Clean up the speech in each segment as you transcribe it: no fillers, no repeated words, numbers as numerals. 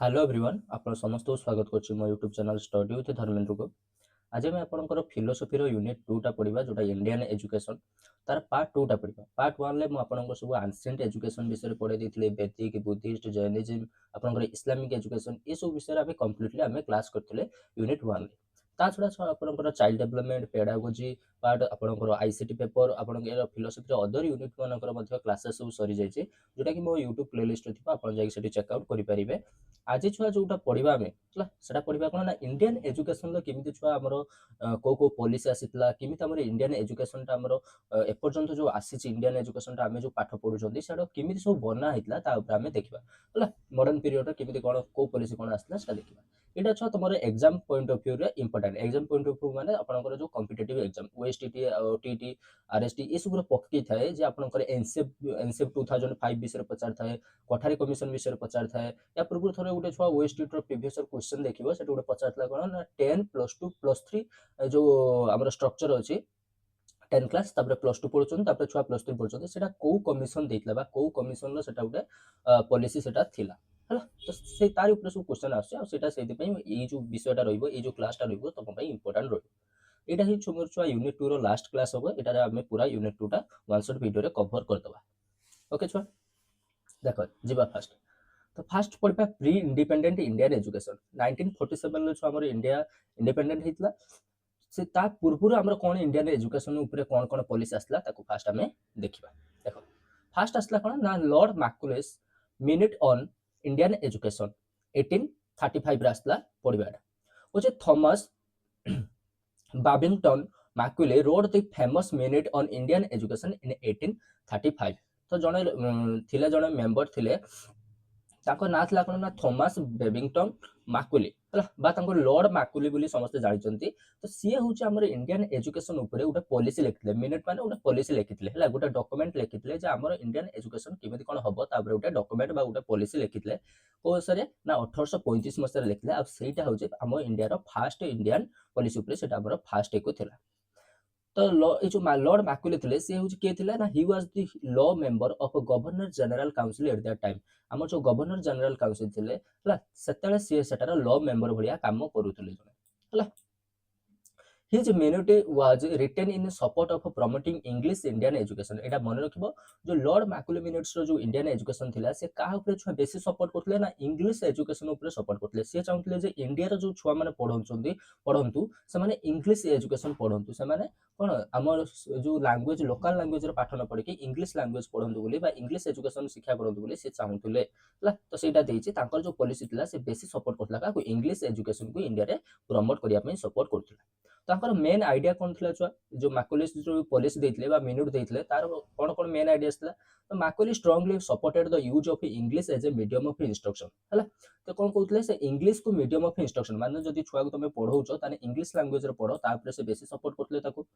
Hello everyone आपण समस्त को स्वागत करछि मो YouTube channel study with Dharmendra को। आज मैं आपनकर फिलोसफी रो यूनिट 2 टा पढिबा जोटा इंडियन एजुकेशन तार पार्ट 2 टा पढिबा। पार्ट 1 ले मो आपनकर सब एंशिएंट एजुकेशन विषय पढे देथिले, वैदिक, बुद्धिस्ट, जैनिज्म, आपनकर इस्लामिक एजुकेशन ए सब विषय हमें कंप्लीटली हमें क्लास करथिले यूनिट 1 ले। ता छडा आपनकर चाइल्ड डेवलपमेंट, पेडागोजी पार्ट, आपनकर आईसीटी पेपर, आपनकर फिलोसफी रो अदर यूनिट मानकर मध्ये क्लासेस सब सरी जायछि जोटा कि मो यूट्यूब प्लेलिस्ट रे थिबा आपण जाई सेठी चेक आउट करि परिबे। आज छुआ जोटा पढ़ा आम है पढ़ा कौन ना इंडियन एजुकेशन केमी छुआ आमर कौ कौ पॉलिसी आसीला केमी आम इंडियन एजुकेशन आमर एपर्यंत जो आसी इंडियन एजुकेशन आम जो पाठ पढ़ुं से केमी सब बना होता आम देखा है मॉडर्न पीरियड केमी कौन कौ पॉलिसी कौन आसला देखा यहाँ छुआ तुम एग्जाम पॉइंट ऑफ व्यू रे important exam point of view माने आपनकर जो competitive exam OSTT TT RST ये सब पक्की थाए जे आपनकर एनसीएफ 2005 विषय पचार थाए कोठारी कमिशन विषय पचार थाए या पूर्व थोड़े गोटे छुआ ओएसटीटी रो प्रीवियस क्वेश्चन देखिबो सेट गोटे पचारला कोन ना 10 +2 +3 जो हमर स्ट्रक्चर अछि 10 क्लास तापर +2 पढुछन तापर छुआ +3 पढुछन सेटा को कमिशन देइतला बा को कमिशन रो सेटा गोटे पॉलिसी सेटा थिला हला तो से तार ऊपर सब क्वेश्चन आछे आ सेटा सेति पई ए जो विषयटा रहइबो ए जो क्लासटा रहइबो तम पई इंपोर्टेंट रहइबो एटा हि छुमर छुआ यूनिट 2 रो लास्ट क्लास होबो एटा हमें पूरा यूनिट 2 टा वन शॉट वीडियो रे कवर कर दबा। ओके छुआ देखो जीवा फास्ट तो फास्ट पढ़ा प्री इंडिपेंडेंट इंडियन एजुकेशन 1947 रे हमर इंडिया इंडिपेंडेंट हेतला से ता पूर्व हमर कोन इंडियन एजुकेशन ऊपर कोन कोन पॉलिसी आसला ताको फास्ट हमें देखिबा। देखो फास्ट आसला कोन ना lord Macaulay's minute on Indian education 1835 रे आसला पढिबाडा ओजे Thomas Babington Macaulay wrote the famous minute on Indian education in 1835 तो जने थिले जने मेंबर थिले ताको ना थला कोन ना थॉमस बेबिंगटन मैकुले हला बा ताको लॉर्ड मैकुले बोली समस्त जानिचंती तो सी होची हमर इंडियन एजुकेशन ऊपर गोटे पॉलिसी लिखिले मिनिट माने गोटे पॉलिसी लिखिले हला गोटे डॉक्यूमेंट लिखिले जे हमर इंडियन एजुकेशन केमिति कोन हबो तापर गोटे डॉक्यूमेंट बा गोटे पॉलिसी लिखिले कोसरे ना 1835 मसरे लिखिले अब सेटा होची हम India row first Indian policy ऊपर सेटा हमर फर्स्ट एको थिला। तो जो लॉर्ड मैकुले थे सी हूँ किए थे ना he was the law member of governor general council at that time आम जो गवर्नर जनरल काउंसिल थे से सी सेटार लॉ मेंबर भाया काम करुले जड़े His minute was written in support of promoting English Indian education एटा मन रखिबो जो लॉर्ड मैकुले मिनिट्स रो जो Indian education थिला से काहा ऊपर छुआ बेसी सपोर्ट करथले ना इंग्लिश एजुकेशन ऊपर सपोर्ट करथले से चाहथले जे इंडिया रो जो छुआ माने पढंतु से माने इंग्लिश एजुकेशन पढंतु से माने कोन हमर जो लैंग्वेज लोकल लैंग्वेज रो पाठ न पढि के इंग्लिश लैंग्वेज पढंतु बोली बा इंग्लिश एजुकेशन शिक्षा करंतु बोली से चाहथले हला तो सेटा देइछि तांकर जो पॉलिसी थिला से बेसी सपोर्ट करथला का इंग्लिश एजुकेशन को इंडिया रे प्रमोट करिया पई सपोर्ट करथला। तांकर मेन आइडिया कौन थला छुआ जो मैकुलेस जो पॉलिसी देइतले बा मिनिट देइतले तार कोन कोन मेन आइडिया थला तो Macaulay strongly supported the use of English as a medium of instruction हला तो कोन कहतले से इंग्लिश को मीडियम ऑफ इंस्ट्रक्शन माने जदी छुआ को तमे पढौछो ताने इंग्लिश लैंग्वेज रे पढो तापर से बेसी सपोर्ट करतले ताको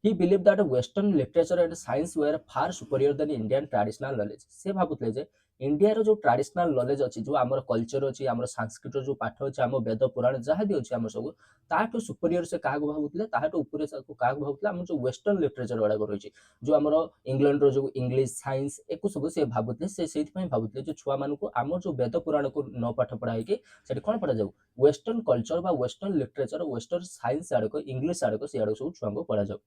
he believe that western literature and science were far superior than Indian traditional knowledge से भाबुतले जे इंडिया रो जो ट्रेडिशनल नॉलेज अछि जो हमर कल्चर अछि हमर संस्कृत जो पाठ अछि हम वेद पुराण जहा भी अछि हम सब ताटो सुपीरियर से काग भाबुतले ताटो ऊपर से काग भाबुतले हम जो वेस्टर्न लिटरेचर वाला रहिछि जो हमर इंग्लैंड रो जो इंग्लिश साइंस एको सब से भाबुतले से सेति पई भाबुतले जो छुआ मानु को हमर जो वेद पुराण को न पाठ पढाई के सेति कोन पढा जाऊ वेस्टर्न कल्चर बा वेस्टर्न लिटरेचर वेस्टर्न साइंस आड़ को इंग्लिश आड़ को से आड़ सब छुआ को पढा जाऊ।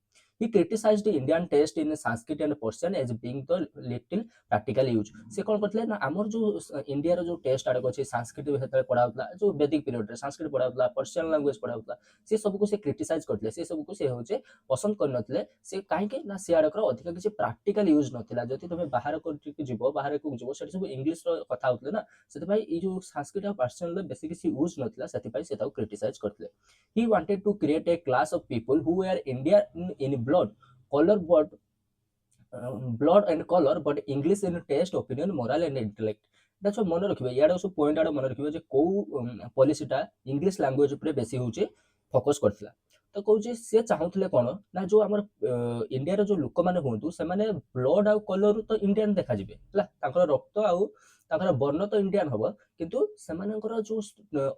He criticized the Indian taste in Sanskrit and Persian as being the little practical use से कोन करथले ना हमर जो इंडिया रो जो टेस्ट आड़ को छै संस्कृत हेतले पढाउतला जो वैदिक पीरियड रे संस्कृत पढाउतला पर्शियन लैंग्वेज पढाउतला से सब को से क्रिटिसाइज करथले से सब को से होचे पसंद कर नथले से काहे के ना से आड़ को अधिक किछि प्रैक्टिकल यूज नथिला जति तमे बाहर को जीवो बाहर को जीवो सेट सब इंग्लिश रो कथा होतले ना सेति भाई ई जो संस्कृत और पर्शियन रे बेसिक किछि यूज नथिला सेति भाई से ताऊ criticise करथले। He wanted to create a class of people who were Indian in blood color but blood and color but English in taste opinion moral and intellect देखो मन रखिबे याडो सब पॉइंट आडो मन रखिबे जे को पॉलिसीटा इंग्लिश लैंग्वेज ऊपर बेसी होचे फोकस करथला तो कहू जे से चाहूतले कोन ना जो हमर इंडिया रो जो लोक माने होंतु से माने ब्लड आ कलर तो इंडियन देखा जिवे हला ताकर रक्त आउ ताकर वर्ण तो इंडियन हबो किंतु सेमानकर जो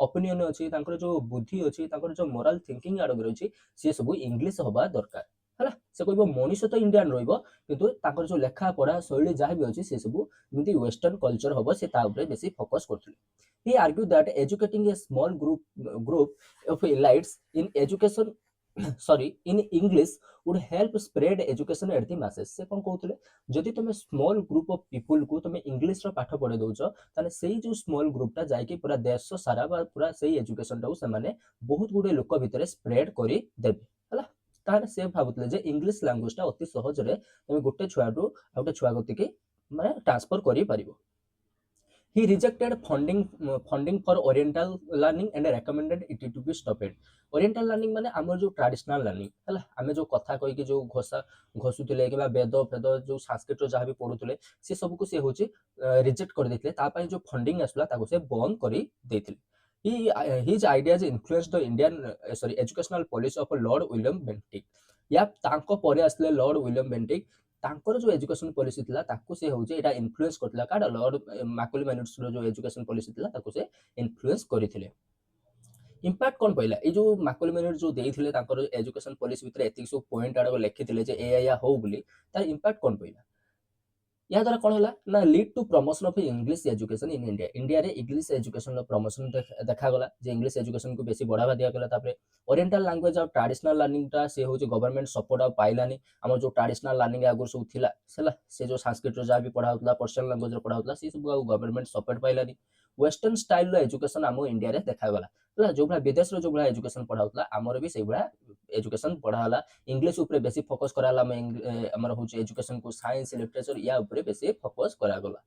ओपिनियन अछि ताकर जो बुद्धि अछि ताकर जो मोरल थिंकिंग आडो अछि से सब इंग्लिश हबा दरकार हला से कहबो मनुष्य तो इंडियन रहइबो किंतु ताकर जो लेखा पढ़ा शैली जहाँ भी अछि से सब एमती वेस्टर्न कल्चर हबो से ता ऊपर बेसी focus करथले। He argued that educating a small group of elites in education sorry in English would help spread education at the masses। से कोन कहउतले जदि तुम स्मॉल ग्रुप ऑफ पीपल को तुम इंग्लिश रो पाठ पढे दउछ ताने सेही जो स्मॉल ग्रुपटा जायकि पूरा देश सारा बा पूरा सेही एजुकेशन टाउ से माने बहुत गुडे लोक भितरे स्प्रेड करी देबे हला। ताने से भाबुतले जे इंग्लिश लैंग्वेज टा अति सहज रे तुम गोटे छुआटू आ गोटे छुआ गति के माने ट्रांसफर करी परिबो। He rejected funding for Oriental learning and recommended it to be stopped। Oriental learning माने हमर जो ट्रेडिशनल लर्निंग हला हमें जो कथा कहि कि जो घोषा घोसुतिले कि वेद फेद जो संस्कृत जहाँ भी पढुतिले से सब को से होची रिजेक्ट कर देथिले ता पई जो फंडिंग आसला ताको से बंद करी देथिले। His ideas influenced the Indian educational policy of Lord William Bentinck। या तांको परे आसले लॉर्ड विलियम बेंटिक तांकर जो एजुकेशन पॉलिसी थिला ताकू से होजे एटा इन्फ्लुएंस करथिला काडा लॉर्ड मैकॉले मिनट्स रो जो एजुकेशन पॉलिसी थिला ताकू से इन्फ्लुएंस करिथिले। इम्पैक्ट कोन पइला ए जो मैकॉले मिनट जो देइथिले तांकर एजुकेशन पॉलिसी भितर एतिक सब पॉइंट आडो लेखिथिले जे एया हो बोली तार इम्पैक्ट कोन पइला या द्वारा कौन है ना lead to promotion of English education in India. India रे इंग्लिश एजुकेशन प्रमोशन देखा गला जे इंग्लिश एजुकेशन को बेसी बढ़ावा दिया गला। तापरे ओरिएंटल लैंग्वेज और ट्रेडिशनल लर्निंग टा से हो जो गवर्नमेंट सपोर्ट आ पाइलानी हमर जो ट्रेडिशनल लर्निंग आगुर सब थिला सेला से जो संस्कृत जो भी पढ़ाउतला पर्सनल लैंग्वेज रो पढ़ाउतला से सब गवर्नमेंट सपोर्ट पाइलानी। वेस्टर्न स्टाइल रो एजुकेशन हम इंडिया रे देखा गला हला जो भला विदेश रो जो भला एजुकेशन पढ़ाउतला हमर भी से भला एजुकेशन पढ़ाला इंग्लिश ऊपर बेसी फोकस कराला हमर हो एजुकेशन को साइंस लिटरेचर या ऊपर बेसी फोकस करा गला।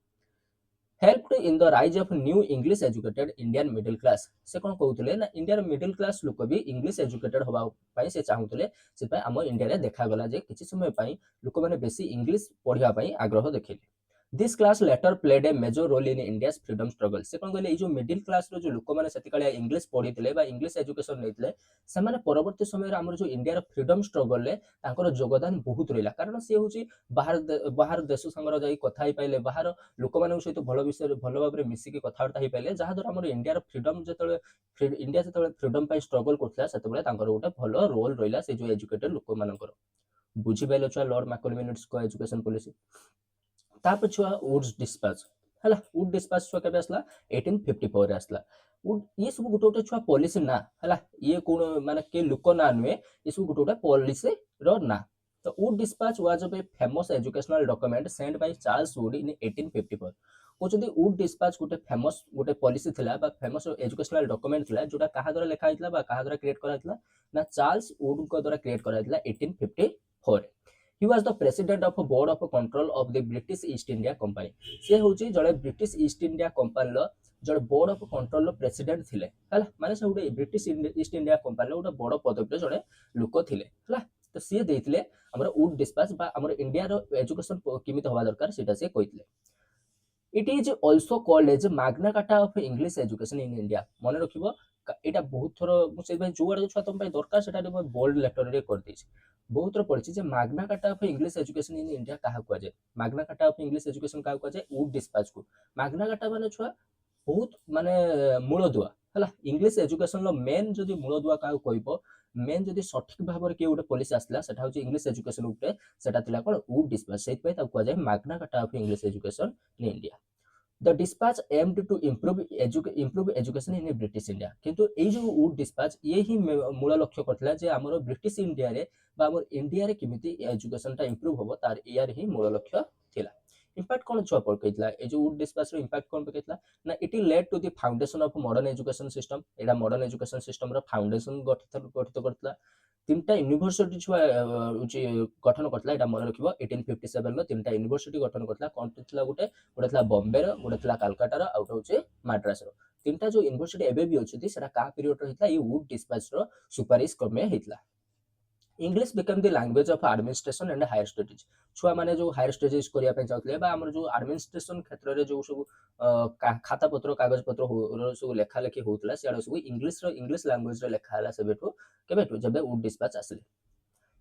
Helped in the rise of new English educated Indian middle class. से कोन कहउतले ना इंडियन मिडिल क्लास लोक भी इंग्लिश एजुकेटेड होबा पई से चाहुतले से पई हम इंडिया रे देखा गला जे किछि समय पई लोक माने बेसी इंग्लिश पढ़िया पई आग्रह देखिले। This class later played a major role in India's freedom struggle. से कोन कहले ए जो मिडिल क्लास रो जो लोक माने सेति काले इंग्लिश पढितले बा इंग्लिश एजुकेशन लेतले से माने परवर्ती समय रे हमर जो इंडिया रो फ्रीडम स्ट्रगल ले तांकर योगदान बहुत रहिला कारण से होची बाहर देश संगर जाई कथा ही पाइले बाहर लोक माने सहित भलो विषय भलो भाबरे मिसी के कथार्ता ही पाइले जहा द्वारा हमर इंडिया रो फ्रीडम जेतले इंडिया जेतले फ्रीडम पई स्ट्रगल करथला सेतबेले तांकर गोटे भलो रोल रहिला से जो एजुकेटेड लोक मानकर बुझी पाइले छ लॉर्ड मैकॉले मिनट्स को एजुकेशन पॉलिसी। तापर छुआ वुड्स डिस्पैच हला वुड डिस्पैच छुआ केबे आसला 1854 रे आसला। वुड ये सब गोटे गोटे छुआ पॉलिसी ना हला ये कोन माने के लोक ना नवे ये सब गोटे गोटे पॉलिसी रो ना। तो Wood dispatch was a famous educational document send by Charles Wood in 1854। कोचंदी वुड डिस्पैच गोटे फेमस गोटे पॉलिसी थिला बा फेमस एजुकेशनल डॉक्यूमेंट थिला जोटा कहा द्वारा लिखा हितला बा कहा द्वारा क्रिएट करा हितला ना चार्ल्स वुड को द्वारा क्रिएट करा हितला 1854। He was the president of a board of control of the British East India Company। से होची जड़े ब्रिटिश ईस्ट इंडिया कंपनी लो जड़े board of control low president थिले हला माने से उडे ब्रिटिश ईस्ट इंडिया कंपनी लो उडे बड़ पदवी जड़े लोक थिले हला। तो से देइथिले हमर वुड डिस्पैच बा हमर इंडिया रो एजुकेशन किमित होबा दरकार सेटा से कहितले। It is also called as Magna Carta of English education in India. मन रखिबो एटा बहुत थोर से भाई जो आडे छुआ तुम भाई दरकार सेटा मैं बोल्ड लेटर रे कर देछि बहुत थोर पढ़छि जे Magna Carta of English education in India काहा को जाय Magna Carta of English education काहा को जाय वुड डिस्पैच को। मैग्ना कार्टा माने छुआ बहुत माने मूल दुआ हला इंग्लिश एजुकेशन लो मेन जदी मूल दुआ काहा कहइबो मेन जदी सठिक भाबर के उडे पॉलिसी आसला सेटा होची इंग्लिश एजुकेशन उते सेटा तिला कोन वुड डिस्पैच सेत पय ता को जाय Magna Carta of English education in India. The dispatch aimed to improve education in British India। किंतु ए जो वुड डिस्पैच ये ही मूल लक्ष्य करथिला जे हमर ब्रिटिश इंडिया रे बा हमर इंडिया रे किमिति एजुकेशन टा इंप्रूव होबो तार यार ही मूल लक्ष्य थिला। इम्पैक्ट कोन छुआ पर कहितला ए जो वुड डिस्पैच रो इम्पैक्ट कोन कहितला ना it led to the foundation of modern education system. एडा मॉडर्न एजुकेशन सिस्टम रो फाउंडेशन गठित करथिला। तीनटा यूनिवर्सिटी छुआ गठन करथिला एटा मन रखिबो 1857 रो तीनटा यूनिवर्सिटी गठन करथिला कोन थिला गोटे थिला बॉम्बे रो गोटे थिला कलकत्ता रो आउट होचे मद्रास रो। तीनटा जो यूनिवर्सिटी एबे भी अछि सेटा का पीरियड रो हितला ये वुड डिस्पैच रो सुपारिश क्रमे हितला। English become the language of administration and higher studies. छुआ माने जो हायर स्टडीज करिया पे चाहतले बा हमर जो एडमिनिस्ट्रेशन क्षेत्र रे जो सब खाता पत्र कागज पत्र रो सब लेखा लेखि होतला सेडा सब इंग्लिश लैंग्वेज रे लेखा हला सेबेठो केबेठो जबे वुड डिस्पैच आसले।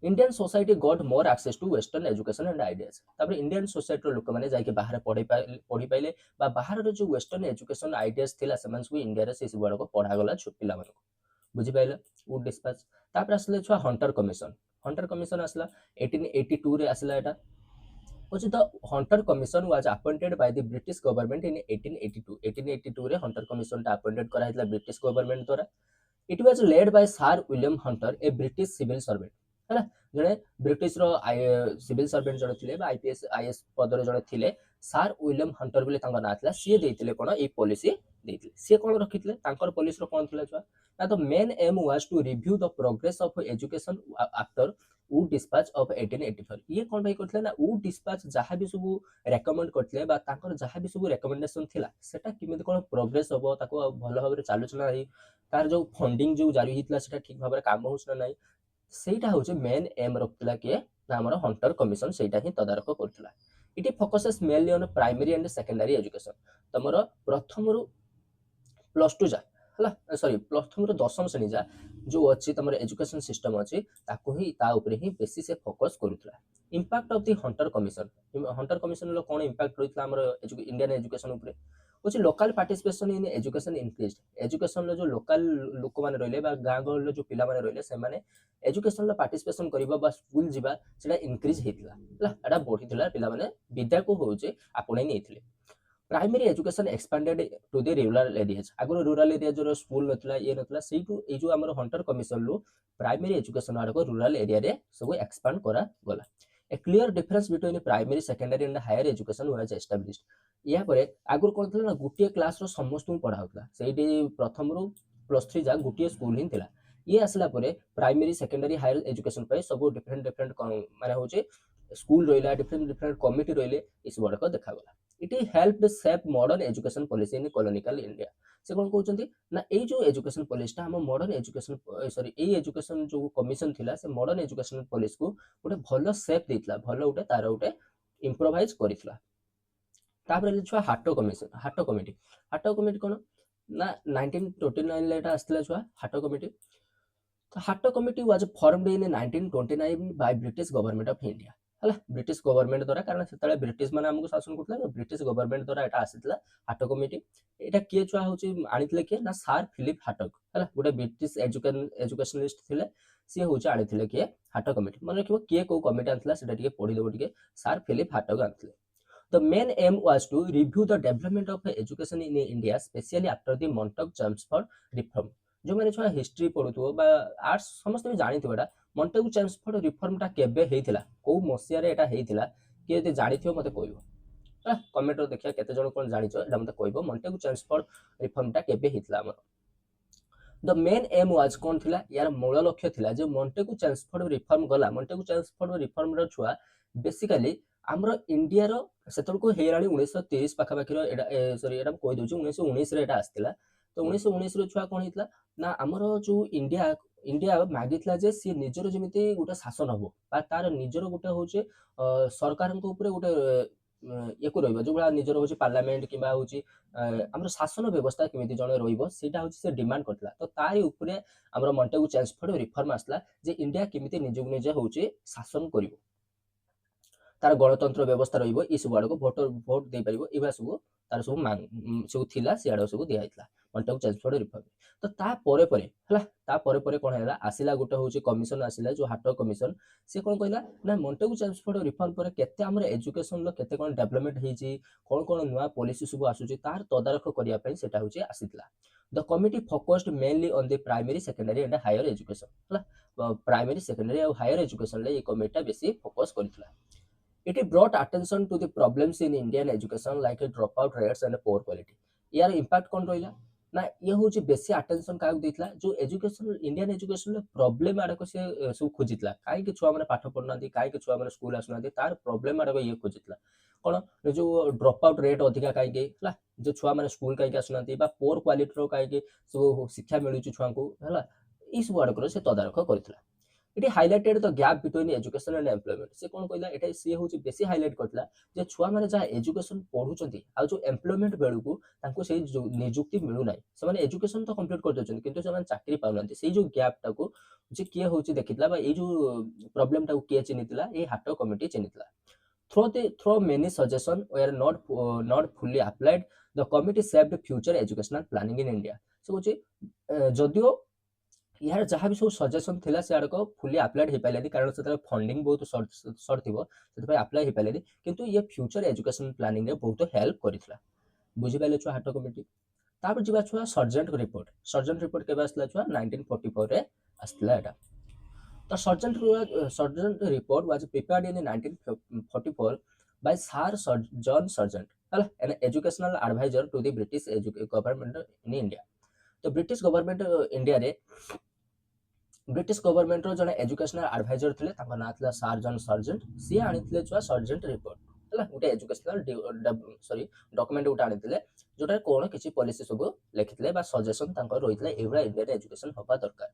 Indian society got more access to western education and ideas. तापर इंडियन सोसाइटी रो लोक माने जाय के बाहर पढ़ी पाइले बा बाहर रो जो वेस्टर्न एजुकेशन आइडियाज थिला सेमान सब इंडिया रे से सब बड़ को पढ़ा गला छोट पिला मानको बुझी पाइले वुड डिस्पैच। तापर आसले छुआ हंटर कमिशन। हंटर कमिशन आसला 1882 रे आसला एटा which the Hunter Commission was appointed by the British government in 1882. 1882 रे हंटर कमिशन टा अपॉइंटेड करा हितला ब्रिटिश गवर्नमेंट द्वारा. It was led by Sir William Hunter, a British civil servant. है ना, जने ब्रिटिश रो सिविल सर्वेंट जने थिले बा आईपीएस आईएएस पद रे जने थिले सर विलियम हंटर बोले तांका ना थिला. सी देइथिले कोन ए पॉलिसी देइथिले. सी कोन रखिथिले तांकर पॉलिसी रो कोन थिला छुआ ना the main aim was to review the progress of education after Wood dispatch of 1884. ये कोन भाई करथिले ना वुड डिस्पैच जहां भी सब रेकमेंड करथिले बा तांकर जहां भी सब रेकमेंडेशन थिला सेटा किमिति कोन प्रोग्रेस होबो ताको भलो भाबरे चालुचना हि तार जो फंडिंग जो जारी हितला सेटा ठीक भाबरे काम होउछ ना नाही सेटा होचे मेन एम रखथिला के ना हमर हंटर कमिशन सेटा ही तदारक करथिला. It focuses mainly on primary and secondary education. तमरो प्रथम रु प्लस 2 जा हला सॉरी प्रथम रु दशम श्रेणी जा जो अछि तमरो एजुकेशन सिस्टम अछि ताको ही ता ऊपर ही बेसी से फोकस करूथला. Impact of the Hunter commission लो कोन इंपैक्ट रहितला हमर इंडियन एजुकेशन ऊपर कुछ local participation in education increase. Education लो जो लोकल लोक माने रहले बा गां गहल जो पिला माने रहले से माने एजुकेशन लो पार्टिसिपेशन करबा बा स्कूल जिबा सेटा इंक्रीज हेतिला हला एटा बढ़िथिला पिला माने विद्या को होउचे आपणे नेथिले. Primary education expanded to the rural areas. आगु रूरल एरिया जो स्कूल नथला ये नथला सेटू ए जो हमर हंटर कमिशन लो प्राइमरी एजुकेशन आडको रूरल एरिया रे सब एक्सपांड करा गला. A clear difference between primary, secondary and higher education was established. या परे आगु कोन थला ना गुटिए क्लास रो समस्त पढाउतला सेठी प्रथम रु प्लस 3 जा गुटिए स्कूल हिन थिला. ये आसला परे प्राइमरी सेकेंडरी हायर एजुकेशन पे सब डिफरेंट माने होचे स्कूल रोइला डिफरेंट कमिटी रोइले इस बडको देखा गला. It helped shape modern education policy in colonial India. से कोन कहउचंती ना ए जो एजुकेशन पॉलिसी ता हम मॉडर्न एजुकेशन सॉरी ए एजुकेशन जो कमिशन थिला से मॉडर्न एजुकेशन पॉलिसी को गोटे भलो शेप देइतला भलो उटे तार उटे इंप्रोवाइज करितला. तापर छुआ हाटो कमिटी कोन ना 1929 ले एटा आस्तला छुआ हाटो कमिटी. तो हाटो committee was formed in 1929 by British government of India. हला ब्रिटिश गवर्नमेंट द्वारा कारण सेतले ब्रिटिश माने हमको शासन करथला ब्रिटिश गवर्नमेंट द्वारा एटा आसितला हाटो कमिटी. एटा के छुआ होची आनितले के ना सर फिलिप हाटक हला गोटे ब्रिटिश एजुकेशनिस्ट थिले सी होची आनितले के हाटो कमिटी. मन रखिबो के को कमिटी आनतला सेटा टिके पढि देबो टिके सर फिलिप हाटक आनतले. The main aim was to review the development of education in India, especially after the Montagu-Chelmsford reform. जो मैंने छुआ हिस्ट्री पढुथो बा आर्ट्स समस्त भी जानि थिबा Montagu-Chelmsford रिफॉर्म टा केबे हेइथिला को मसिया रे एटा हेइथिला के यदि जानि थिबो मते कहइबो कमेंट रो देखिया केते जण कोन जानिछो एटा मते कहइबो Montagu-Chelmsford रिफॉर्म टा केबे हेइथिला हमर. द मेन एम वाज कोन थिला यार मूल लक्ष्य थिला जे Montagu-Chelmsford रिफॉर्म गला Montagu-Chelmsford रिफॉर्म रो छुआ बेसिकली हमरो इंडिया रो सेतल को हेराणी 1923 पाखा पाखी रो एटा सॉरी एटा कोइ दोछु 1919 रे एटा आस्तिला. तो 1919 रो छुआ कोन हितला ना हमरो जो इंडिया मागितला जे सी निजरो जेमिति गोटे शासन हबो बा तार निजरो गोटे होचे सरकारन को ऊपर गोटे एको रहइबो जो बडा निजरो होचे पार्लियामेंट किबा होची हमरो शासन व्यवस्था केमिति जणे रहइबो सेटा होची से डिमांड करतला. तो तारी ऊपर हमरो Montagu-Chelmsford रिफॉर्म आसला जे इंडिया केमिति निजो निजे होचे शासन करिवो तार गणतंत्र व्यवस्था रहिबो ई सब आडको भोट दे परिबो एबा सब तार सब मांग सब थिला से आडो सब दिया हितला Montagu-Chelmsford रिफॉर्म. तो ता परे परे हला ता परे परे कोन हैला आसिला गोटे होची कमिशन आसिला जो हाटो कमिशन से कोन कहला ना Montagu-Chelmsford रिफॉर्म परे केते हमर एजुकेशन लो केते कोन डेवलपमेंट हेची कोन नुवा पॉलिसी सब आसुची तार तदारख करिया पई सेटा होची आसितला. The committee focused mainly on the primary secondary and higher education हला प्राइमरी सेकेंडरी और हायर एजुकेशन ले ए कमिटी बेसी फोकस करथिला. It brought attention to the problems in Indian education like dropout rates and poor quality. यार impact कोन रहिला ना ये होची बेसी अटेंशन काउ देतला जो एजुकेशन इंडियन एजुकेशन प्रॉब्लम आडको से सब खोजितला काई के छुआ माने पाठ पढनादी काई के छुआ माने स्कूल आसनादी तार प्रॉब्लम आडको ये खोजितला कोन जो ड्रॉप आउट रेट अधिका काई के हला जो छुआ माने स्कूल काई के आसनादी बा पोर क्वालिटी रो काई के सब शिक्षा मिलुची छुआ को हला ई सब आडको से तदारख करथिला. It highlighted the gap between education and employment. से कोन कहला एटा से होची बेसी हाइलाइट करतला जे छुआ माने जा एजुकेशन पढुचंती आ जो एम्प्लॉयमेंट बेळुकू तांको से नियुक्ति मिलु नाही से माने एजुकेशन तो कंप्लीट कर दोचंती किंतु से माने चाकरी पाउनांती से जो गैप टाको जे के होची देखितला बा ए जो प्रॉब्लम टाको के चिनितला ए हाटो committee चिनितला. Through many suggestions were not fully applied, the committee shaped future educational planning in India. So होची जदियो यार जहाँ भी सब सजेसन थिला से आड़क फुली आप्लाइड हो पारे कारण से फंडिंग बहुत सर्ट थी से आप्लाय हो पारे किंतु ये फ्यूचर एजुकेशन प्लानिंग रे बहुत हेल्प करथिला बुझिपाले छुआ हार्टग कमिटी तापर जीवा छुआ सर्जेंट रिपोर्ट केबे आसला छुआ 1944 रे आसला एटा तो sergeant report was prepared in 1944 by Sir John Sargent ହେଲା an educational advisor to the British government in India तो ब्रिटिश गवर्नमेंट इंडिया रे ब्रिटिश गवर्नमेंट रो जने एजुकेशनल एडवाइजर थिले ताका ना थिला सर जॉन सर्जेंट सी आनिथिले छुआ सर्जेंट रिपोर्ट हला गुटे एजुकेशनल सॉरी डॉक्यूमेंट गुटे आनिथिले जोटा कोन किछि पॉलिसी सब लिखिथिले बा सजेशन तांकर रोइथिले एवरा इंडिया रे एजुकेशन होबा दरकार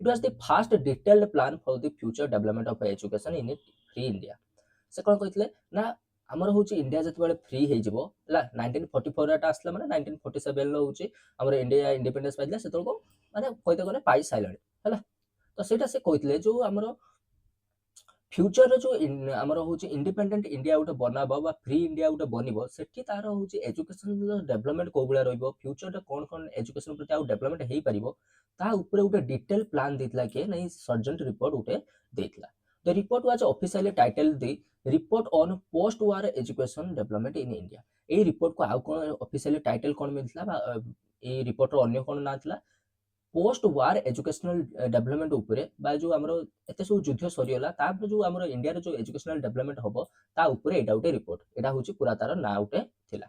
it was the first detailed plan for the future development of education in free India से कोन कहिथिले ना हमर होची इंडिया जते बेले फ्री हे जिवो हला 1944 टा आसला माने 1947 लो होची हमर इंडिया इंडिपेंडेंस पाइला सेतल को माने कहिते गले पाई साइलड हला तो सेटा से कहितले जो हमर फ्यूचर जो हमर होची इंडिपेंडेंट इंडिया उटे बनाबो बा फ्री इंडिया उटे बनिबो सेठी तार होची एजुकेशन डेवलपमेंट कोबुला रहइबो फ्यूचर रे कोन एजुकेशन प्रति आउ डेवलपमेंट हेई परिबो ता ऊपर उटे डिटेल प्लान देतला के नहीं सर्जेंट रिपोर्ट उटे देतला the report was officially titled the report on post war education development in India ए रिपोर्ट को आउ कोन ऑफिशियली टाइटल कोन मिलतला बा ए रिपोर्ट रो अन्य कोन ना थला पोस्ट वार एजुकेशनल डेवलपमेंट ऊपर बा जो हमरो एते सब युद्ध सरियला तापर जो हमरो इंडिया रे जो एजुकेशनल डेवलपमेंट होबो ता ऊपर एटा उटे रिपोर्ट एटा होची पूरा तार ना उटे थिला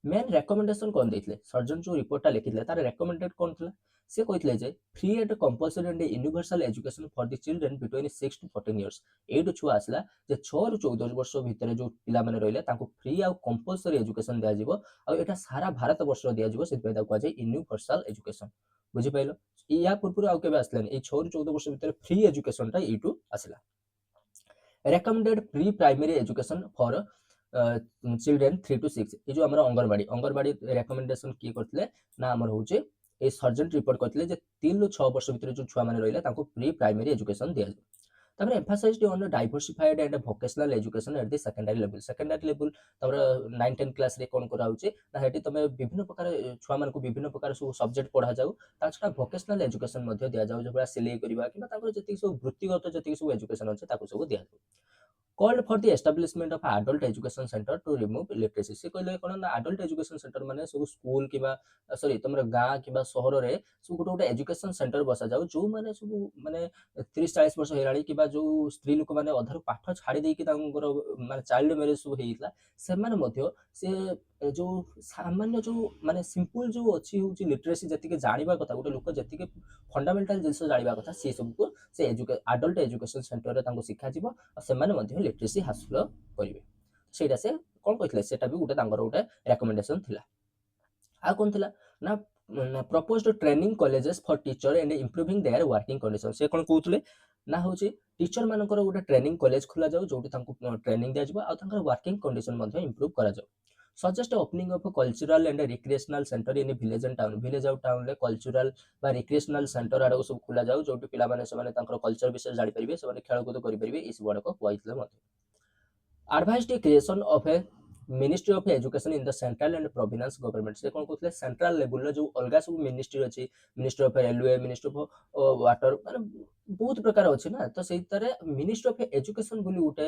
मेन रेकमेंडेशन कोन देथिले सर्जन जो रिपोर्टटा लिखिले तार रेकमेंडेड कोन थिला से कहितले जे free and compulsory and universal education for the children between 6 to 14 years एडु छुआ आसला जे 6 रु 14 वर्ष भितर जो पिला माने रहले ताको फ्री आ कंपल्सरी एजुकेशन दिया जिवो आ एटा सारा भारत वर्ष दिया जिवो से पैदा को जाय यूनिवर्सल एजुकेशन बुझि पाइलो या पूर्व आउ केबे आसलानी ए 6 रु 14 वर्ष भितर फ्री एजुकेशन ता इटू आसला recommended pre primary education for children 3 to 6 ये जो हमर अंगनवाड़ी रेकमेंडेशन की करथले ना हमर होचे ए सर्जेंट रिपोर्ट करथले जे 3 ରୁ 6 वर्ष भितर जो छुआ माने रहिला ताको प्री प्राइमरी एजुकेशन दिया जाय तापर emphasized on diversified and vocational education at the secondary level तापर 9 10 क्लास रे कोन करा होचे ना हेटी तमे विभिन्न प्रकार छुआ मान को विभिन्न प्रकार सब सब्जेक्ट पढ़ा जाऊ ता छटा वोकेशनल एजुकेशन मध्ये दिया जाऊ जेबा सिलाई करबा किबा तापर जति सब वृत्तिगत जति सब एजुकेशन अछि ताको सब दिया जाऊ called for the establishment of adult education center to remove illiteracy से कहले कोन ना adult education center माने सब स्कूल किबा सॉरी तमर गां किबा शहर रे सब गोटे एजुकेशन सेंटर बसा जाऊ जो माने सब माने 30 40 वर्ष हेराणी किबा जो स्त्री लोक माने अधार पाठ छाडी देई कि तांकर माने चाइल्ड मैरिज सब हेइतला से माने मध्य से जो सामान्य जो माने सिंपल जो अछि होची लिटरेसी जति के जानिबा कथा गोटे लोक जति के फंडामेंटल जिंस जानिबा कथा से सब को से adult education center रे तांको शिक्षा जिवो आ से माने मध्य लिटरेसी हासिल करिवे सेटा से कोन कहितले सेटा भी गोटे तांकर गोटे रेकमेंडेशन थिला आ कोन थिला ना proposed training colleges for teacher and improving their working conditions से कोन कहउतले ना होची टीचर मानकर गोटे ट्रेनिंग कॉलेज खुला जाऊ जोटी तांको ट्रेनिंग दिया जिवो आ तांकर वर्किंग कंडीशन मध्ये इंप्रूव करा जाऊ suggest opening of cultural and recreational centre in village and town village out town रे कल्चरल बा रिक्रिएशनल सेंटर आडो सब खुला जाऊ जोटी पिला माने से माने तांकर कल्चर विषय जानि परिबे से माने खेलकूद करि परिबे इस बड को कहइतले मध्ये advised the creation of a ministry of education in the central and province government से कोन कहतले सेंट्रल लेवल जो अलगा सब मिनिस्ट्री अछि ministry of railway ministry of water माने बहुत प्रकार अछि ना तो सेहि तरे मिनिस्ट्री ऑफ एजुकेशन बोली उटे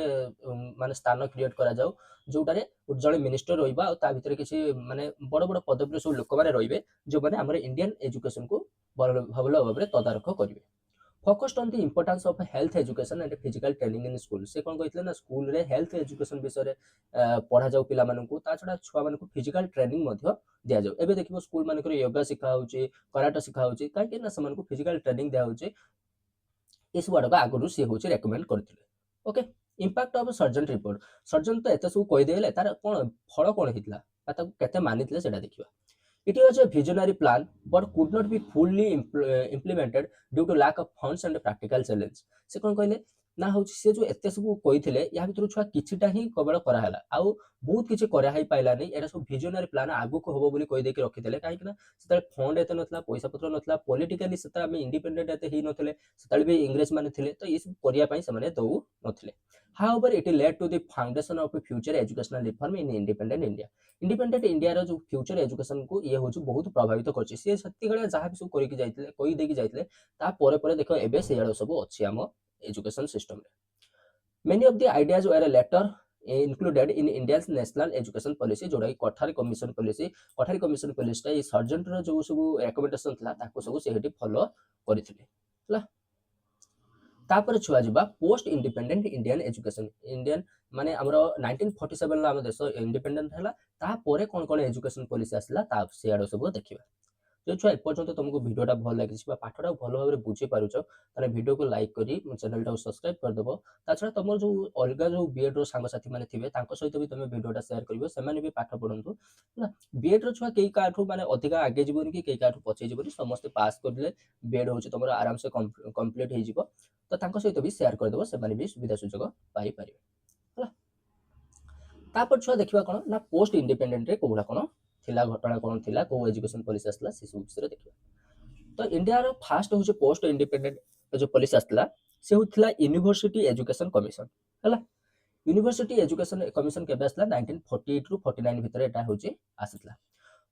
माने स्थान क्रिएट करा जाऊ जोटारे जळे मिनिस्टर रहिबा आ ता भितर किछि माने बड़ बड़ पदवी सब लोक माने रहिबे जो माने हमर इंडियन एजुकेशन को भलो भाबरे तदारख करिवे focused on the importance of health education and physical training in school से कोन कहितले ना स्कूल रे हेल्थ एजुकेशन विषय रे पढा जाऊ पिला माननकु ता छडा छुआ मानकु फिजिकल ट्रेनिंग मध्ये दिया जाऊ एबे देखिबो स्कूल मानकर योगा सिखा होची कराटे सिखा होची काहे कि ना समनकु फिजिकल ट्रेनिंग दिया होची इस वर्ड का आगुरु से होची रेकमेंड करथिले okay impact of sergeant report surgeon तो एते सब कहि देले तार कोन फळ कोन हितला ता केते मानितले सेटा देखिबा It was a visionary plan but could not be fully implemented due to lack of funds and practical challenge. से कोन कहले ना हूँ सी जो एत सब कही या भर छुआ किटा ही केवल कराला आउ बहुत किसी कराई पाइलानी यहाँ सब भिजनरी प्लान आगू को हम कहीदे रखिले कहीं से फंड एत ना पैसा पत्र ना पॉलिटिकली से इंडिपेंडेंट एत ही नथिले से भी इंग्रेज मैंने थे तो ये सब करने दौ नथिले however it led to the foundation of future educational reform in independent India independent India रो जो फ्यूचर एजुकेशन को ये हूँ बहुत प्रभावित कर जहाँ भी सब करके जाते तापर देख एवं से सब अच्छी आम education system many of the ideas were later included in India's national education policy जोड़ा कठारी कमिशन पॉलिसी ये सर्जेंट रो जो सब रिकमेंडेशन था ताको सब से फॉलो करथिले तापर छुआ जिबा post independent Indian education Indian माने हमरो 1947 ला हम देश इंडिपेंडेंट हला तापर कोन कोन एजुकेशन पॉलिसी आसला ता सेयाडो सब देखिबा जो छुआ एपर्यंत तुमको वीडियोटा भल लगी पाठटा भल भाव बुझी पारुछ ताने वीडियो को लाइक करी चैनल टा सब्सक्राइब कर देबो ताछड़ा तुम जो अलग जो बीएड रो सांग साथी माने थिबे तांको सहित भी तुम वीडियोटा शेयर करिवो से माने भी पाठ पढंतु ना बीएड रो छुआ केई काठू माने अधिका आगे जीवन कि केई काठू पछे जीवन समस्त पास करले बीएड होची तुमरो आराम से कंप्लीट हे जीवो तो तांको सहित भी शेयर कर देबो से माने भी सुविधा सुजोग पाई परिबे हला तापर छुआ देखिबा कोन ना पोस्ट इंडिपेंडेंट रे कोबुला कोन थिला घटना कोन थिला को एजुकेशन पॉलिसी आसला से सब विषय देखिबा तो इंडिया रो फास्ट होचे पोस्ट इंडिपेंडेंट जो पॉलिसी आसला से होथिला यूनिवर्सिटी एजुकेशन कमिशन हला यूनिवर्सिटी एजुकेशन कमिशन केबे आसला 1948 रु 49 भितर एटा होचे आसितला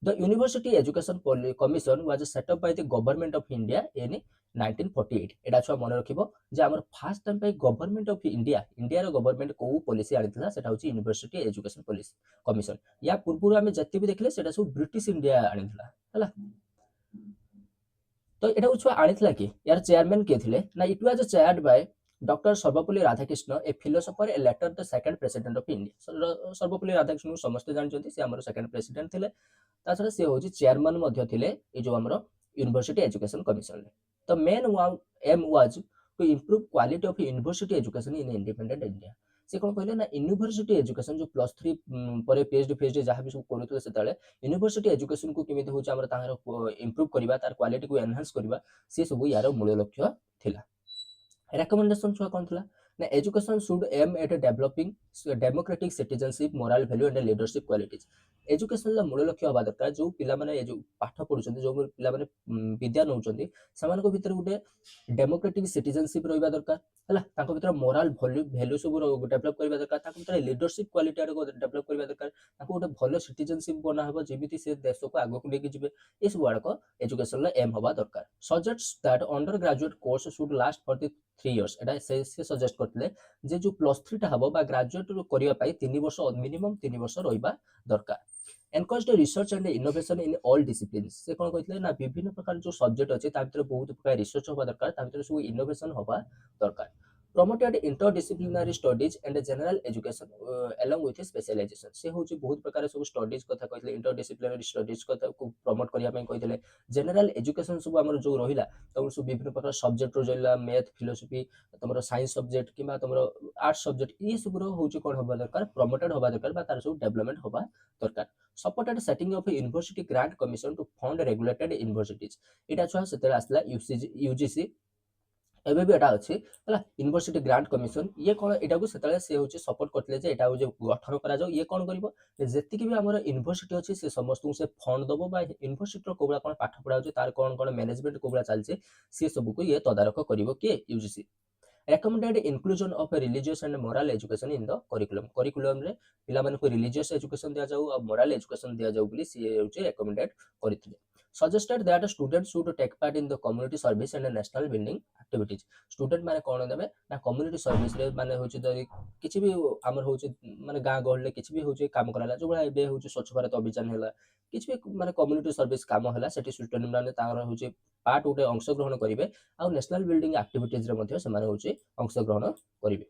The University Education Commission was set up by the Government of India in 1948 एटा छुआ मन रखिबो जे हमर फर्स्ट टाइम पे गवर्नमेंट ऑफ इंडिया इंडिया रो गवर्नमेंट को पॉलिसी आनितला सेटा होची यूनिवर्सिटी एजुकेशन पॉलिसी कमिशन या पूर्व आमे जति भी देखले सेटा सब ब्रिटिश इंडिया आनितला हला तो एटा छुआ आनितला कि यार चेयरमैन के थिले ना it was chaired by doctor Sarvepalli Radhakrishna a philosopher a later the second president of India Sarvepalli Radhakrishna समस्त जानचंती से हमर सेकंड प्रेसिडेंट थिले ताछड़ा से होची चेयरमैन मध्य थिले ए जो हमर university education commission the main aim was to improve quality of university education in independent India से कोन कहले ना यूनिवर्सिटी एजुकेशन जो +3 परे पीएचडी जहां भी सब करूतले सेताले यूनिवर्सिटी एजुकेशन को केमिति होची हमर ताहार इंप्रूव करबा तार क्वालिटी को एनहांस करबा से सब यार मूल लक्ष्य थिला recommendation छुआ कौन थिला ना education should aim at developing democratic citizenship moral value and leadership qualities education ला मूल लक्ष्य हबा दरकार जो पिला माने जो पाठ पढुचंती जो पिला माने विद्या नउचंती समान को भीतर गुटे डेमोक्रेटिक सिटीजनशिप रहबा दरकार हला ताको भीतर मोरल वैल्यू सब डेवलप करबा दरकार ताको भीतर लीडरशिप क्वालिटी आरो डेवलप करबा दरकार ताको गुटे भलो सिटीजनशिप बना हबो जेमिति से देश को आगो को लेके जिवे ए सब वाडको एजुकेशन ला एम हबा दरकार suggests that under graduate course should last for the 3 years एटा से सजेस्ट करथिले जे जो +3 टा हबो बा ग्रेजुएट करिया पाई 3 वर्ष मिनिमम 3 वर्ष रहबा दरकार encourage the research and innovation in all disciplines से कोन कहथिले ना विभिन्न प्रकार जो सब्जेक्ट अछि ता भीतर बहुत प्रकार रिसर्च होबा दरकार ता भीतर सब इनोवेशन होबा दरकार promoted interdisciplinary studies and general education along with specialization से होची बहुत प्रकार सब स्टडीज कथा कहले इंटरडिसिप्लिनरी स्टडीज कथा को प्रमोट करिया में कहले जनरल एजुकेशन सब हमर जो रहिला त सब विभिन्न प्रकार सब्जेक्ट रहिला मैथ फिलोसफी तमरो साइंस सब्जेक्ट किबा तमरो आर्ट्स सब्जेक्ट ई सब रो होची कोन होबा दरकार प्रमोटेड होबा दरकार बा तार सब डेवलपमेंट होबा दरकार supported setting of university grant commission to fund regulated universities एटा छुआ सेते आसला यूजीसी एबे भी एटा अछि हला यूनिवर्सिटी ग्रांट कमिशन ये कोन एटा को सेतले से होची सपोर्ट करतले जे एटा जो गठन करा जाउ ये कोन करिवो जेति कि भी हमर यूनिवर्सिटी अछि से समस्त से फंड दबो बा यूनिवर्सिटी रो कोबला कोन पाठ पढा होची तार कोन कोन मैनेजमेंट कोबला चलचे से सब को ये तदारक करिवो के UGC recommended inclusion of religious and moral education in the curriculum रे पिला मन को religious education दिया जाउ और moral education दिया जाउ बोली से होची recommended करिथिले suggested that students should take part in the community service and national building activities student माने कोन देबे ना community service रे माने होची किछि भी हमर होची माने गां गहले किछि भी होची काम कराला जो बला एबे होची स्वच्छ भारत अभियान हैला किछि भी माने community service काम हैला सेठी स्टूडेंट माने तार होची पार्ट उटे अंश ग्रहण करिवे आ नेशनल बिल्डिंग एक्टिविटीज रे मध्ये समान होची अंश ग्रहण करिवे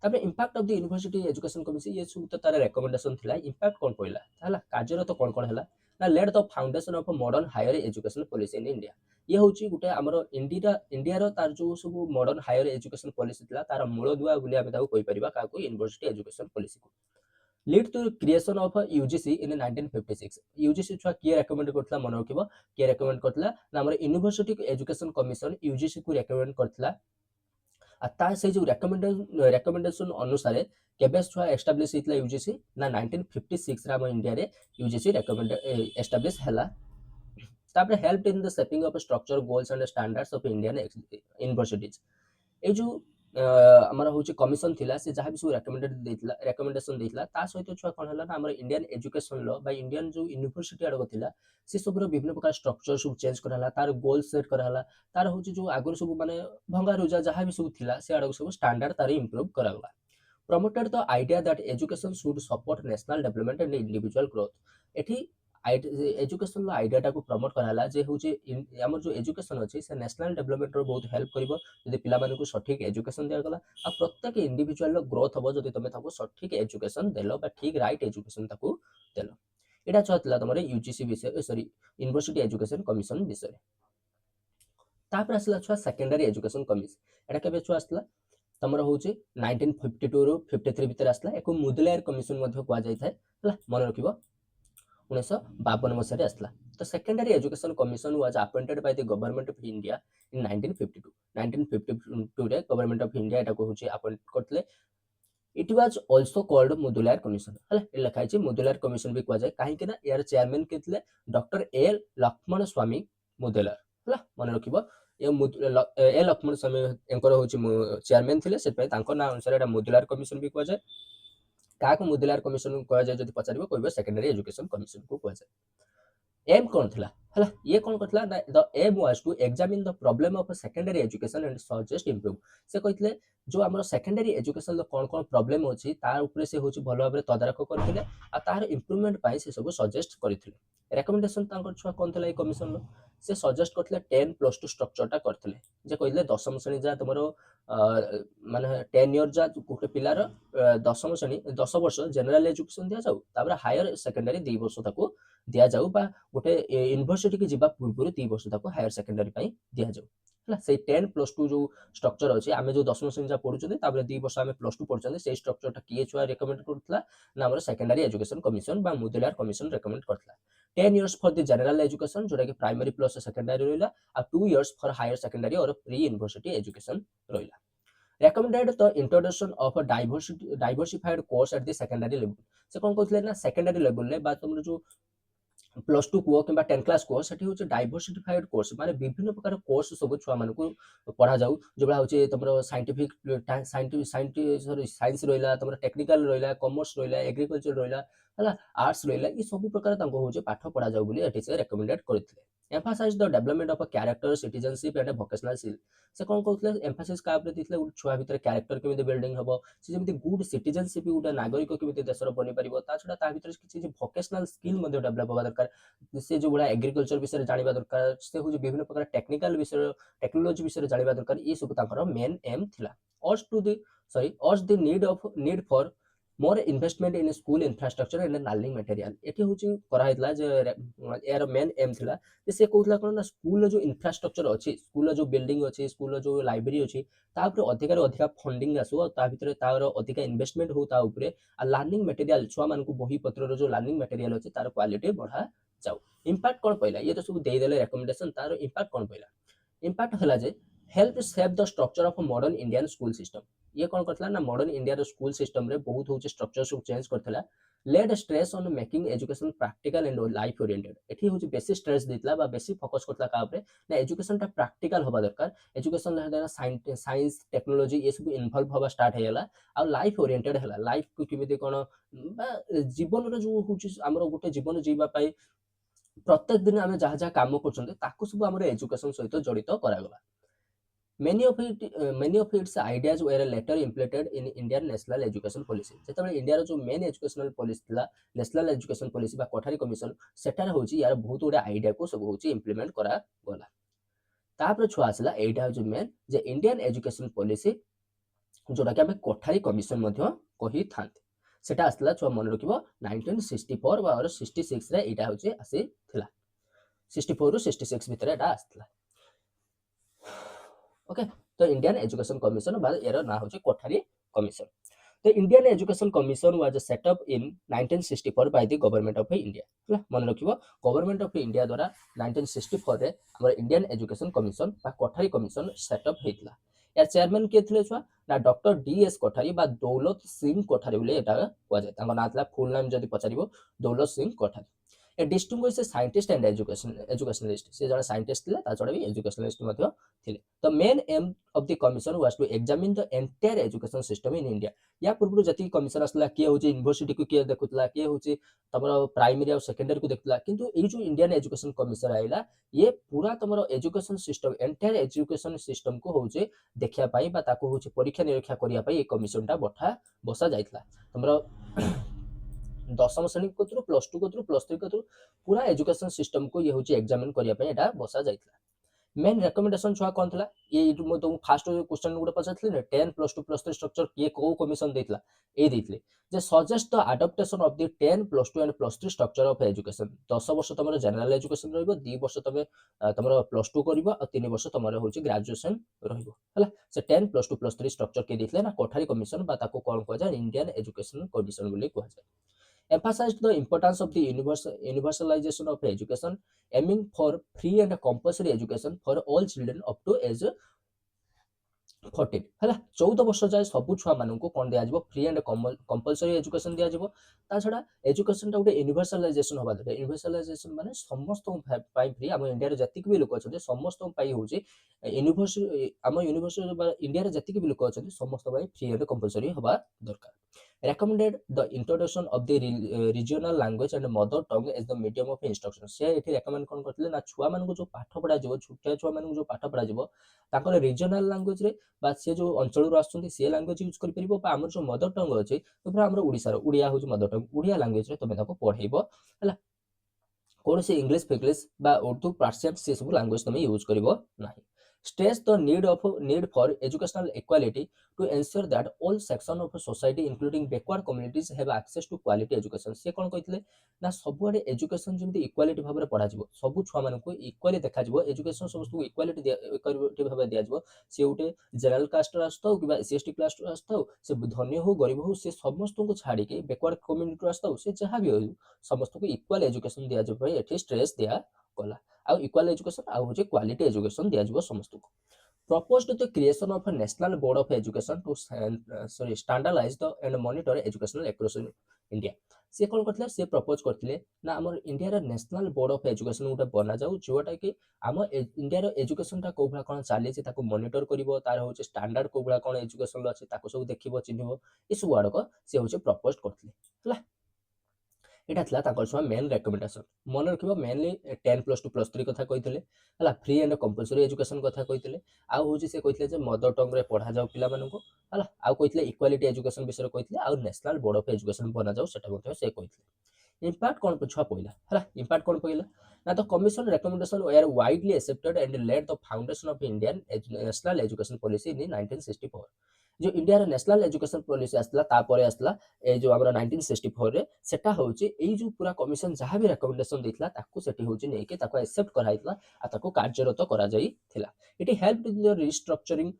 तबे impact of the university education commission ये सब तो तार रिकमेंडेशन थिला इंपैक्ट कोन पइला हला कार्यरत कोन कोन हैला ना led the foundation of modern higher education policy in India ये होची गुटे हमरो इंडिया रो तार जो सब मॉडर्न हायर एजुकेशन पॉलिसी थिला तार मूल दुआ बुली आबे ताको कहि परिबा काको यूनिवर्सिटी एजुकेशन पॉलिसी को lead to creation of UGC in 1956 UGC छुआ किए रेकमेंड करथला मन रखिबो किए रेकमेंड करथला ना हमर यूनिवर्सिटी एजुकेशन कमिशन UGC को रेकमेंड करथला ता से जो रेकमेंडेशन अनुसार केबे छुआ एस्टाब्लिश हेतला यूजीसी ना 1956 रा इंडिया रे यूजीसी रेकमेंड एस्टाब्लिश हला। तापर help in the shaping of structure goals and standards of Indian universities. ए जो हमर होची कमिशन थिला से जहां भी सब रेकमेंडेशन देथिला ता सहित छुआ कोन हला ना हमर इंडियन एजुकेशन लॉ बा इंडियन जो यूनिवर्सिटी आडो थिला से सब विभिन्न प्रकार स्ट्रक्चर सब चेंज करहला, तार गोल सेट करहला, तार होची जो आगुर सब माने भंगा रुजा जहां भी सब थिला से आडो सब स्टैंडर्ड तार improve करागला। Promoted the idea that education should support national development and individual growth। एठी एजुकेशन आइडिया टाको प्रमोट कराला जे होची हमर जो एजुकेशन अछि से नेशनल डेवलपमेंट रो बहुत हेल्प करिवो जदि पिला माने को सठिक एजुकेशन दिया गला आ प्रत्येक इंडिविजुअल रो ग्रोथ हबो जदि तमे ताको सठिक एजुकेशन देलो बा ठीक राइट एजुकेशन ताको देलो। एटा छतला तमरे यूजीसी विषय सॉरी यूनिवर्सिटी एजुकेशन कमिशन विषय। तापर आसला छुआ सेकेंडरी एजुकेशन कमिशन। एटा केबे छुआ आसला तमर होची 1952 रो 53 भीतर आसला एको मुदलेयर कमिशन मध्ये कोआ जाय थाय हला मन रखिबो 1952 मसिया आसला। तो secondary education commission was appointed by the government of India in 1952 रे गवर्नमेंट ऑफ इंडिया एटा को होची अपॉइंट करतले। It was also called Mudaliar commission हला ए लिखाय छै मुदुलायर कमिशन भी कोआ जाय काहे कि ना यार चेयरमैन केतले डॉक्टर ए लक्ष्मण स्वामी मुदुलायर हला मन रखिबो। ए लक्ष्मण स्वामी एंकर होची चेयरमैन थिले से पे तांको ना अनुसार एटा मुदुलायर कमिशन भी कोआ जाय। काको मुदुलायर कमिशन कोआ जाय जदि पचारिबो कहबो सेकेंडरी एजुकेशन कमिशन को कोआ जाय। एम कोन थिला हला ये कोन करथला the aim was to examine the problem of secondary education and suggest improve. से कहथले जो हमर सेकेंडरी एजुकेशन लो कोन कोन प्रॉब्लम होची तार ऊपर से होची भलो भाबरे तदारख करथिले आ तार इंप्रूवमेंट पाई से सब सजेस्ट करथिले। रेकमेंडेशन तांकर छुआ कोन थिला ए कमिशन लो से सजेस्ट करथिले 10+2 स्ट्रक्चर टा करथिले जे कहले दशम श्रेणी जा तमरो माने 10 इयर जा गोटे पिलार दशम श्रेणी 10 वर्ष जनरल एजुकेशन दिया जाऊ तापर हायर सेकेंडरी 2 वर्ष ताको दिया जाऊ बा गोटे यूनिवर्सिटी के जिबा पूर्व 2 वर्ष ताको हायर सेकेंडरी पई दिया जाऊ हला से 10+2 जो स्ट्रक्चर अछि आमे जो दशम श्रेणी जा पढुचते तापर 2 वर्ष आमे +2 पढुचते से स्ट्रक्चर टा किए छुआ रेकमेंड करथला ना हमर सेकेंडरी एजुकेशन कमिशन बा मुदुलायर कमिशन रेकमेंड करथला। 10 years for the general education जोटा कि प्राइमरी प्लस सेकेंडरी रोइला आ 2 years for higher secondary और प्री यूनिवर्सिटी एजुकेशन रोइला। recommended the introduction of a diversified course at the secondary level। से कोन कहथले ना सेकेंडरी लेवल ले बा तुमरो जो +2 को किबा 10 क्लास कोर्स सेठी होचे डाइवर्सिफाइड कोर्स माने विभिन्न प्रकार कोर्स सब छुआ माने को पढा जाऊ जेबा होचे तमरो साइंटिफिक साइंस रोइला तमरो टेक्निकल रोइला कॉमर्स रोइला एग्रीकल्चर रोइला हला आर्ट्स रोइला ई सब प्रकार तांको होचे पाठ पढा जाऊ बोली एठी से रेकमेंडेड करथिले। emphasize the development of a character citizenship and a vocational skill। से कोन कहथले एम्फासिस का प्रति थिले छुआ भीतर कैरेक्टर केमिति बिल्डिंग हबो से जेमिति गुड सिटीजनशिप गुड नागरिक केमिति देशर बनि परिबो ता छडा ता भीतर किछि भोकेशनल स्किल मध्ये डेवलप होबा दरकार से जो बड़ा एग्रीकल्चर विषय जानिबा दरकार से हो विभिन्न प्रकार टेक्निकल विषय टेक्नोलॉजी विषय जानिबा दरकार ई सब ताकर मेन एम थिला। urge the need for more investment in school infrastructure and learning material। एठी होची करा हितला जे यार मेन एम थिला जे से कहथला कोन ना स्कूल जो इंफ्रास्ट्रक्चर अछि स्कूल जो बिल्डिंग अछि स्कूल जो लाइब्रेरी अछि ता ऊपर अधिकार अधिका फंडिंग आसो ता भीतर तार अधिका इन्वेस्टमेंट हो ता ऊपर आ लर्निंग मटेरियल छुआ मान को बही पत्र रो जो लर्निंग मटेरियल अछि तार क्वालिटी बढ़ा जाऊ। इंपैक्ट कोन पइला ये तो सब देइ देले रेकमेंडेशन तार इंपैक्ट कोन पइला इंपैक्ट हला जे help shape the structure of modern Indian school system. ये कोन करथला ना मॉडर्न इंडिया रो स्कूल सिस्टम रे बहुत होचे स्ट्रक्चर सब चेंज करथला led stress on making education practical and life oriented. एठी होचे बेसी स्ट्रेस दितला बा बेसी फोकस करथला का ऊपर ना एजुकेशन टा प्रैक्टिकल होबा दरकार एजुकेशन ले साइंस टेक्नोलॉजी ये सब इन्वॉल्व होबा स्टार्ट हेला आ लाइफ ओरिएंटेड हेला लाइफ को किमिति कोन जीवन रो जो होचे हमरो गोटे जीवन जीवा पाई प्रत्येक दिन आमे जहा जहा काम करछन्ते ताकू सब हमरो एजुकेशन सहित जड़ित करागला। Many of its ideas were later implemented in Indian national education policy। जेतबे इंडिया रो जो मेन एजुकेशनल पॉलिसी थिला नेशनल एजुकेशन पॉलिसी बा कोठारी कमिशन सेटार होची यार बहुत गुडे आइडिया को सब होची इंप्लीमेंट करा गला। तापर छुआ आसला एटा जो मेन जे इंडियन एजुकेशन पॉलिसी जोटा कि हमें कोठारी कमिशन मध्ये कहि थांते सेटा आसला छुआ मन रखिबो 1964 बा और 66 रे एटा होची आसी थिला 64 रो 66 भितर एटा आसला। ओके तो इंडियन एजुकेशन कमिशन बा एरो ना होची कोठारी कमिशन। तो Indian education commission was set up in 1964 by the government of India हला मन रखिबो गवर्नमेंट ऑफ इंडिया द्वारा 1964 रे हमर इंडियन एजुकेशन कमिशन बा कोठारी कमिशन सेट अप हेतला। यार चेयरमैन किए थे छुआ ना डॉक्टर डी.एस. कोठारी बा दौलत सिंह कोठारी बोले एटा कुआ जाय तांको नाम थला फुल नेम जदी पचारिबो दौलत सिंह कोठारी ए डिस्टिंग्विश साइंटिस्ट एंड एजुकेशनलिस्ट से जड़े साइंटिस्ट थिले ता छडा भी एजुकेशनलिस्ट मध्ये थिले the main aim of the commission was to examine the entire education system in India या पूर्व जति कमिशन असला के होची यूनिवर्सिटी को के देखुतला के होची तमरो प्राइमरी और सेकेंडरी को देखुतला किंतु ए जो इंडियन एजुकेशन कमिशन आइला ये पूरा तमरो education system entire education system को होचे देखिया पाई बा ताको होचे परीक्षा निरीक्षा करिया पाई ए कमिशन टा बसा जाइतला तमरो दशम श्रेणी कतरु प्लस 2 कतरु प्लस 3 कतरु पूरा एजुकेशन सिस्टम को ये होची एग्जामिन करिया पाई एटा बसा जाइतला मेन रिकमेंडेशन छुआ कौन थला ये मो तो फास्ट क्वेश्चन गुडे पचाथले ने 10 प्लस 2 प्लस 3 स्ट्रक्चर ये को कमिशन देतला ए देतले जे suggest the adaptation of the 10 plus 2 and plus 3 structure of education 10 वर्ष तमरो जनरल एजुकेशन रहइबो 2 वर्ष तमे तमरो प्लस 2 करबो और 3 वर्ष तमरो होची ग्रेजुएशन रहइबो हला से 10 प्लस 2 प्लस 3 स्ट्रक्चर के देतले ना कोठारी कमिशन बा ताको कोन को जा इंडियन एजुकेशन कमिशन बोली को जा emphasized the importance of the universalization of education, aiming for free and compulsory education for all children up to age 14 है 14 वर्ष जाए सबू छुआ मान को कौन दिया फ्री एंड कंपलसरी एजुकेशन दिया ता छड़ा एजुकेशन टा गोटे यूनिवर्सलाइजेशन होबा दरकार यूनिवर्सलाइजेशन माने समस्त पाई फ्री हम इंडिया रे जतिक भी लोक अछन समस्त पाई होचे यूनिवर्सिटी हम यूनिवर्सिटी इंडिया रे जतिक भी लोक अछन समस्त पाई फ्री एंड कंपलसरी होबा दरकार recommended the introduction of the regional language and mother tongue as the medium of instruction से एठी recommend कोन करथले ना छुआ मान को जो पाठ पढा जिवो छुटिया छुआ मान को जो पाठ पढा जिवो ताकर रीजनल लैंग्वेज रे बा से जो अंचल रो आछन से लैंग्वेज यूज करि परिबो बा हमर जो मदर टंग अछि तो पूरा हमर ओडिसा रो उडिया हो जो मदर टंग उडिया लैंग्वेज रे तमे ताको पढेइबो हला कोन से इंग्लिश फिंग्लिश बा उर्दू पर्शियन से सब लैंग्वेज तमे यूज करिवो नाही stress the need for educational equality to ensure that all section of society including backward communities have access to quality education से कोन कहितले ना सबुआडे एजुकेशन जेमति इक्वालिटी भाबरे पढा जिवो सबु छुआ मानन को इक्वाली देखा जिवो एजुकेशन समस्त को इक्वालिटी भाबरे दिया जिवो से उटे जनरल कास्ट रास्ता कि एसटी क्लास रास्ता से धनी हो गरीब हो से समस्त को छाडी के बैकवर्ड कम्युनिटी रास्ता से जहां भी हो समस्त को इक्वल एजुकेशन दिया जिवो एठी स्ट्रेस दिया कला आउ इक्वल एजुकेशन आउ होचे क्वालिटी एजुकेशन दिया जिवो समस्त को proposed the creation of a national board of education to standardize the and monitor educational across India से कोन करथले से प्रपोज करथिले ना हमर इंडिया रे नेशनल बोर्ड ऑफ एजुकेशन उटा बना जाउ जोटा कि हम इंडिया रे एजुकेशन ता कोबरा कोन चाली छै ताको मॉनिटर करिवो तार होचे स्टैंडर्ड कोबरा कोन एजुकेशन अछि ताको सब देखिवो चिन्हिवो इस वर्ड को से होचे प्रपोज करथिले हला एटा थला ताकर छुआ मेन रिकमेंडेशन मन रखिबो मेनली 10 प्लस 2 प्लस 3 कथा कहितले हला फ्री एंड कंपलसरी एजुकेशन कथा कहितले आ होची से कहितले जे मदर टंग रे पढा जाउ पिला मानन को हला आ कहितले इक्वालिटी एजुकेशन विषय कहितले आ नेशनल बोर्ड ऑफ एजुकेशन बना जाउ सेटा मध्ये से कहितले इंपैक्ट कोन छुआ पइला हला इंपैक्ट कोन पइला ना तो commission recommendation were widely accepted and led the foundation of Indian national education policy in 1964 जो इंडिया रे नेशनल एजुकेशन पॉलिसी आस्ला तापरे आस्ला ए जो हमरा 1964 रे सेटा होची एई जो पूरा कमिशन जहां भी रिकमेंडेशन देथला ताको सेठी होची नै के ताको एक्सेप्ट कराइतला आ ताको कार्यरत करा जाई थिला it helped in the restructuring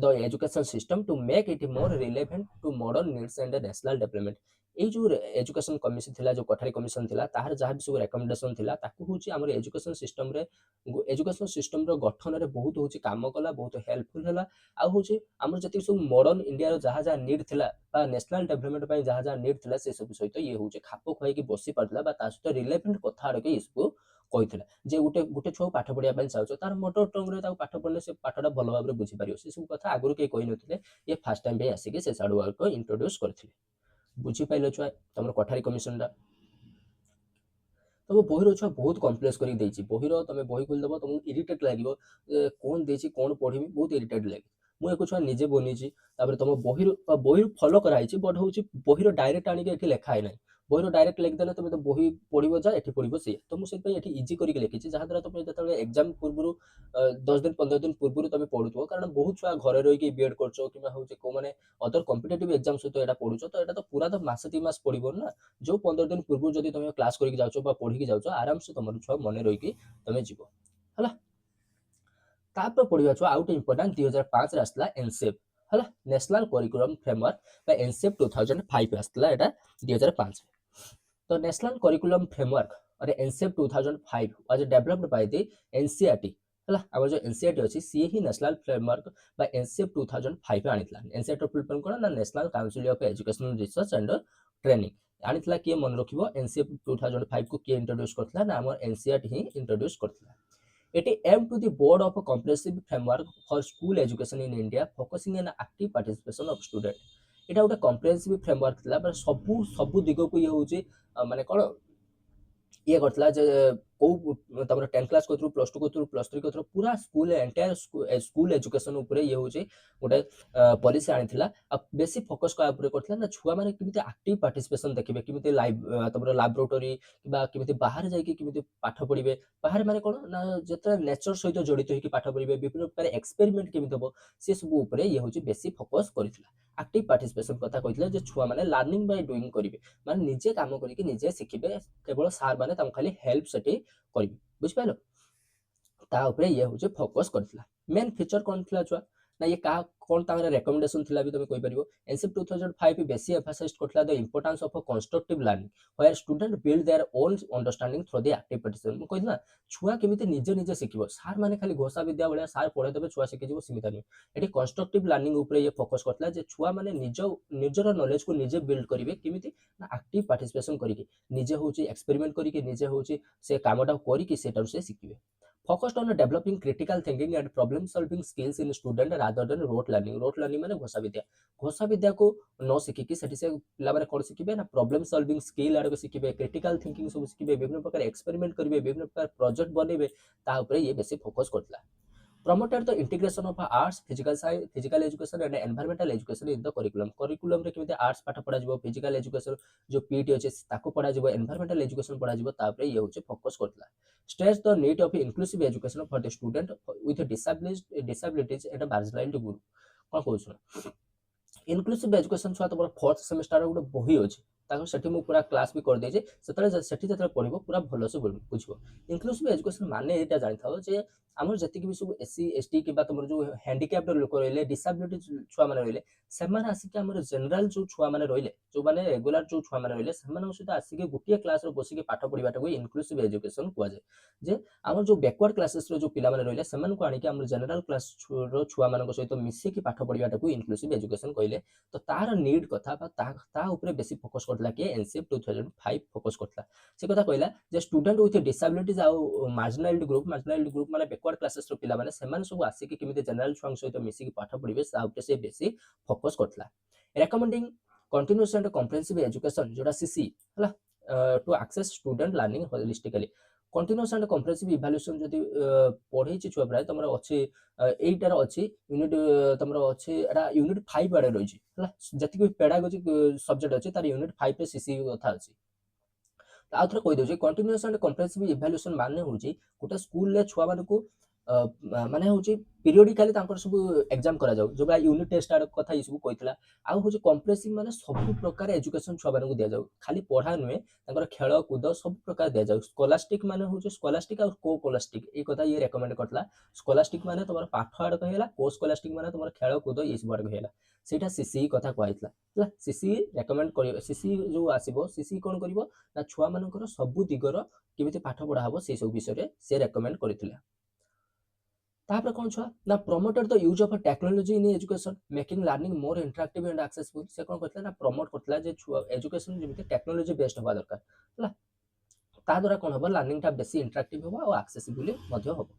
the education system to make it more relevant to modern needs and national development ए जो एजुकेशन कमिशन थिला जो कोठारी कमिशन थिला ताहार जहां भी सब रिकमेंडेशन थिला ताको होची हमर एजुकेशन सिस्टम रो गठन रे बहुत होची काम कला बहुत हेल्पफुल हला आ होची हमर जति सब मॉडर्न इंडिया रो जहां जहां नीड थिला बा नेशनल डेवलपमेंट पई जहां जहां नीड थिला से सब सहित ये होची खाप खई कि बसी पड़ला बा ता सहित रिलेवेंट कथा रे इसको कहितला जे गुटे छो पाठ पढिया पई चाहछो तार मदर टंग रे ता पाठ पढले से पाठडा भलो भाबरे बुझी पारियो से सब कथा आगुर के कहि नथिले ये फर्स्ट टाइम पे आसी के से साडू वर्क को इंट्रोड्यूस करथिले बुझी पाइलो छुआ तमर कोठारी कमिशन दा तब बहिर छुआ बहुत कॉम्प्लेक्स करी देछि बहिर तमे बहि खोल दबो तुम इरिटेट लागिवो कोन देछि कोन पढिबी बहुत इरिटेट लागे मु एको छुआ निजे बनिछि तापर तम बहिर फॉलो कराइछि बट होछि बहिर डायरेक्ट आनी के एठी लेखा है नै बहिर डायरेक्ट लिख देले तमे तो बहि पढिबो जा एठी पढिबो से तो मु सेत एठी इजी करी के लिखिछि जहा द्वारा तमे जतले एग्जाम पूर्वरु 10 दिन 15 दिन पूर्वरु तमे पढुतो कारण बहुत छुआ घरे रहि के बीएड करछो किबा होछि को माने अदर कॉम्पिटिटिव एग्जाम सहित एटा पढुछो तो एटा तो पूरा तो मास 3 मास पढिबो ना जो 15 दिन पूर्व जदी तमे क्लास करि के जाउछो बा पढि के जाउछो आराम से तमर छुआ मने रहि के तमे जिवो हला तापर पढिबा छुआ आउट इंपोर्टेंट 2005 रे आस्ला एनसेप हला नेशनल करिकुलम फ्रेमवर्क बा एनसेप 2005 आस्ला एटा 2005 The National Curriculum Framework or NCEP 2005 was developed by the NCERT है आम जो एनसीईआरटी अच्छी सी ही नेशनल फ्रेमवर्क बा एनसीएफ 2005 आनीला एनसीईआरटी फुल फॉर्म कौन ना national council of educational research and training आनीला किए मन रखिबो एनसीएफ 2005 को किए इंट्रोड्यूस करथिला ना हमर एनसीईआरटी ही इंट्रोड्यूस करथिला एटी aim to the board of comprehensive framework for school education in India focusing an active participation of student एटा गोटे कॉम्प्रिहेंसिव फ्रेमवर्क थिला पर सब सब दिगो को ये होची माने कोन ये करथिला जे को तमरो 10 क्लास को थ्रू प्लस 2 को थ्रू प्लस 3 को थ्रू पूरा स्कूल एंटायर स्कूल एजुकेशन ऊपर ये होची गोटे पॉलिसी आनिथिला बेसी फोकस का ऊपर करथिला ना छुआ माने किमिते एक्टिव पार्टिसिपेशन देखिबे किमिते लाइव तमरो लैबोरेटरी किबा किमिते बाहर जाई कि किमिते पाठ पढिबे बाहर माने कोन ना जते नेचर सहित जड़ित होई कि पाठ पढिबे विभिन्न प्रकार एक्सपेरिमेंट किमिते हो से सब ऊपर ये होची बेसी फोकस करिथिला एक्टिव पार्टिसिपेशन कथा कहिथिला जे छुआ माने लर्निंग बाय डूइंग करिवे माने निजे काम करिके निजे सिखिबे केवल सार माने तम खाली हेल्प सेठी करिवे बुझ पाइलो ता ऊपर ये होचे फोकस करथिला मेन फीचर कोन थिला छुआ ना ये का कोन तांगरे रिकमेंडेशन थिला भी तमे कहि परिबो एनसीईआरटी 2005 बेसी एम्फसाइज करथिला the importance of a constructive learning where student build their own understanding through the active participation म कहिना छुआ केमिते निजे निजे सिखिबो सार माने खाली घोषा विद्या बळे सार पढे देबे छुआ सिखि जिवो सीमित नै एटी कंस्ट्रक्टिव लर्निंग ऊपर ये फोकस करथिला जे छुआ माने निजर नॉलेज को निजे बिल्ड करिवे केमिति ना एक्टिव पार्टिसिपेशन करिके निजे होची एक्सपेरिमेंट करिके निजे होची से कामटा करिके सेटा से सिखिबे focused on developing critical thinking and problem solving skills in student rather than rote learning माने घोषा विद्या को न सिखि कि सेठी से पिला माने कोन सिखिबे ना प्रॉब्लम सॉल्विंग स्किल आरो सिखिबे क्रिटिकल थिंकिंग सब सिखिबे विभिन्न प्रकार एक्सपेरिमेंट करिवे विभिन्न प्रकार प्रोजेक्ट बनेबे ता ऊपर ये बेसी focus करथला promoted the integration of arts physical science physical education and environmental education in the curriculum रे केमिते आर्ट्स पाठ पढा जिवो फिजिकल एजुकेशन जो पीटी अछि ताको पढा जिवो एनवायरमेंटल एजुकेशन पढा जिवो ता ऊपर ये होचे focus करथला stress the need of inclusive education for the student with disabilities and marginalized group कोन कहउछ इनक्लूसिव एजुकेशन छुआ तमर फोर्थ सेमेस्टर गोटे बही अछि ताको सेठी मु पूरा क्लास भी कर दे जे सेतले सेठी जतले पढिबो पूरा भलो से बुझिबो इनक्लूसिव एजुकेशन माने एटा जानि थाओ जे हमर जति कि सब एससी एसटी किबा तमर जो हैंडिकैप्ड लोक रहले डिसेबिलिटी छुआ माने रहले सेमान आसी कि हमर जनरल जो छुआ माने रहले जो माने रेगुलर जो छुआ माने रहले सेमान सहित आसी कि गुटिया क्लास रो बसी के पाठ पढिबाटा को इनक्लूसिव एजुकेशन कुआ जाय जे हमर जो बैकवर्ड क्लासेस रो जो पिला माने रहले सेमान को आनी कि हमर जनरल क्लास रो छुआ माने सहित मिसी कि पाठ पढिबाटा को इनक्लूसिव एजुकेशन कहले तो तार नीड कथा बा ता ऊपर बेसी फोकस करथला कि एनसीएफ 2005 फोकस करथला से कथा कहला जे स्टूडेंट विथ डिसेबिलिटीज आ मार्जिनलाइज्ड ग्रुप माने बैकवर्ड क्लासेस रो पिला माने सेमान सब आसी कि केमिते जनरल छुआंग सहित मिसी कि पाठ पढिबे सा ऊपर से बेसी फोकस करथला recommending continuous and comprehensive education जोडा सीसी हला to access student learning holistically continuous and comprehensive evaluation जदी पढै छि छुआ प्राय तमरा अछि एटार अछि यूनिट तमरा अछि एटा यूनिट 5 आडे रहि छि हला जति कि पेडागोजी सब्जेक्ट अछि तार यूनिट 5 पे सीसी कथा अछि आ थोर कहि दउ छि कंटीन्यूअस एंड कॉम्प्रिहेंसिव इवैल्यूएशन माने होछि गोटे स्कूल ले छुआ माने को माने होछि पीरियडिकली तांकर सब एग्जाम करा जाउ जोबा यूनिट टेस्ट आड कथा ई सब कहितला आ होछि कॉम्प्रिहेंसिव माने सब प्रकार एजुकेशन छुआ माने को दिया जाउ खाली पढ़ा नुए तांकर खेल कूद सब प्रकार दिया जाउ स्कॉलास्टिक माने होछि स्कॉलास्टिक आ को कोलास्टिक ए कथा ये रेकमेंड करतला स्कॉलास्टिक माने तमर पाठ आड कहिला को स्कॉलास्टिक माने तमर खेल कूद ई सब आड कहिला सेटा सीसी कथा कहैतला हला सीसी रेकमेंड करियो सीसी जो आसीबो सीसी कोन करिवो ना छुआ मानकर सब दिगर केमिति पाठ पढा हबो से सब विषय रे से रेकमेंड करितला तापर कोन छुआ ना promoted the use of technology in education making learning more interactive and accessible से कोन करतला ना प्रमोट करतला जे छुआ एजुकेशन जेमिति टेक्नोलॉजी बेस्ड होबा दरकार हला ता द्वारा कोन हबो लर्निंग ता बेसी इंटरैक्टिव होबा और एक्सेसिबल मध्य होबो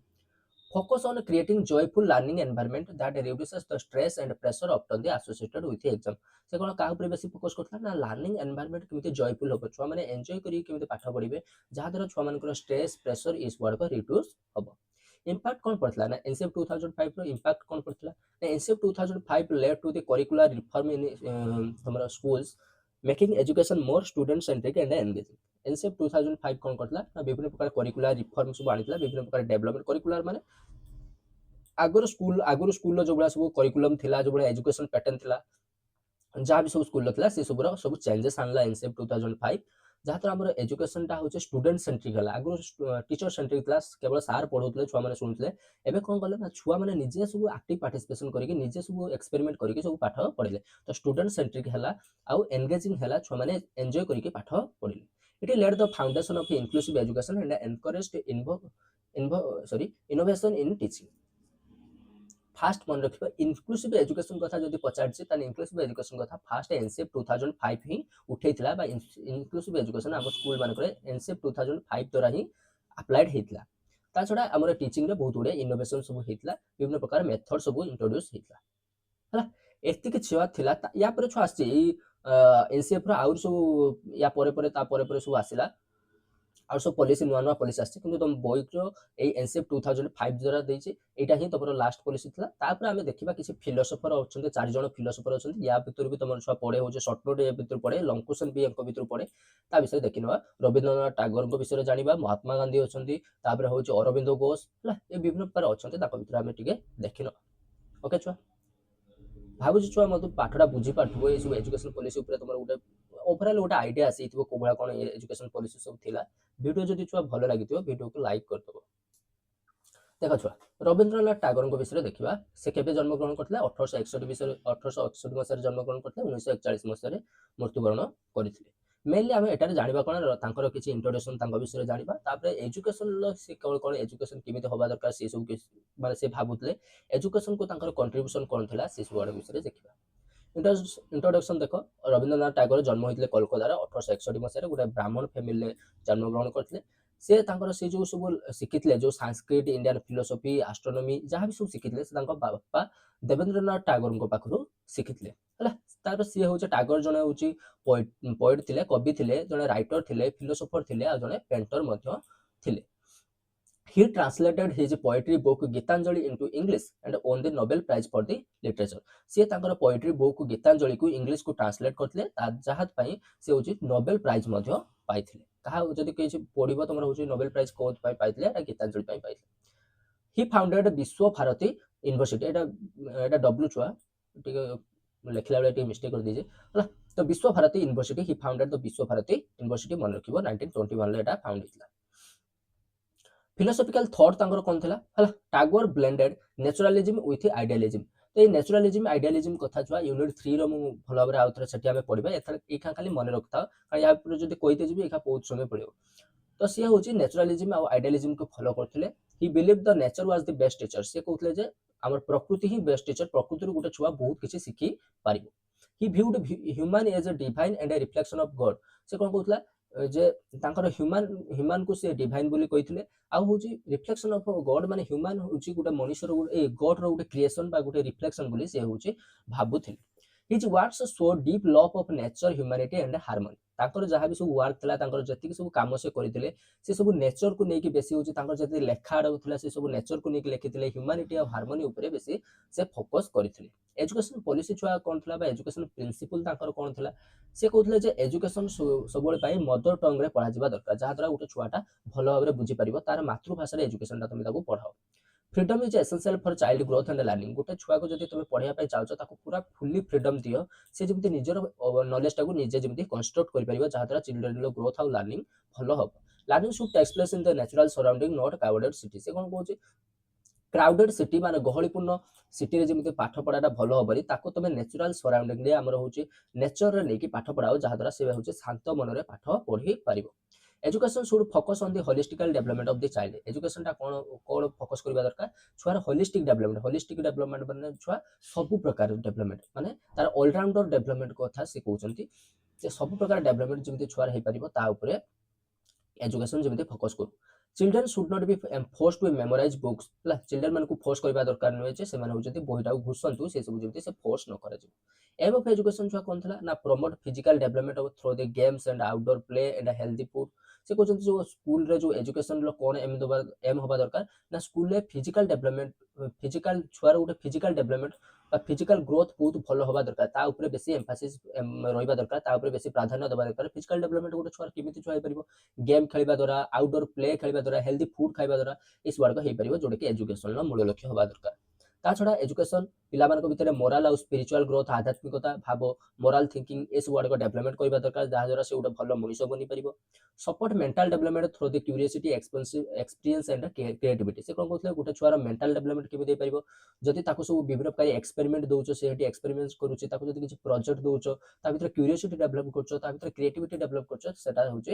focus on creating joyful learning environment that reduces the stress and pressure often the associated with exam से कोन का ऊपर बेसी फोकस करतला ना लर्निंग एनवायरनमेंट केमिति जॉयफुल होबो छुआ माने एन्जॉय करी केमिति पाठ पढिबे जहा द्वारा छुआ मानकर स्ट्रेस प्रेशर इस वर्ड को रिड्यूस होबो इम्पैक्ट कौन पड़ता ना एनसीएफ 2005 रो इम्पैक्ट कौन पड़ता ना NCF 2005 led to the curricular reform in हमरा schools making education more student centric and engaging NCF 2005 कौन करतला ना विभिन्न प्रकार करिकुलर रिफॉर्म सब आनितला विभिन्न प्रकार डेवलपमेंट करिकुलर माने आगुर स्कूल जो बड़ा सब करिकुलम थिला जो बड़ा एजुकेशन पैटर्न थिला जहाँ भी सब स्कूल थिला से सब चेंजेस आनला एनसीएफ 2005 जहाँ तो आम एजुकेशन टा होचे स्टूडेंट सेंट्रिक है आगु टीचर सेंट्रिक क्लास केवल सार पढ़ौले छुआ मैंने शुणुले एबे कौन कले ना छुआ मैंने निजे सब एक्टिव पार्टिसिपेशन करके निजे सब एक्सपेरिमेंट करके सब पाठ पढ़ले तो स्टूडेंट सेंट्रिक है आउ एंगेजिंग है छुआ मैंने एंजॉय करके पाठ पढ़ले It laid the foundation of inclusive education and encouraged innovation in teaching. Fast मन रखिबा इनक्लूसिव एजुकेशन कथा जदि पचारछि ताने इनक्लूसिव एजुकेशन कथा फास्ट एनसीएफ 2005 ही उठैथिला बा इनक्लूसिव एजुकेशन हम स्कूल मान करे एनसीएफ 2005 द्वारा ही अप्लाइड हेतिला ता छडा हमर टीचिंग रे बहुत गुडे इनोवेशन सब हेतिला विभिन्न प्रकार मेथड सब इंट्रोड्यूस हेतिला हला एति कि छुआ थिला या पर छु आछि एनसीएफ रो आउर सब या परे परे ता परे परे सब आसिला और सब पॉलिसी नुआ नुआ पॉलिसी आछि किंतु तुम बोइक ए एनसीएफ 2005 द्वारा देछि एटा ही तमरो लास्ट पॉलिसी थिला तापर हमें देखिबा किछि फिलोसोफर अछन्ते चार जण फिलोसोफर अछन्ते या भितर भी तमरो छुआ पढे होजे शॉर्ट नोट ए भितर पढे लॉन्ग क्वेश्चन भी अंक भितर पढे ता विषय देखिनवा रविंद्रनाथ टैगोर को विषय जानिबा महात्मा गांधी अछन्ती तापर होजे अरविंदो घोष हला ए विभिन्न प्रकार अछन्ते ताको भितर हमें टिके देखिनो ओके छुआ भाबुछि छुआ मते पाठडा बुझी पाठबो ए सब एजुकेशन पॉलिसी ऊपर तमरो गुटे ओवरऑल गोटे आइडिया आसीथिबो कोबळा कोन एजुकेशन पॉलिसी सब थिला वीडियो जदि छुआ भलो लागिथिबो वीडियो को लाइक कर दबो देखो छुआ रविंद्रनाथ टैगोर को विषय देखिबा से केबे जन्म ग्रहण करथिले 1861 विषय 1861 मसिया जन्म ग्रहण करथिले 1941 मसिया मृत्युवरण करथिले मेनली हम एटारे जानिबा कोन तांकर किछि इंट्रोडक्शन तांकर विषय जानिबा तापर एजुकेशन लो से कोन एजुकेशन किमिते होबा दरकार से सब के माने से भाबुतले एजुकेशन को तांकर कंट्रीब्यूशन कोन थिला से सब विषय देखिबा इंट्रोडक्शन देखो रविंद्रनाथ टैगोर जन्म होइतले कोलकाता 1861 मसिया गोटे ब्राह्मण फैमिली जन्म ग्रहण करथिले से तांकर से जो सब शिखितले जो संस्कृत इंडियन फिलोसॉफी एस्ट्रोनॉमी जहां भी सब शिखितले से तांकर बापा देवेंद्रनाथ टैगोर को पाखरु शिखितले हला तार से होचे टैगोर जने होची पोएट थिले कवि थिले जने राइटर थिले फिलोसोफर थिले आ जने पेंटर मध्य थिले He translated his poetry book Gitanjali into English and won the Nobel Prize for the Literature. से तांकर poetry book गीतांजलि को इंग्लिश को ट्रांसलेट करथिले जहात पई से होची नोबेल प्राइज मध्य पाइथिले कहा जदि केछि पढिबो तमरा होची नोबेल प्राइज कोथ पई पाइथिले आ गीतांजलि पई पाइथिले He founded विश्व भारती यूनिवर्सिटी एटा डब्ल्यू छुआ ठीक लेखिला बेले टी मिस्टेक कर दीजिए हला तो Vishwa Bharati university he founded the Vishwa Bharati university मन रखिबो 1921 ले एटा फाउंड हितला फिलोसॉफिकल थॉट तांकर कोन थिला हला Tagore blended naturalism with idealism तो ये नेचुरलिज्म आइडियलिज्म कथा छुआ यूनिट 3 रो मु भलो भाबरे आउथरे सेठी हमें पढिबा एथर एखा खाली मन रखता कारण या पर जदी कोइते जिबी एखा बहुत समय पडियो तो से होची नेचुरलिज्म और आइडियलिज्म को फॉलो करथिले ही believe the nature was the best teacher से कहथले जे हमर प्रकृति ही बेस्ट टीचर प्रकृति रो गुटे छुआ बहुत किछि सिखि पारिबो he viewed human as a divine and a reflection of God से कोन कहथला जे तांकर ह्यूमन को से डिवाइन बोली कहिथिले आ होची रिफ्लेक्शन ऑफ गॉड माने ह्यूमन होची गुटे मनुष्य रो a god row Gute creation बा गुटे रिफ्लेक्शन बोली से होची भाबुथिले his words so deep love of nature humanity and harmony तांकर जहा भी सब वर्क थला तांकर जति सब काम से करिथिले से सब नेचर को नेकी बेसी होची तांकर जति लेखा आडउथला से सब नेचर को नेकी लिखिथिले ह्यूमैनिटी और हार्मनी ऊपर बेसी से फोकस करिथिले एजुकेशन पॉलिसी छुआ कोन थला बा एजुकेशन प्रिंसिपल तांकर कोन थला से कहथले जे एजुकेशन सबोले पाई मदर टंग रे पढा जिबा दरकार जहा द्वारा गुटे छुआटा भलो भाबरे बुझी परिबो तार मातृभाषा रे एजुकेशन ता तुम ताको पढाओ freedom is essential for child growth and learning गोटे छुआ को जदि तुम पढ़िया पाई चाहछ ताको पूरा फुल्ली फ्रीडम दियो से जेमति निजर नॉलेज टाको निजे जेमति कंस्ट्रक्ट करि परिबो जहा द्वारा चिल्ड्रन लो ग्रोथ और लर्निंग भलो हो learning should take place in the natural surrounding not crowded city से कोन कहूची क्राउडेड सिटी माने गहलीपूर्ण सिटी रे जेमति पाठ पढाटा भलो होबरी ताको तमे नेचुरल सराउंडिंग रे हमर होची नेचर रे लेकी पाठ पढाओ जहा द्वारा से होची शांत मन रे पाठ पढी परिबो education should focus on the holistical development of the child education ता कोन फोकस करबा दरकार छुआर होलिस्टिक डेवलपमेंट माने छुआ सब प्रकार डेवलपमेंट माने तार ऑलराउंडर डेवलपमेंट कथा से कहउचंती जे सब प्रकार डेवलपमेंट जेमति छुआर हे परिबो ता ऊपर एजुकेशन जेमति फोकस करू children should not be forced to memorize books ला चिल्ड्रन मन को फोर्स करबा दरकार नय जे से माने होजति बोहिटा घुसंतु से सब जेमति से फोर्स न करे एम ऑफ एजुकेशन छुआ कोन थला ना promote physical development of through the games and outdoor play and healthy food से कहते जो स्कूल रे जो एजुकेशन लो कोन एम होबा दरकार ना स्कूल रे फिजिकल डेवलपमेंट फिजिकल छुआर गोटे फिजिकल डेवलपमेंट बा फिजिकल ग्रोथ बहुत भलो होबा दरकार ता ऊपर बेसी एम्फासिस रहिबा दरकार ता ऊपर बेसी प्राधान्य देबा दरकार फिजिकल डेवलपमेंट गोटे छुआर केमिति छुआई परिबो गेम खेलिबा द्वारा आउटडोर प्ले खेलिबा द्वारा हेल्दी फूड खाइबा द्वारा इस वर्ड को हे परिबो जोडे कि एजुकेशन लो मूल लक्ष्य होबा दरकार ତା ଛଡ଼ା ଏଜୁକେସନ୍ ପିଲାମାନଙ୍କ ଭିତରେ ମୋରାଲ ଆଉ ସ୍ପିରିଚୁଆଲ ଗ୍ରୋଥ ଆଧ୍ୟାତ୍ମିକତା ଭାବ ମୋରାଲ ଥିଙ୍କିଂ ଏସବୁ ଗୁଡ଼ାକ ଡେଭଲପମେଣ୍ଟ କରିବା ଦରକାର ଯାହାଦ୍ୱାରା ସେ ଗୋଟେ ଭଲ ମଣିଷ ବନିପାରିବ। Support mental development through the curiosity experience and creativity. ସେ କ'ଣ କହୁଥିଲେ ଗୋଟେ ଛୁଆର ମେଣ୍ଟାଲ ଡେଭଲପମେଣ୍ଟ କେମିତି ହେଇପାରିବ ଯଦି ତାକୁ ସବୁ ବିଭିନ୍ନ ପ୍ରକାର ଏକ୍ସପେରିମେଣ୍ଟ ଦେଉଛ ସେ ସେଠି ଏକ୍ସପେରିମେଣ୍ଟ କରୁଛି ତାକୁ ଯଦି କିଛି ପ୍ରୋଜେକ୍ଟ ଦେଉଛ ତା ଭିତରେ କ୍ୟୁରିଓସିଟି ଡେଭଲପ କରୁଛ ତା ଭିତରେ କ୍ରିଏଟିଭିଟି ଡେଭଲପ କରୁଛ ସେଟା ହେଉଛି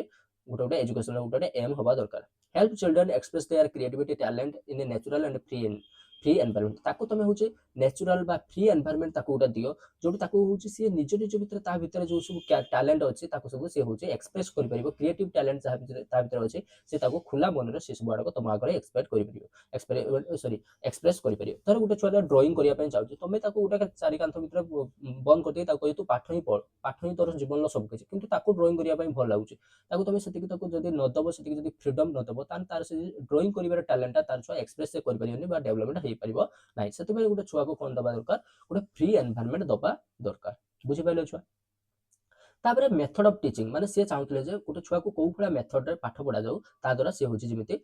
ଗୋଟେ ଏଜୁକେସନର ଗୋଟେ ଏମ୍ ହେବା ଦରକାର। Help children express their creativity talent in a natural and free environment ताको तुम हूँ नेचुरल बा फ्री एनवायरमेंट ताको गोटे दियो जो ताको हूँ सी निज निज भितर ता भितर जो सब टैलेंट अच्छी ताको सब सी हूँ एक्सप्रेस कर पारिबो क्रिएटिव टैलेंट जहाँ ता भितर अच्छे से ताको खुला मन रे से सब आड़क तुम आगे एक्सपेक्ट कर पारिबो सॉरी एक्सप्रेस कर पारिबो। धर गोटे छुआ ड्राइंग करिया पय चाहूची तुम ताको गोटे चारि कांथ भितर बंद कर दे ताको कहि तू पाठ ही पढ़ पाठ ही तोर जीवन लो सब किछि किंतु ताको ड्राइंग करिया पय भल लागुची ताको तुम सेतिक ताको जदी न दबो सेतिक जदी फ्रीडम न दबो तान तार से ड्राइंग करिवार टैलेंट तार छुआ एक्सप्रेस से कर पारिबोनी बा डेवलपमेंट हे पारिबो नाही से गोटे छुआ को कौन दबा दरकार गोटे फ्री एनवायरमेंट दबा दरकार बुझी पाइले छुआ। तापर मेथड ऑफ टीचिंग माने से चाहूतले जे गोटे छुआ को कोउ फला मेथड रे पाठ पढा जाऊ ता द्वारा से होची जेमिति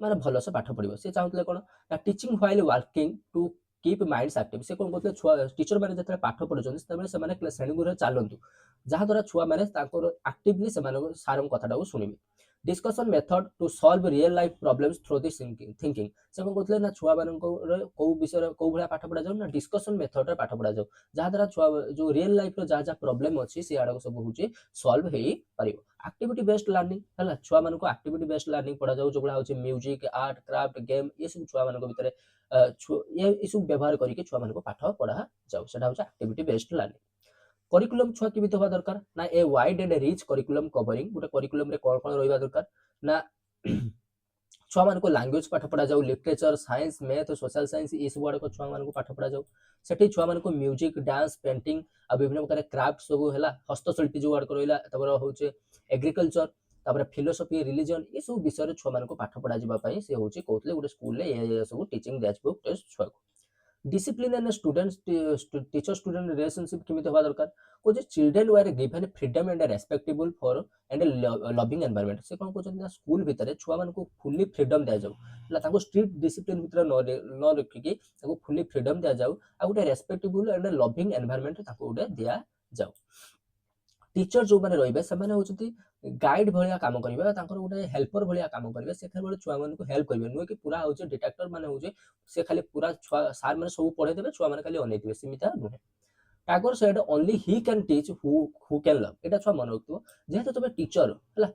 माने भलो से पाठ पढिबो से चाहूतले कोन ना teaching while working to keep minds active से कोन कहतले छुआ टीचर माने जतले पाठ पढुछन तबे से माने श्रेणी गुरे चालंतु जहा द्वारा छुआ माने तांकर एक्टिवली से माने सारम कथाटा को सुनिबे। Discussion method to solve real life problems through this thinking से कोन कहतले ना छुआ माननको को विषय को भला पाठ पढा जाऊ ना डिस्कशन मेथड रे पाठ पढा जाऊ जहा द्वारा छुआ जो रियल लाइफ रो जहा प्रॉब्लम अछि से आडा सब होची सॉल्व हेई पारिबो। एक्टिविटी बेस्ड लर्निंग हला छुआ मानको एक्टिविटी बेस्ड लर्निंग पढा जाऊ जोगला होची म्यूजिक आर्ट क्राफ्ट गेम ये सब छुआ मानको भितरे ये सब व्यवहार करके छुआ मानको पाठ पढा जाऊ सेटा होची एक्टिविटी बेस्ड लर्निंग। करिकुलम छुआ केमिति होबा दरकार ना a wide and rich curriculum covering गोटे करिकुलम रे कोन कोन रहिबा दरकार ना छुआ मानको लैंग्वेज पाठ पढा जाऊ literature science math social science ये सब आड़क छुआ मानको पाठ पढा जाऊ सेठी छुआ मानको म्यूजिक डांस पेंटिंग आ विभिन्न प्रकार क्राफ्ट सब हैला हस्तशिल्पी जो आड़क रहिला तबर होचे एग्रीकल्चर तापर फिलोसफी रिलीजन ये सब विषय रे छुआ मानको पाठ पढा जिबा पई से होचे कहतले गोटे स्कूल रे ये सब टीचिंग दियाजबो छुआ को। Discipline and students teacher student relationship केमिति होबा दरकार को जे children were given freedom and respectable for and loving environment से कोन कहछन ना स्कूल भितरे छुआ मानको फुल्ली फ्रीडम दिया जाऊ ला ताको स्ट्रिक्ट डिसिप्लिन भितरे न रखि कि ताको फुल्ली फ्रीडम दिया जाऊ आ गोटे रेस्पेक्टेबल एंड लविंग एनवायरनमेंट ताको गोटे दिया जाऊ। टीचर जो माने रहिबे से माने होचती गाइड भलिया काम करिवे तांकर गोटे हेल्पर भलिया काम करिवे से खाली छुआ मानको हेल्प करिवे नुए कि पूरा होचे डिटेक्टर माने होचे से खाली पूरा छुआ सार माने सब पढे देबे छुआ माने खाली अनेइथिबे सीमिता नुहे। Tagore said only he can teach who can love एटा छुआ मन रखथो जेहेतु तबे टीचर हला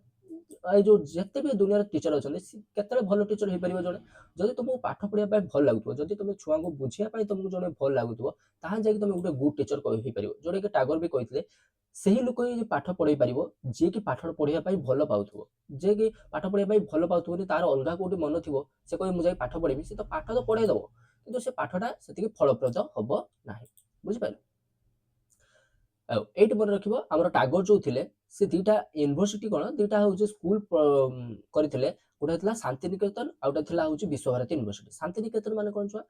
ए जो जते भी दुनिया रे टीचर अछन केतले भलो टीचर हे परिबो जणे जदि तुमको पाठ पढिया पय भल लागुथो जदि तुमे छुआ को बुझिया पय तुमको जणे भल लागुथो ताहा जे कि तुमे गुटे गुड टीचर कहि हे परिबो जोडे कि टागोर भी कहितले ସେହି ଲୋକ ହିଁ ପାଠ ପଢେଇ ପାରିବ ଯିଏ କି ପାଠ ପଢିବା ପାଇଁ ଭଲ ପାଉଥିବ ଯିଏ କି ପାଠ ପଢିବା ପାଇଁ ଭଲ ପାଉଥିବନି ତାର ଅଲଗା କୋଉଠି ମନ ଥିବ ସେ କହେ ମୁଁ ଯାଇ ପାଠ ପଢିବି ସେ ତ ପାଠ ତ ପଢେଇ ଦବ କିନ୍ତୁ ସେ ପାଠଟା ସେତିକି ଫଳପ୍ରଦ ହବ ନାହିଁ ବୁଝିପାରିଲେ। ଆଉ ଏଇଠି ମନେ ରଖିବ ଆମର ଟାଗୋର ଯୋଉ ଥିଲେ ସେ ଦିଟା ୟୁନିଭର୍ସିଟି କଣ ଦିଟା ହଉଛି ସ୍କୁଲ କରିଥିଲେ ଗୋଟେ ଥିଲା ଶାନ୍ତିନିକେତନ ଆଉ ଗୋଟେ ଥିଲା ହଉଛି ବିଶ୍ୱଭାରତୀ ୟୁନିଭର୍ସିଟି। ଶାନ୍ତିନିକେତନ ମାନେ କଣ ଛୁଆ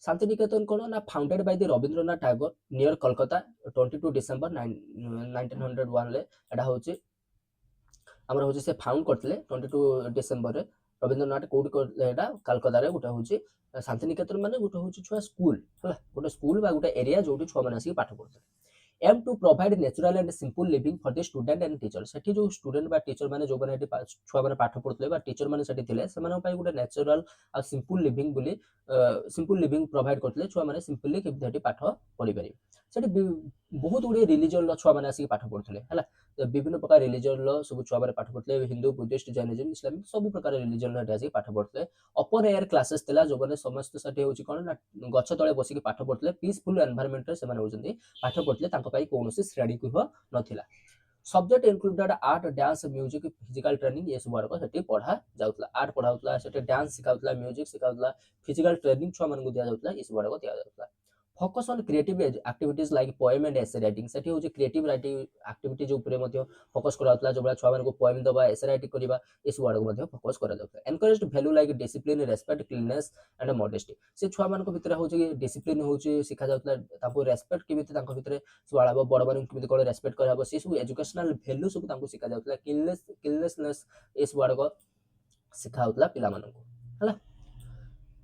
शांतिनिकेतन कौन ना founded by the Rabindranath Tagore near Kolkata 22 December 1901 ले एटा होची हमर होची से फाउंड करथले 22 डिसेंबर रे रविंद्रनाथ कोड एटा कलकत्ता रे गोटे होची शांतिनिकेतन माने गोटे होची छुआ स्कूल हला गोटे स्कूल बा गोटे एरिया जोटी छुआ माने आसी पाठ पढथले aim to provide natural and simple living for the student and teacher सेठी जो स्टूडेंट बा टीचर माने जो माने छुआ माने पाठ पढथले बा टीचर माने सेठी थिले से माने पय गोटे नेचुरल आ सिंपल लिविंग बोली सिंपल लिविंग प्रोवाइड करथले छुआ माने सिंपली केमथि पाठ पढी पारि सेठी बहुत गुडे रिलीजन लो छुआ माने आसी पाठ पढथले हला विभिन्न प्रकार रिलीजन लो सब छुआ माने पाठ पढथले हिंदू बुद्धिस्ट जैनिज्म इस्लामिक सब प्रकार रिलीजन लो आसी पाठ पढथले अपर एयर क्लासेस थिला जो माने समस्त सेठी होची कोन ना गछ तळे बसी के पाठ पढथले पीसफुल एनवायरनमेंट रे से माने होचंदी पाठ पढथले तांको पाई कोनोसी श्रेणी कुह नथिला। Subject included art dance music physical training ये सब आड़क सेठी पढ़ा जाउतला आर्ट पढ़ाउतला सेठी डांस सिखाउतला म्यूजिक सिखाउतला फिजिकल ट्रेनिंग छुआ मानकु दिया जाउतला ये सब आड़क दिया जाउतला। Focus on creative activities like poem and essay writing सेठी होची क्रिएटिव राइटिंग एक्टिविटी जो ऊपर मध्ये फोकस कराउतला जो बला छुआ मानकु पोएम दबा एसे राइटिंग करिबा ये सब आड़क मध्ये फोकस करा जाउतला। Encouraged value like discipline respect cleanliness and modesty से छुआ मानकु भितर होची डिसिप्लिन होची सिखा जाउतला ताको रेस्पेक्ट केमिति ताको भितर सुआळाबो बड़ बड़ केमिति कोन रेस्पेक्ट कराबो से सब एजुकेशनल वैल्यू सब ताको सिखा जाउतला क्लीननेस ये सब आड़क सिखा जाउतला पिला मानकु हला।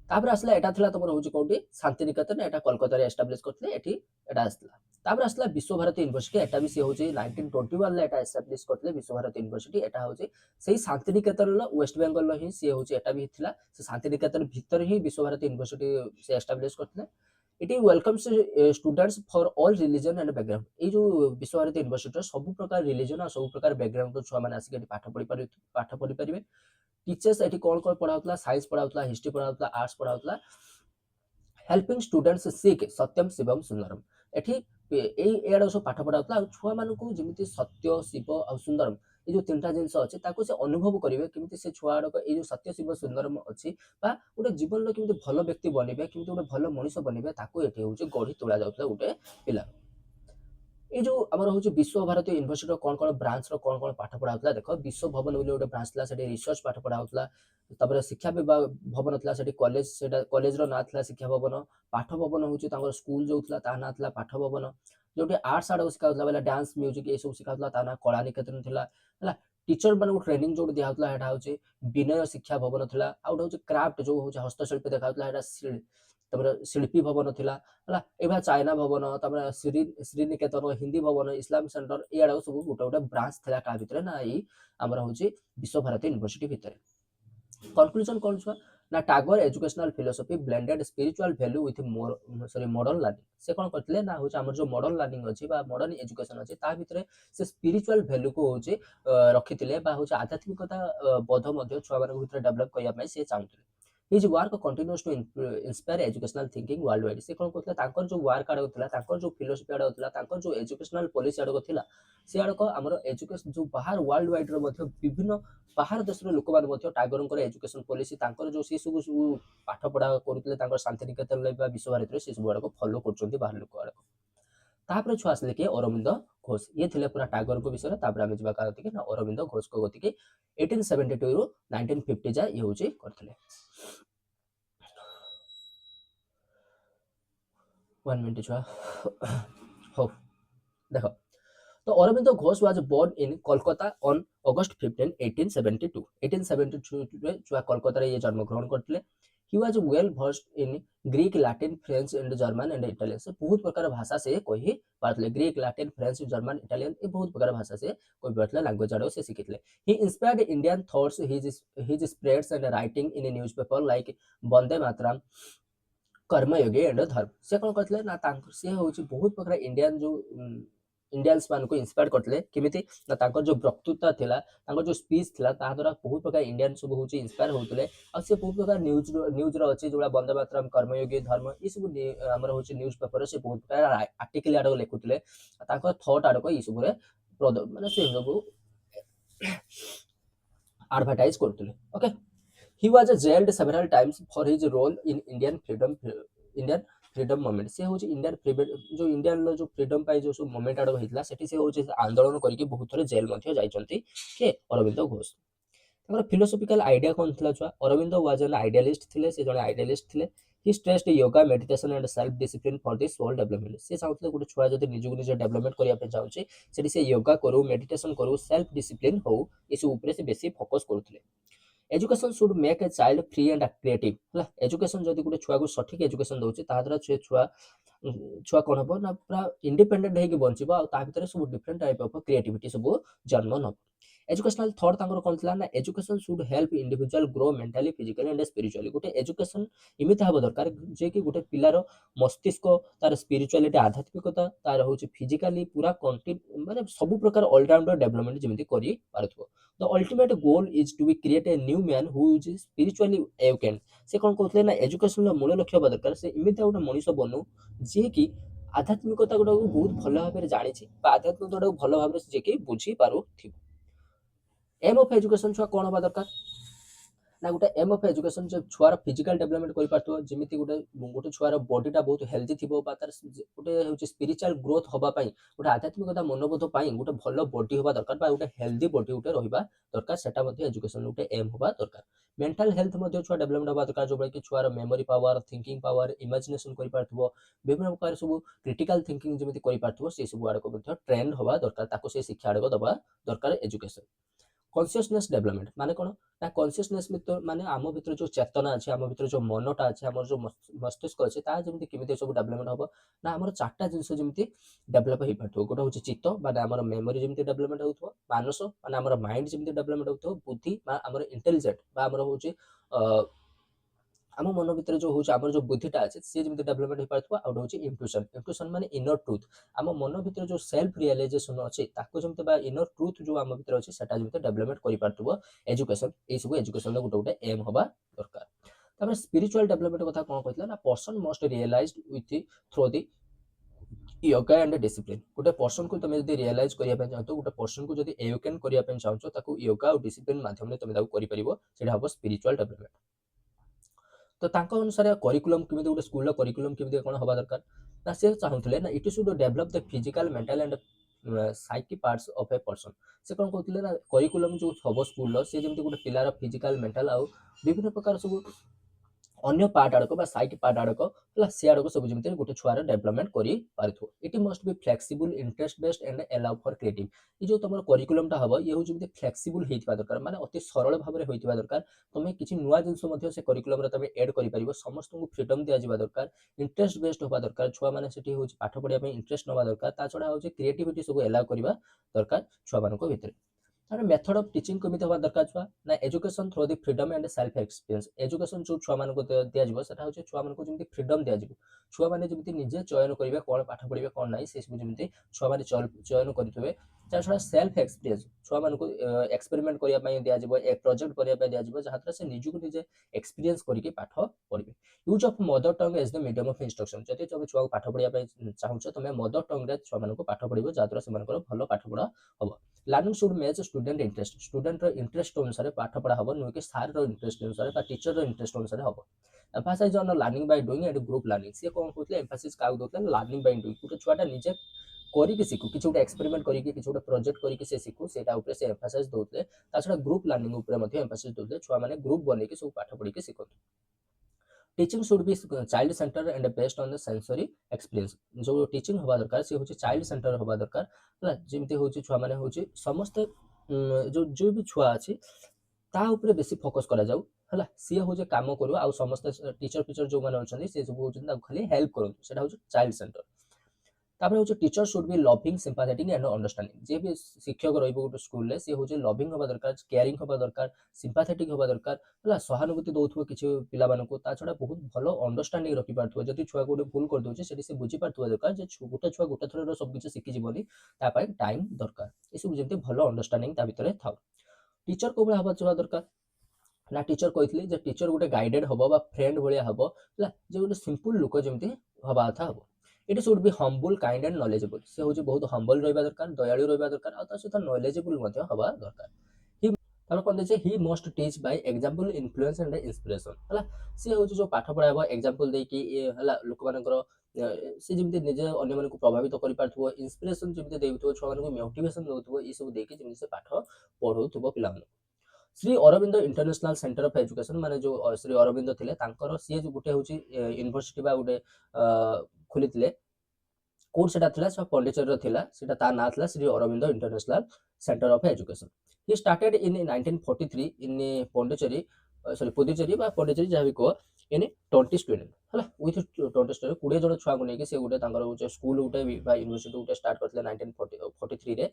तापर आसला एटा थिला तमर होची कोठी शांतिनिकेतन एटा कोलकाता रे एस्टाब्लिश करथले एठी एटा आसला तापर आसला विश्वभारती यूनिवर्सिटी एटा भी से होची 1921 ले एटा एस्टाब्लिश करथले विश्वभारती यूनिवर्सिटी एटा होची सेही शांतिनिकेतन लो वेस्ट बेंगल लो ही से होची एटा भी थिला से शांतिनिकेतन भीतर ही विश्वभारती यूनिवर्सिटी से एस्टाब्लिश करथले it welcomes students for all religion and background ए जो विश्वभारती यूनिवर्सिटी सब प्रकार रिलीजन और सब प्रकार बैकग्राउंड छुआ माने आसिक पाठ पढ़ी पारिबे टीचर्स एठी कोन कोन पढ़ाउतला साइंस पढ़ाउतला हिस्ट्री पढ़ाउतला आर्ट्स पढ़ाउतला हेल्पिंग स्टूडेंट्स सीख सत्यम शिवम सुंदरम एठी एडा सब पाठ पढ़ाउतला छुआ मानकू जेमिति सत्य शिव और सुंदरम ए जो तीनटा जिंस अछि ताको से अनुभव करिवे केमिति से छुआ आडक ए जो सत्य शिव सुंदरम अछि बा गोटे जीवन लो केमिति भलो व्यक्ति बनिबे केमिति गोटे भलो मनुष्य बनिबे ताको एठी होछि गढी तोला जाउतला गोटे पिला ये जो आमर हूँ विश्व भारती यूनिवर्सिटी कौन कौन ब्रांच कौन कौन पाठ पढ़ाऊला देख विश्व भवन बोली गोटे ब्रांच था रिसर्च पाठ पढ़ाऊला तापर शिक्षा विभाग भवन था कॉलेज रो ना था शिक्षा भवन पाठ भवन हूँ स्कूल जो था ना था पाठ भवन जो आर्ट्स आड़ शिखाऊला बेले डांस म्यूजिक ये सब शिखाऊला ता ना कला निकेतन था टीचर मान ट्रेनिंग जो दिखाऊला है हूँ विनय शिक्षा भवन था आउट हूँ क्राफ्ट जो हूँ हस्तशिल्प देखा शिल्पी भवन थिला एभा चाइना भवन श्रीनिकेतन हिंदी भवन इस्लाम सेंटर ये सब गोटे गोटे ब्रांच थिला का भितर ना आमर हूँ विश्व भारती यूनिवर्सिटी भितर कंक्लूजन कौन छुआ ना Tagore educational philosophy blended spiritual value with modern learning से कौन करते ना हूँ आम जो मॉडर्न लर्निंग अच्छी मॉडर्न एजुकेशन अच्छी ता भितर से स्पिरिचुअल वैल्यू को हूँ रखी हूँ आध्यात्मिकता बोध छुआ मान भर डेभलप करने से चाहते His work continues to inspire educational thinking worldwide. से कौन कहते तांकर जो वर्क आड़ होता तांकर जो फिलोसफी आड़ होता तांकर जो एजुकेशनल पॉलिसी आड़ थिला से आड़ हमर एजुकेशन जो बाहर वर्ल्ड वाइड रो मध्ये विभिन्न बाहर देश रो लोक मान मध्ये टागोरंकर एजुकेशन पॉलिसी तांकर जो से सब पाठ पढ़ा करूतले तांकर शांतिनिकेतन लै बा विश्व भारती रे से सब आड़ फॉलो करचोंती बाहर लोक आड़ तापर छुआ आसले कि अरविंद घोष ये थिले पूरा टागोर को विषय तापर आमे जिबा का कि ना अरविंद घोष को गति के 1872 रो 1950 जा ये होची करथले 1 मिनट छुआ हो देखो तो Aurobindo Ghosh was born in Kolkata on August 15 1872 रे छुआ कोलकाता रे ये जन्म ग्रहण करथिले he was well versed in Greek Latin French and German and Italian से बहुत प्रकार भाषा से कहि पारथले Greek Latin French German Italian ए बहुत प्रकार भाषा से कहि पारथले लैंग्वेज आडो से सिखितले he inspired Indian thoughts his spreads and writing in a newspaper like Vande Mataram Karmayogi and Dharma से कौन करते ना से हूँ बहुत प्रकार इंडियन जो इंडियंस मान को इंस्पायर करते किमिति ना जो वक्तृता थिला जो स्पीच थिला ता द्वारा बहुत प्रकार इंडियन सब हूँ इंस्पायर होते से बहुत प्रकार न्यूज अच्छे जो वंदे मातरम कर्मयोगी धर्म ये सब आमर हूँ न्यूज पेपर से बहुत प्रकार आर्टिकल आड़ लिखुले थॉट आड़क ये सब मानते से सब एडवर्टाइज करते okay He was jailed several times for his role in Indian freedom movement. से होची जो इंडियन लो जो फ्रीडम पाई जो सब मूवमेंट आडो हितला सेठी से होची आंदोलन करके बहुत थोड़े जेल मध्ये जाइचंती के अरविंद घोष तमरा फिलोसॉफिकल आइडिया कोन थला छुआ अरविंद वाज एन आइडियलिस्ट थिले से जने आइडियलिस्ट थिले he stressed yoga meditation and self discipline for the soul development से चाहते गोटे छुआ जदि निजु निज डेवलपमेंट करिया पे चाहूची सेठी से योगा करू मेडिटेशन करू सेल्फ डिसिप्लिन हो इस ऊपर से बेसी फोकस करूथले education should make a child free and creative education जदि गोटे छुआ को सठिक एजुकेशन दउची ता द्वारा से छुआ कोन हबो ना पूरा इंडिपेंडेंट है कि बंचिबो आ ता भितर सब डिफरेंट टाइप ऑफ क्रिएटिविटी सब जन्म न एजुकेशनल थॉट तांकर कोन थला ना education should help individual grow mentally physically and spiritually गोटे एजुकेशन इमित हबो दरकार जे कि गोटे पिलार मस्तिष्क तार स्पिरिचुअलिटी आध्यात्मिकता तार होची फिजिकली पूरा माने सब प्रकार ऑलराउंडर डेवलपमेंट जेमिति करि पारथबो the ultimate goal is to be create a new man who is spiritually awakened से कोन कहथले ना एजुकेशन मूल लक्ष्य हबो दरकार से इमित गोटे मनुष्य बनू जे कि आध्यात्मिकता गोटा बहुत भल भाबरे जानि छि बा आध्यात्मिकता भल भाबरे जे कि बुझी पारु थि एम ऑफ एजुकेशन छुआ कौन हवा दरकार ना गोटे एम ऑफ एजुकेशन जो छुआर फिजिकल डेवलपमेंट करि पारथो जेमिति गोटे छुआर बॉडीटा बहुत हेल्दी थिबो बा तार गोटे होची स्पिरिचुअल ग्रोथ होबा पई गोटे आध्यात्मिकता मनोबोध पई गोटे भलो बॉडी होबा दरकार बा गोटे हेल्दी बॉडी गोटे रहिबा दरकार सेटा मध्ये एजुकेशन गोटे एम होबा दरकार मेंटल हेल्थ मध्ये छुआ डेवलपमेंट होबा दरकार जो कि छुआर memory power thinking power imagination करि पारथबो विभिन्न प्रकार सब क्रिटिकल थिंकिंग जेमिति करि पारथबो से सब आडको मध्ये ट्रेंड होबा दरकार ताको से शिक्षा आडको दबा दरकार एजुकेशन कॉन्शियसनेस डेवलपमेंट माने कोन ना कॉन्शियसनेस माने आम भितर जो चेतना अछि आम भितर जो मनटा अछि हमर जो मस्तिष्क अछि ता जेमति केमिति सब डेवलपमेंट हबो ना हमर चारटा जिंस जेमति डेवलप हे पाथो गोटा होची चित्त माने हमर मेमोरी जेमति डेवलपमेंट होथो मानस माने हमर माइंड जेमति डेवलपमेंट होथो बुद्धि बा हमर इंटेलिजेंट बा हमर होची आम मन भितर जो होची हमर जो बुद्धिटा अछि से जेमति डेवलपमेंट हे पाथो आउट होची इंट्यूशन माने इनर ट्रुथ आम मन भितर जो सेल्फ रियलाइजेशन अछि ताको जेमति बा इनर ट्रुथ जो आम भितर अछि सेटा जेमति डेवलपमेंट करि पाथो एजुकेशन ए सब एजुकेशन गोटे गोटे एम होबा दरकार तापर स्पिरिचुअल डेवलपमेंट कथा कोन कहतला ना person must realized with through the yoga and discipline गोटे पर्सन को तुम जब रियलाइज करने चाहो गोटे पर्सन को जब एवोकेन करने चाहो ताको योगा और डिसिप्लिन माध्यम तुम कर हम स्पिरिचुअल डेवलपमेंट तो तांको अनुसार करिकुलम केमिति गोटे स्कूल करिकुलम केमिति कोन हबा दरकार ना से चाहूले ना it should develop the physical mental and psyche parts of a person से कोन कहतले ना करिकुलम जो हबो स्कूल से जेमति गोटे पिलार फिजिकल मेंटल आ विभिन्न प्रकार सब अन्य पार्ट आड़क बा साइक पार्ट आड़क हला से आड़क सब जेमति गोटे छुआर डेवलपमेंट करि पारथो it must be flexible interest based and allow for creative ये जो तमर करिकुलम टा हबो ये हो जेमति फ्लेक्सिबल हेतिबा दरकार माने अति सरल भाबरे होइतिबा दरकार तमे किछि नुवा जिंस मध्ये से करिकुलम रे तमे ऐड करि परिबो समस्त को फ्रीडम दिया जिबा दरकार इंटरेस्ट बेस्ड होबा दरकार छुआ माने सेठी होछि पाठ पढिया पे इंटरेस्ट नबा दरकार ता छडा होछि क्रिएटिविटी सब अलाउ करिबा दरकार छुआ मानको भितरे तार मेथड ऑफ टीचिंग केमिति होबा दरकार छुआ ना education through the freedom and self experience education जो छुआ मानको दिया जिवो सेटा होछि छुआ मानको जेमति फ्रीडम दिया जिवो छुआ माने जेमति निजे चयन करिवे कोन पाठ पढिवे कोन नाही से सब जेमति छुआ माने चयन करितबे ता छडा सेल्फ एक्सपीरियंस छुआ मानको एक्सपेरिमेंट करिया पई दिया जिवो एक प्रोजेक्ट करिया पई दिया जिवो जहात्र से निजु को निजे एक्सपीरियंस करिके पाठ पढिवे use of mother tongue as the medium of instruction जति तुम छुआ पाठ पढिया पई चाहउछ तुम मदर टंग रे छुआ मानको पाठ पढिबो जहात्र से मानकर भलो पाठ पढा हबो learning should match student interest student रो इंटरेस्ट अनुसार पाठ पढ़ा हबो नुके सार रो इंटरेस्ट अनुसार बा टीचर रो इंटरेस्ट अनुसार हबो emphasise on learning by doing and group learning से कोन कहतले एम्फासिस का दोतले लर्निंग बाय डूइंग कुटे छुआटा निजे करी के सिखु किछु गोटे एक्सपेरिमेंट करी के किछु गोटे प्रोजेक्ट करी के से सिखु सेटा ऊपर से एम्फासाइज दोतले ताछडा ग्रुप लर्निंग ऊपर मध्ये एम्फासिस दोतले छुआ माने ग्रुप बने के सब पाठ पढ़ी के सिखत teaching should be child center and based on the sensory experience जो टीचिंग होबा दरकार से होची चाइल्ड सेंटर होबा दरकार हला जेमते होची छुआ माने होची समस्त जो भी छुआ अछि ता ऊपर बेसी फोकस करा जाऊ हला सी हो जे काम करू आ समस्त टीचर जो माने अछंदी से सब होची खाली हेल्प करू सेटा होची चाइल्ड सेंटर तापर होची teacher should be loving sympathetic and understanding जे भी शिक्षक रहइबो गोटे स्कूल ले से होची लविंग होबा दरकार केयरिंग होबा दरकार सिंपैथेटिक होबा दरकार हला सहानुभूति दउथबो किछि पिला मानको ता छडा बहुत भलो अंडरस्टैंडिंग रखि पारथबो जति छुआ गोटे भूल कर दोछि सेति से बुझी पारथबो दरकार जे गोटे छुआ गोटे थरो सब किछि सिखि जिवनी ता पय टाइम दरकार ए सब जेते भलो अंडरस्टैंडिंग ता भितरे थाउ टीचर को बळा हबा दरकार ना टीचर कहथिले जे टीचर गोटे गाइडेड हबो बा फ्रेंड भलिया हबो हला जे गोटे सिंपल लोक जेमति हबा था हबो it should be humble kind and knowledgeable से होची बहुत हम्बल रहबा दरकार दयालु रहबा दरकार आ ता सहित नॉलेजेबल मध्ये हबा दरकार ही तार कोन जे he must teach by example influence and inspiration हला से होची जो पाठ पढाबो एग्जांपल दे कि हला लोक मानकर से जेमति निजे अन्य मन को प्रभावित करि पारथबो इंस्पिरेशन जेमति देउथबो छुआ मन को मोटिवेशन देउथबो ई सब देके जेमति से पाठ पढौथबो पिला मन Shri Aurobindo international centre of education माने जो श्री अरविंद थिले तांकर सी जो गुटे होची यूनिवर्सिटी बा गुटे खोलिथिले कोड सेटा थिला सब पॉन्डिचेरी रो थिला सेटा ता ना थिला Shri Aurobindo international centre of education he started in 1943 in Pondicherry sorry Puducherry बा पॉन्डिचेरी जहां भी को इन 20 स्टूडेंट हला विथ 20 स्टूडेंट 20 जण छुआ को नै के से गुटे तांकर होचे स्कूल गुटे बा यूनिवर्सिटी गुटे स्टार्ट करथिले 1943 रे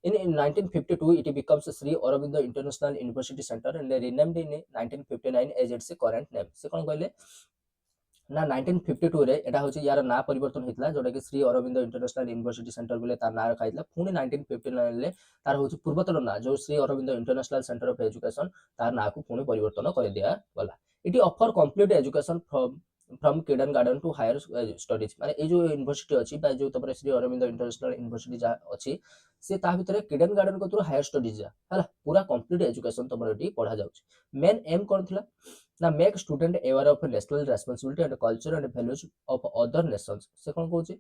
in 1952 it becomes Sri Aurobindo International University Center and renamed in 1959 as its current name से कोन कहले ना 1952 रे एटा होची यार ना परिवर्तन हेतला जोटा कि Shri Aurobindo international university centre बोले तार ना रखाइतला पुनी 1959 ले तार होची पूर्वतन ना जो Shri Aurobindo international centre of education तार ना को पुनी परिवर्तन कर दिया गला it offer complete education from kindergarten to higher studies माने ए जो यूनिवर्सिटी अछि बा जो तपर श्री अरविंद इंटरनेशनल यूनिवर्सिटी जा अछि से ता भितरे किडन गार्डन को थ्रू हायर स्टडीज जा हला पूरा कंप्लीट एजुकेशन तमर एटी पढा जाउछ मेन एम कोन थिला ना make student aware of national responsibility and culture and values of other Nations से कोन कहूची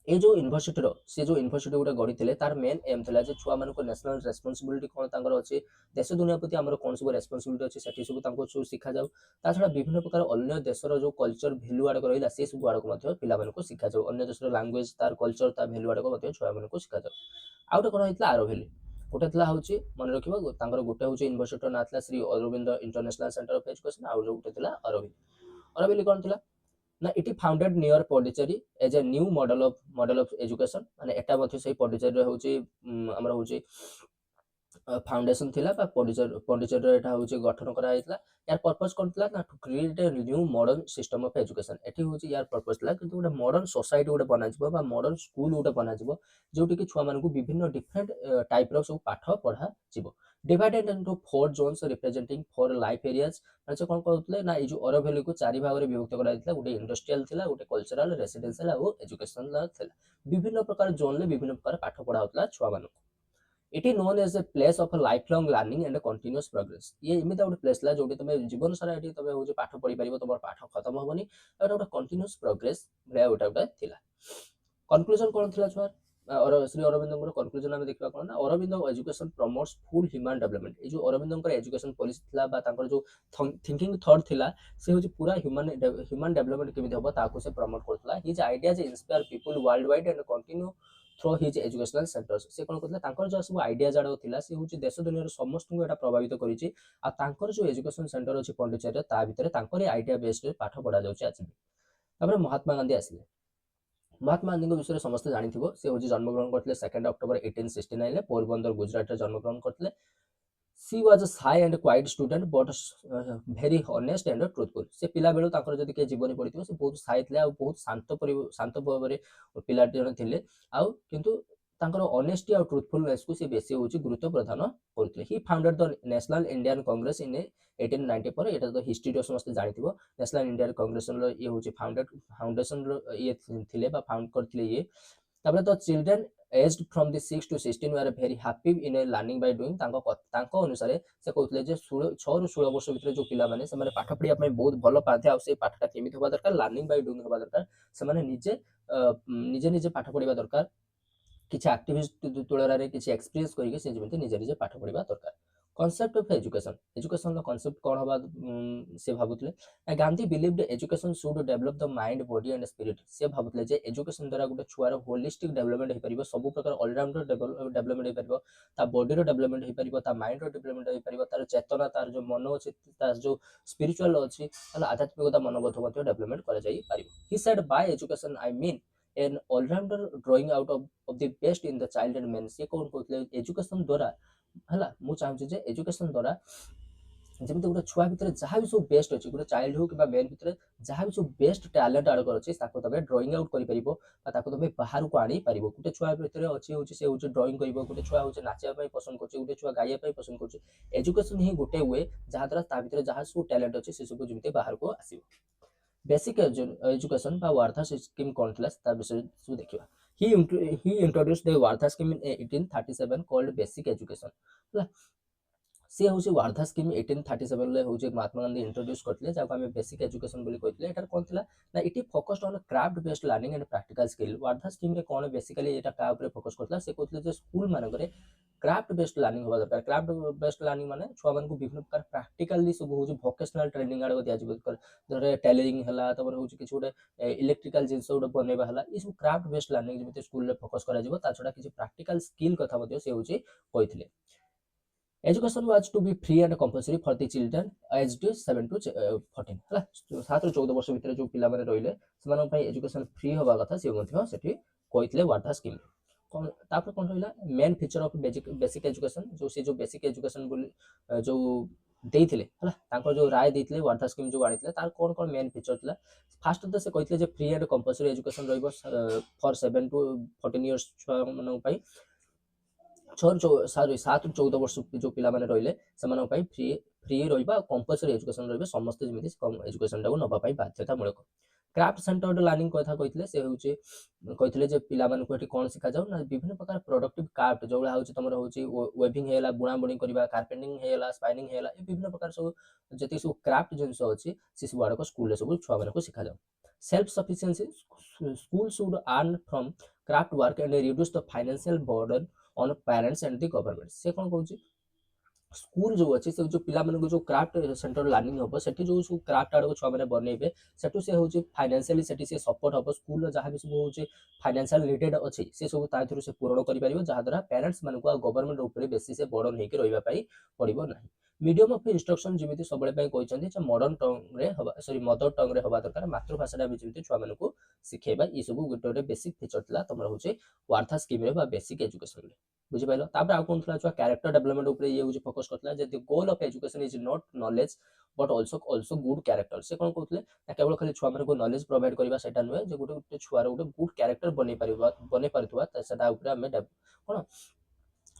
ए जो यूनिवर्सिटी रो से जो यूनिवर्सिटी गुटे गढ़ी थिले तार मेन एम थिला जे छुआ मानको नेशनल रेस्पॉन्सिबिलिटी कोन तांगर अछि देश दुनिया प्रति हमर कोन सब रेस्पॉन्सिबिलिटी अछि सेठी सब तांको छु सिखा जाउ ता छडा विभिन्न प्रकार अन्य देशर जो कल्चर वैल्यू आडक रहिला से सब आडक मध्ये पिला मानको सिखा जाउ अन्य देशर लैंग्वेज तार कल्चर ता वैल्यू आडक मध्ये छुआ मानको सिखा जाउ आउट कोन हितला आरो वैल्यू गोटे थिला होची मन रखिबा तांकर गोटे होची यूनिवर्सिटी ना थिला Shri Aurobindo international centre of education आ गोटे थिला अरविंद कोन थिला ना it founded near Pondicherry as a new model of education माने एटा मथि सही पॉडिचेरी रे होची हमर होची फाउंडेशन थिला बा पॉडिचेरी रे एटा होची गठन करा आइतला यार पर्पस कोन थिला ना to create a new modern system of education एठी होची यार पर्पस थिला कि गोटे मॉडर्न सोसाइटी गोटे बना जिवो बा मॉडर्न स्कूल गोटे बना जिवो जोटी कि छुआ मानकु विभिन्न डिफरेंट टाइप रो सब पाठ पढ़ा जिवो divided into 4 zones representing 4 life areas म्हणजे कोन कहउतले ना ए जो अरवैली को चारि भाग रे विभक्त करा दितला गोटे इंडस्ट्रियल थिला गोटे कल्चरल रेसिडेंशियल आ एजुकेशनल थिला विभिन्न प्रकार जोन ले विभिन्न प्रकार पाठ पढ़ा होतला छुआ मानकु it is known as a place of life long learning and continuous progress ये एमिता गोटे प्लेस ला जोटी तमे जीवन सारा एठी तमे होजे पाठ पढ़ी परिबो तमर पाठ खत्म होबनी एटा गोटे कंटीन्यूअस प्रोग्रेस भले गोटे थिला कंक्लूजन कोन थिला छुआ और श्री अरविंदो कंक्लूजन आम देखा कौन ना Aurobindo education promotes full human development ये जो अरविंदो एजुकेशन पॉलिसी थिला बा तांकर जो थिंकिंग थॉट थिला से होची पूरा ह्यूमन डेवलपमेंट केमिति होबो ताको से प्रमोट करथला his ideas inspire people worldwide and continue through his educational centres से कोन करथला तांकर जो सब आइडिया जाडो थिला से होची देश दुनिया समस्त को एटा प्रभावित करिछि आ तांकर जो एजुकेशन सेंटर अछि पॉन्डिचेरी ता भितरे तांकर आइडिया बेस्ड पाठ पढ़ा जाउछि आज तापर महात्मा गांधी आसिले महात्मा गांधी विषय समस्त जानी से हूँ जन्मग्रहण करते 2 अक्टोबर 1869 पोरबंदर गुजरात में जन्मग्रहण करते she was Sai and quite student but very honest and truthful से पिला बेलू ताकर जदि के जीवन पड़ी से बहुत साई थे बहुत शांत भाव पिला जन थे आउ किंतु तांकर ऑनेस्टी और ट्रुथफुलनेस को से बेसी होची गुरुत्व प्रदान करथले he founded the National Indian Congress in 1894 एटा तो हिस्ट्री समस्त जानिथिबो नेशनल इंडियन कांग्रेस रो ये होची फाउंडेशन रो ये थिले बा फाउंड करथिले ये तापर तो children aged from the 6 to 16 were very happy in learning by doing तांको अनुसार से कहथले जे 6 ରୁ 16 वर्ष भितर जो पिला माने से माने पाठ पढ़िया पय बहुत भलो पाथे आ से पाठटा केमिति होबा दरकार लर्निंग बाय डूइंग होबा दरकार से माने निजे पाठ पढ़िबा दरकार किसी एक्टिविस्ट तुलन में किसी एक्सपीरियंस करके से जमी निजे निजे पाठ पढ़ा दरकार concept of education education concept कौन हवा से भावुले Gandhi believed education should develop the mind body and spirit से भावुले जे एजुकेशन द्वारा गोटे छुआर होलिस्टिक डेवलपमेंट हो पारिबो सब प्रकार ऑलराउंडर डेवलपमेंट हो पारिबो ता बॉडी रो डेवलपमेंट हो पारिबो ता माइंड रो डेवलपमेंट हो पारिबो तार चेतना तार जो मन अछि तार जो स्पिरिचुअल अछि तार आध्यात्मिकता मनोबोध मध्ये डेवलपमेंट करा जाई पारिबो he said by education I mean an all rounder drawing out of the best in the child and man से कौन कहते एजुकेशन द्वारा हला मु चाहूँ जे एजुकेशन द्वारा जमी गोटे छुआ भितर जहाँ भी सब बेस्ट अच्छी गोटे चाइल्ड हो कि मैन भितर जहाँ भी सब बेस्ट टैलेंट आड़कर अच्छे तुम ड्रॉइंग आउट कर तुम बाहर को आनी पार गोटे छुआ भितर अच्छी हूँ से हूँ ड्रॉइंग कर गोटे छुआ हूँ नाचापी पसंद कर गोटे छुआ गाइबा पसंद कर एजुकेशन ही गोटे वे जहाँद्वारा जहाँ सब टैलेंट अच्छे से सब जमी बाहर को आसो बेसिक एजुकेशन बा वार्धा स्कीम कौन थी विषय सब देखा he introduced the Wardha scheme in 1837 called basic education सी हूँ वार्धा स्कीम 1837 ले हूँ महात्मा गांधी इंट्रोड्यूस करते जहाँ आम बेसिक एजुकेशन कहते एटार कौन थी ना it focused on craft based learning and practical skill Wardha scheme कौन बेसिकली यहाँ क्या फोकस करता से कहते स्कूल मानक क्राफ्ट बेस्ड लर्निंग होगा दरकार क्राफ्ट बेस्ड लर्निंग माने छुआ मान को विभिन्न प्रकार प्रैक्टिकली सब हूँ भोकेशनल ट्रेनिंग आड़ दिया टेलरिंग है तब हूँ किसी गोटे इलेक्ट्रिकल जिन गोटे बनवा है ये सब क्राफ्ट बेस्ड लर्निंग जमी स्कूल में फोकस करा छड़ा किसी प्रैक्टिकल स्किल कथा से हूँ कहते education was to be free and compulsory for the children aged 7 to 14 है 7 ରୁ 14 वर्ष भितर जो पिला माने रहिले समान पई एजुकेशन फ्री होबा कथा से मध्य सेठी कहइतले वार्धा स्कीम तापर कोन रहिला main feature of basic education जो बेसिक एजुकेशन बोली जो देइथिले हला तांको जो राय देइथिले वार्धा स्कीम जो आनिथिले तार कोन मेन फीचर थिला फास्ट तो से कहइथिले जे फ्री एंड कंपलसरी एजुकेशन रहइबो फॉर 7 to 14 इयर्स छुआ मानन पई 7 ରୁ 14 वर्ष जो पिला माने रहिले समान पई फ्री रहिबा कंपलसरी एजुकेशन रहिबे समस्त जमिति एजुकेशन टाको नबा पई बाध्यतामूलक क्राफ्ट सेंटर्ड लर्निंग कथा कहते से हूँ कहते जे पिला मानक एठी कोन सिखा जाउ ना विभिन्न प्रकार प्रोडक्टिव क्राफ्ट जो हूँ तुम हूँ वेबिंग है बुଣା बुणी करवा कार्पेंटिंग है स्पाइनिंग है विभिन्न प्रकार सब जति सब क्राफ्ट जिनस अच्छी से सब आड़क स्कूल सब छुआ मानक सिखा जाउ self sufficiency school should earn from craft work and reduce the financial burden on parents and the government से कौन कहूँ स्कूल जो अच्छे से जो पिला मानक जो क्राफ्ट सेंटर लर्निंग हम सेठी जो सब क्राफ्ट आड़ छुआ मैंने बनइबे सेठू से हूँ फाइनान्शियली सेठी से सपोर्ट हम स्कूल जहाँ भी सब हूँ फाइनान्शियल रिलेटेड अच्छी से सब ताथुर से पूरण कर जहाँद्वारा पेरेंट्स मानक गवर्नमेंट उपर बेसी से बर्डन होकर रही पड़ो ना मीडियम ऑफ इंस्ट्रक्शन जमी सब मॉडर्न टंग रे सॉरी मदर टंग रे हवा दरकार मातृभाषा भी जमी छुआ मानक शिखेबा ये सब गोटे बेसिक फीचर था तुम हूँ वार्था स्कीम बेसिक एजुकेशन बुझिपाल तापर आउ कौन था छुआ कैरेक्टर डेवलपमेंट ऊपर ये हूँ फोकस करता जे goal of education is not knowledge but also good character से कौन कहते केवल खाली छुआ मानक नॉलेज प्रोवाइड करवा सेटा नुहे जे गोटे छुआर गोटे गुड कैरेक्टर बनै पारुवा सेटा ऊपर आमे कौन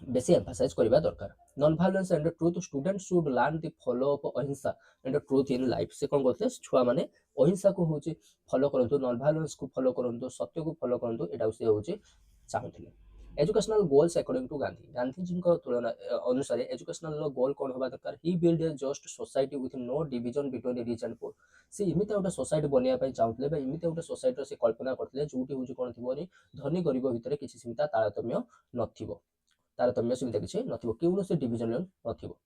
बेसी एम्फासाइज करवा दरकार non violence and truth student should learn the follow of अहिंसा एंड ट्रुथ इन लाइफ से कौन कहते छुआ माने अहिंसा को हूँ फॉलो करंतु नॉन वायलेंस को फॉलो करंतु सत्य को फॉलो करंतु एटा से हूँ चाहूले educational goals according to Gandhi Gandhi ji तुलना अनुसार एजुकेशनल गोल कौन होगा दरकार he build a just society with no division between rich and poor से इमिता गोटे सोसाइटी बनवाई चाहूले इमिता गोटे सोसाइटी से कल्पना करते जोटी हूँ कौन थी धनी गरीब भितर किसी सीमिता तारतम्य नथिबो तारतम्य सुविधा किसी नथिबो कौन से डिविजन नथिबो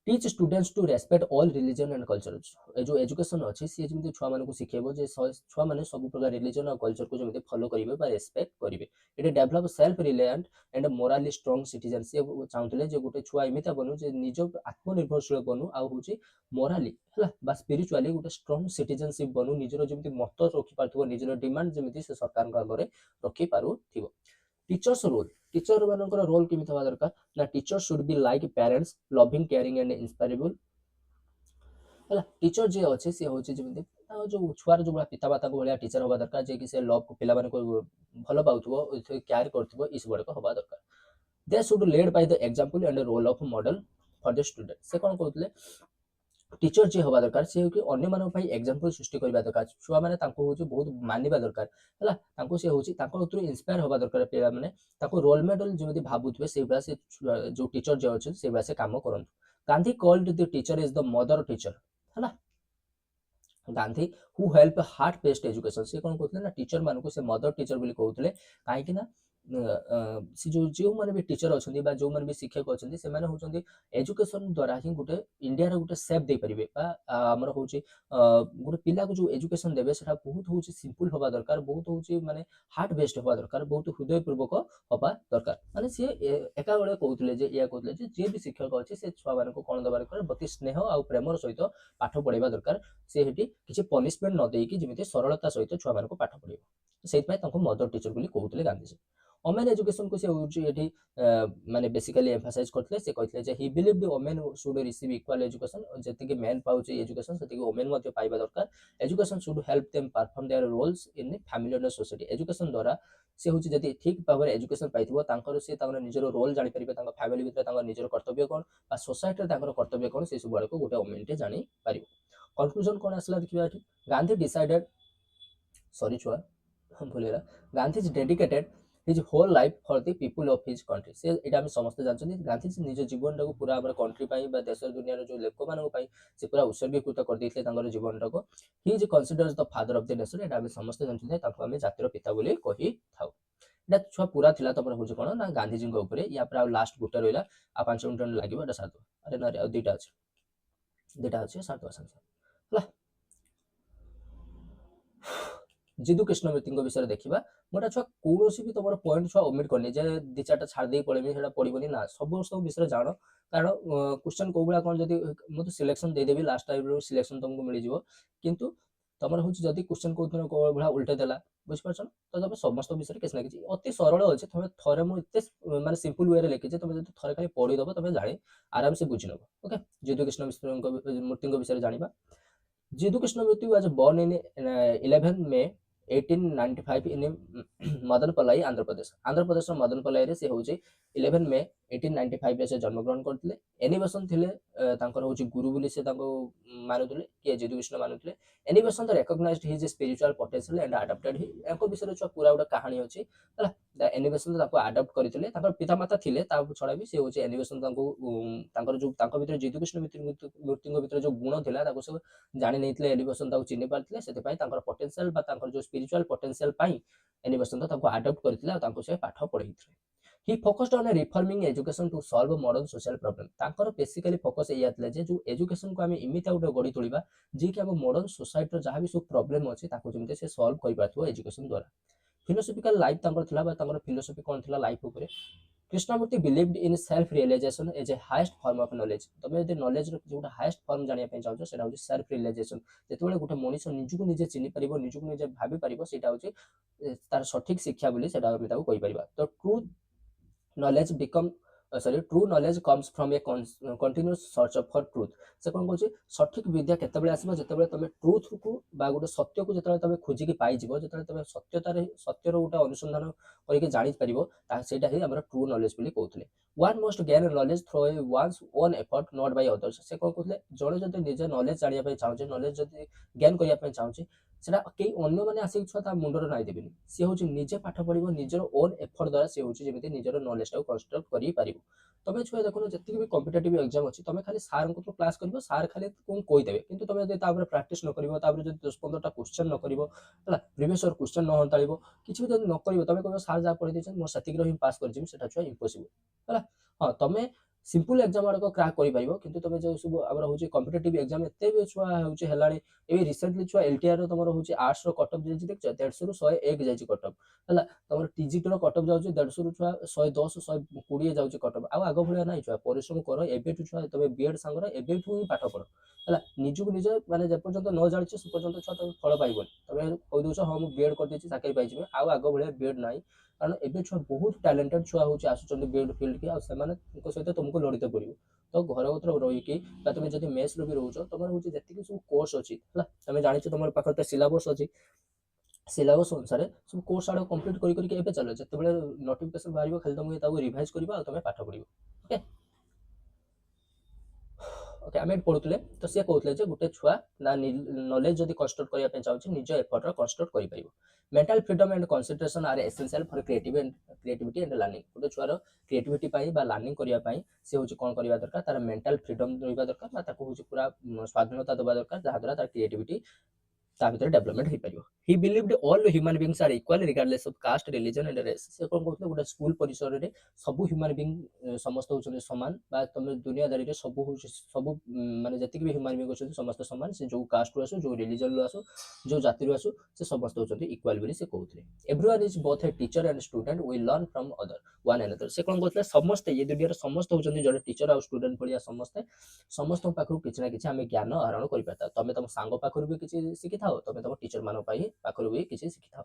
teach students to respect all religion and culture जो एजुकेशन अच्छी सी जमी छुआ मान शिखेब छुआ मैंने सब प्रकार रिलीजन और कल्चर को जमी फॉलो करेंगे रेस्पेक्ट करेंगे ये develop self reliant and morally strong citizen सी चाहते गोटे छुआ एमती बनू निज आत्मनिर्भरशील बनू आउ मोराली है स्पिरिचुअली गोटे स्ट्रंग सिटीजनशिप बनू निजर जमी मत रखिपार निजर डिमांड जमी से सरकार आगे रखिपार टीचर्स रोल टीचर मान रोल केमी हवा दरकार ना teacher should be like parents loving caring and inspirable है टीचर जी अच्छे सी हूँ जमी जो छुआर जो पितामाता भाया टीचर हवा दरकार जे कि से लव को पिला भल पाथो केयर कर गुड़ाक हवा दरकार they should led by the example and role of model for the student से कौन कहते टीचर जी हवा दरकार सी कि अन्य मान एग्जांपल सृष्टि करवा दरकार छुआ मैंने बहुत मानिबा दरकार है सी हूँ इंस्पायर हवा दरकार पिला मैंने रोल मॉडल जमी भावुए से भाया से जो टीचर जो अच्छे से भाया से कम करूँ Gandhi called the teacher is the mother teacher है Gandhi who help heart based education से कौन कहते टीचर मानक से मदर टीचर बोली कहते कहीं सी जो मैंने भी टीचर अच्छा जो मैंने भी शिक्षक अच्छा से हूँ एजुकेशन द्वारा ही गोटे इंडिया गोटे सेप दे पारे आमर हूँ गोटे पिला को जो एजुकेशन देवे से बहुत हूँ सिंपल हवा दरकार बहुत हूँ माने हार्ट बेस्ड हवा दरकार बहुत हृदयपूर्वक हवा दरकार माने सी एका बेले कहते या कहते जी भी शिक्षक अच्छे से छुआ मान कौन दबार प्रति स्नेह आउ प्रेमर सहित पाठ पढ़ाइबा दरकार से किसी पनिशमेंट न देकी जमी सरलता सहित छुआ मान पाठ पढ़े से मदर टीचर बोली कहते गांधीजी वोमेन एजुकेशन को से माने बेसिकली एम्फासाइज करते से कहते he believe women should receive equal education जी मेन पाँच एजुकेशन से वोमेन पाइबा दरकार education should help them perform their roles in family and society education द्वारा से हूँ जब ठीक भाव में एजुकेशन पाई से निजर रोल जापर फैमिली भर निजर कर्तव्य कौन सोसाइटी कर्तव्य कौन से सब आड़ को गोटे वोमेन जापर कनक्लूजन कौन आसला देखा गांधी डिसाइडेड सॉरी छुआ भूलगला Gandhi is dedicated his whole life for the people of his country से एटा हम समस्त जानते गांधी निज जीवन टाक पूरा कंट्री देश दुनिया जो लोक मान से पूरा उत्सर्गीकृत कर देते जीवन टाक he is considers the father of the nation एटा हम समस्त जानते आम जातिर पिता बोली कही था एटा छुआ पूरा थिला तुम हूँ कौन ना गांधीजी या लास्ट गोटे रहा आ 5 मिनट लगे सार अरे ना दुईटा अच्छे सार है जिदु कृष्णमूर्ति विषय देखा मोटा छुआ कौन भी तुम पॉइंट छुआ ओमिट करनी दी चार्टा छाड़ी पड़ेमी पड़ोनी ना सब विषय जान कारण क्वेश्चन कौ भाया कौन जब मुझे सिलेक्शन देदेवी लास्ट टाइम सिलेक्शन तुमको मिल जाव किंतु तुम हूँ जब क्वेश्चन कौ भाया उल्टे देला बुझीपार तो तुम समस्त विषय किसी ना कि अति सरल अच्छे तुम थे मुझे मानते सिंपल वे लिखी तुम जो थे खाली पढ़ीदेव तुम जाणी आराम से बुझी नब ओके जिदु कृष्ण मूर्ति विषय जाना Jiddu Krishnamurti was born in 11 May 1895 in Madanapalle Andhra Pradesh Madanapalle रे से होची 11 May 1895 रे से जन्म ग्रहण करथिले एनिवेशन थिले तांकर होची गुरु बोली से तांको मानुथिले के जिदु कृष्ण मानुथिले Annie Besant the recognised his spiritual potential and adopted he एको विषय छ पूरा उडा कहानी अछि हला द एनिवेशन ताको अडॉप्ट करथिले तांकर पितामाता थिले ता छडा भी से होची एनिवेशन तांको तांकर जो तांको भीतर जिदु कृष्ण मूर्ति भीतर जो गुण थिला ताको सब जानि नैथिले एनिवेशन ताको चिन्हि पारथिले सेते पई तांकर पोटेंशियल बा तांकर जो स्पिरिचुअल पोटेंशियल पाई एनिवेशन ताको अडॉप्ट करथिले तांको से पाठ पढैथिले he focused on reforming education to solve modern social problem. ତାଙ୍କର ବେସିକାଲି ଫୋକସ୍ ଏଇଆ ଥିଲା ଯେ ଯେଉଁ ଏଜୁକେସନକୁ ଆମେ ଏମିତି ଗୋଟେ ଗଢ଼ି ତୋଳିବା ଯିଏକି ଆମ ମଡର୍ନ ସୋସାଇଟିର ଯାହା ବି ସବୁ ପ୍ରୋବ୍ଲେମ୍ ଅଛି ତାକୁ ଯେମିତି ସେ ସଲ୍ଭ କରିପାରୁଥିବ ଏଜୁକେସନ୍ ଦ୍ୱାରା। ଫିଲୋସଫିକାଲ ଲାଇଫ୍ ତାଙ୍କର ଥିଲା ବା ତାଙ୍କର ଫିଲୋସଫି କ'ଣ ଥିଲା ଲାଇଫ୍ ଉପରେ। Krishnamurti believed in self realisation as a highest form of knowledge. ତମେ ଯଦି ନଲେଜର ଯୋଉଟା ହାଏଷ୍ଟ ଫର୍ମ ଜାଣିବା ପାଇଁ ଚାହୁଁଛ ସେଇଟା ହେଉଛି ସେଲ୍ଫ ରିଏଲାଇଜେସନ୍। ଯେତେବେଳେ ଗୋଟେ ମଣିଷ ନିଜକୁ ନିଜେ ଚିହ୍ନି ପାରିବ, ନିଜକୁ ନିଜେ ଭାବି ପାରିବ, ସେଇଟା ହେଉଛି ତାର ସଠିକ ଶିକ୍ଷା ବୋଲି ସେଇଟା ଆମେ ତାକୁ କହିପାରିବା। ତ knowledge become true knowledge comes from a continuous search for truth। ସେ କ'ଣ କହୁଛି ସଠିକ ବିଦ୍ୟା କେତେବେଳେ ଆସିବ ଯେତେବେଳେ ତମେ ଟ୍ରୁଥକୁ ବା ଗୋଟେ ସତ୍ୟକୁ ଯେତେବେଳେ ତମେ ଖୋଜିକି ପାଇଯିବ, ଯେତେବେଳେ ତମେ ସତ୍ୟର ଗୋଟେ ଅନୁସନ୍ଧାନ କରିକି ଜାଣିପାରିବ, ସେଇଟା ହିଁ ଆମର ଟ୍ରୁ ନଲେଜ ବୋଲି କହୁଥିଲେ। one must gain knowledge through one's own effort not by others। ସେ କ'ଣ କହୁଥିଲେ ଜଣେ ଯଦି ନିଜ ନଲେଜ ଜାଣିବା ପାଇଁ ଚାହୁଁଛି, ନଲେଜ ଯଦି ଗେନ୍ କରିବା ପାଇଁ ଚାହୁଁଛି, ସେଟା କେହି ଅନ୍ୟମାନେ ଆସିକି ଛୁଆ ତା ମୁଣ୍ଡରେ ନାଇଁ ଦେବେନି। ସିଏ ହେଉଛି ନିଜେ ପାଠ ପଢିବ, ନିଜର ଓନ୍ ଏଫର୍ଟ ଦ୍ୱାରା ସିଏ ହେଉଛି ଯେମିତି ନିଜର ନଲେଜଟାକୁ କନଷ୍ଟ୍ରକ୍ଟ କରିପାରିବ। ତମେ ଛୁଆ ଦେଖୁନ ଯେତିକି ବି କମ୍ପିଟେଟିଭ ଏକ୍ଜାମ ଅଛି, ତମେ ଖାଲି ସାର୍ଙ୍କୁ ତ କ୍ଲାସ୍ କରିବ, ସାର୍ ଖାଲି କ'ଣ କହିଦେବେ, କିନ୍ତୁ ତମେ ଯଦି ତାପରେ ପ୍ରାକ୍ଟିସ୍ ନ କରିବ, ତାପରେ ଯଦି 10-15ଟା କ୍ୱେଶ୍ଚନ୍ ନ କରିବ, ହେଲା ପ୍ରିଭିୟସ୍ ଇୟର କ୍ୱେଶ୍ଚନ୍ ନ ହତାଳିବ, କିଛି ବି ଯଦି ନ କରିବ, ତମେ କହିବ ସାର୍ ଯାହା ପଢ଼ି ଦେଇଛନ୍ତି ମୁଁ ସେତିକିର ହିଁ ପାସ୍ କରିଯିବି, ସେଟା ଛୁଆ ଇମ୍ପସିବଲ୍। ହେଲା ହଁ ତମେ ସିମ୍ପଲ ଏକ୍ଜାମ ଆଡ଼କ କ୍ରାକ୍ କରିପାରିବ, କିନ୍ତୁ ତମେ ଯେଉଁ ସବୁ ଆମର ହେଉଛି କମ୍ପିଟେଟିଭ ଏକ୍ଜାମ ଏତେ ବି ଛୁଆ ହେଉଛି ହେଲାଣି। ଏବେ ରିସେଣ୍ଟଲି ଛୁଆ LTR ତମର ହେଉଛି ଆର୍ଟ୍ସର କଟଅଫ୍ ଯାଇଛି ଦେଖିଛ 150ରୁ 101 ଯାଇଛି କଟଅଫ୍। ହେଲା ତମର TGTର କଟଅଫ୍ ଯାଉଛି 150ରୁ ଛୁଆ 110 120 ଯାଉଛି କଟଅଫ୍। ଆଉ ଆଗ ଭଳିଆ ନାହିଁ, ଛୁଆ ପରିଶ୍ରମ କର ଏବେଠୁ। ଛୁଆ ତମେ B.Ed ସାଙ୍ଗରେ ଏବେଠୁ ହିଁ ପାଠ ପଢ। ହେଲା ନିଜକୁ ନିଜ ମାନେ ଯେପର୍ଯ୍ୟନ୍ତ ନ ଜାଣିଛ ସେ ପର୍ଯ୍ୟନ୍ତ ଛୁଆ ତମେ ଫଳ ପାଇବନି। ତମେ କହିଦେଉଛ ହଁ ମୁଁ B.Ed କରିଦେଇଛି ଚାକିରି ପାଇଯିବି, ଆଉ ଆଗ ଭଳିଆ B.Ed ନାହିଁ। କାରଣ ଏବେ ଛୁଆ ବହୁତ ଟ୍ୟାଲେଣ୍ଟେଡ ଛୁଆ ହେଉଛି ଆସୁଛନ୍ତି B.Ed ଫିଲ୍ଡକି, ଆଉ ସେମାନଙ୍କ ସହିତ ତୁମକୁ ଲଢ଼ିତେ ପଡ଼ିବ। ତ ଘର ଭିତରେ ରହିକି ବା ତମେ ଯଦି ମେସ୍ରେ ବି ରହୁଛ, ତମର ହେଉଛି ଯେତିକି ସବୁ କୋର୍ସ ଅଛି, ହେଲା ତମେ ଜାଣିଛ ତମର ପାଖରେ ତ ସିଲାବସ୍ ଅଛି, ସିଲାବସ୍ ଅନୁସାରେ ସବୁ କୋର୍ସ ଆଡ଼କୁ କମ୍ପ୍ଲିଟ୍ କରିକି ଏବେ ଚାଲ। ଯେତେବେଳେ ନୋଟିଫିକେସନ୍ ବାହାରିବ ଖାଲି ତମକୁ ତାକୁ ରିଭାଇଜ୍ କରିବ ଆଉ ତମେ ପାଠ ପଢ଼ିବ। ଓକେ ଓକେ ଆମେ ଏଠି ପଢ଼ୁଥିଲେ ତ ସିଏ କହୁଥିଲେ ଯେ ଗୋଟେ ଛୁଆ ନା ନଲେଜ ଯଦି କନଷ୍ଟ୍ରକ୍ଟ କରିବା ପାଇଁ ଚାହୁଁଛି ନିଜ ଏଫର୍ଟର କନଷ୍ଟ୍ରକ୍ଟ କରିପାରିବ। Mental freedom and concentration R essential for creativity and learning. ଗୋଟେ ଛୁଆର କ୍ରିଏଟିଭିଟି ପାଇଁ ବା ଲର୍ଣ୍ଣିଂ କରିବା ପାଇଁ ସେ ହେଉଛି କ'ଣ କରିବା ଦରକାର, ତାର ମେଣ୍ଟାଲ ଫ୍ରିଡମ୍ ରହିବା ଦରକାର ବା ତାକୁ ହେଉଛି ପୁରା ସ୍ୱାଧୀନତା ଦେବା ଦରକାର, ଯାହାଦ୍ୱାରା ତାର କ୍ରିଏଟିଭିଟି ତା ଭିତରେ ଡେଭଲପମେଣ୍ଟ ହେଇପାରିବ। He believed all human beings are equal regardless of caste religion and race. ସେ କ'ଣ କହୁଥିଲେ ଗୋଟେ ସ୍କୁଲ ପରିସରରେ ସବୁ ହ୍ୟୁମାନ୍ ବିଙ୍ଗ ସମସ୍ତେ ହେଉଛନ୍ତି ସମାନ, ବା ତମେ ଦୁନିଆଦାରୀରେ ସବୁ ହେଉଛି ସବୁ ମାନେ ଯେତିକି ବି ହ୍ୟୁମାନ୍ ବିଙ୍ଗ ଅଛନ୍ତି ସମସ୍ତେ ସମାନ। ସେ ଯେଉଁ କାଷ୍ଟରୁ ଆସୁ, ଯେଉଁ ରିଲିଜନରୁ ଆସୁ, ଯେଉଁ ଜାତିରୁ ଆସୁ, ସେ ସମସ୍ତେ ହେଉଛନ୍ତି ଇକ୍ୱାଲ୍ ବୋଲି ସେ କହୁଥିଲେ। Everyone is both a teacher and student, we learn from one another. ସେ କ'ଣ କହୁଥିଲେ ସମସ୍ତେ ଏ ଦୁନିଆରେ ସମସ୍ତେ ହେଉଛନ୍ତି ଜଣେ ଟିଚର ଆଉ ଷ୍ଟୁଡେଣ୍ଟ ଭଳିଆ, ସମସ୍ତଙ୍କ ପାଖରୁ କିଛି ନା କିଛି ଆମେ ଜ୍ଞାନ ଆହରଣ କରିପାରିବା। ତମେ ତମ ସାଙ୍ଗ ପାଖରୁ ବି କିଛି ଶିଖିଥାଅ, ତମେ ତମ ଟିଚର ମାନଙ୍କ ପାଖରୁ ବି କିଛି ଶିଖିଥାଅ।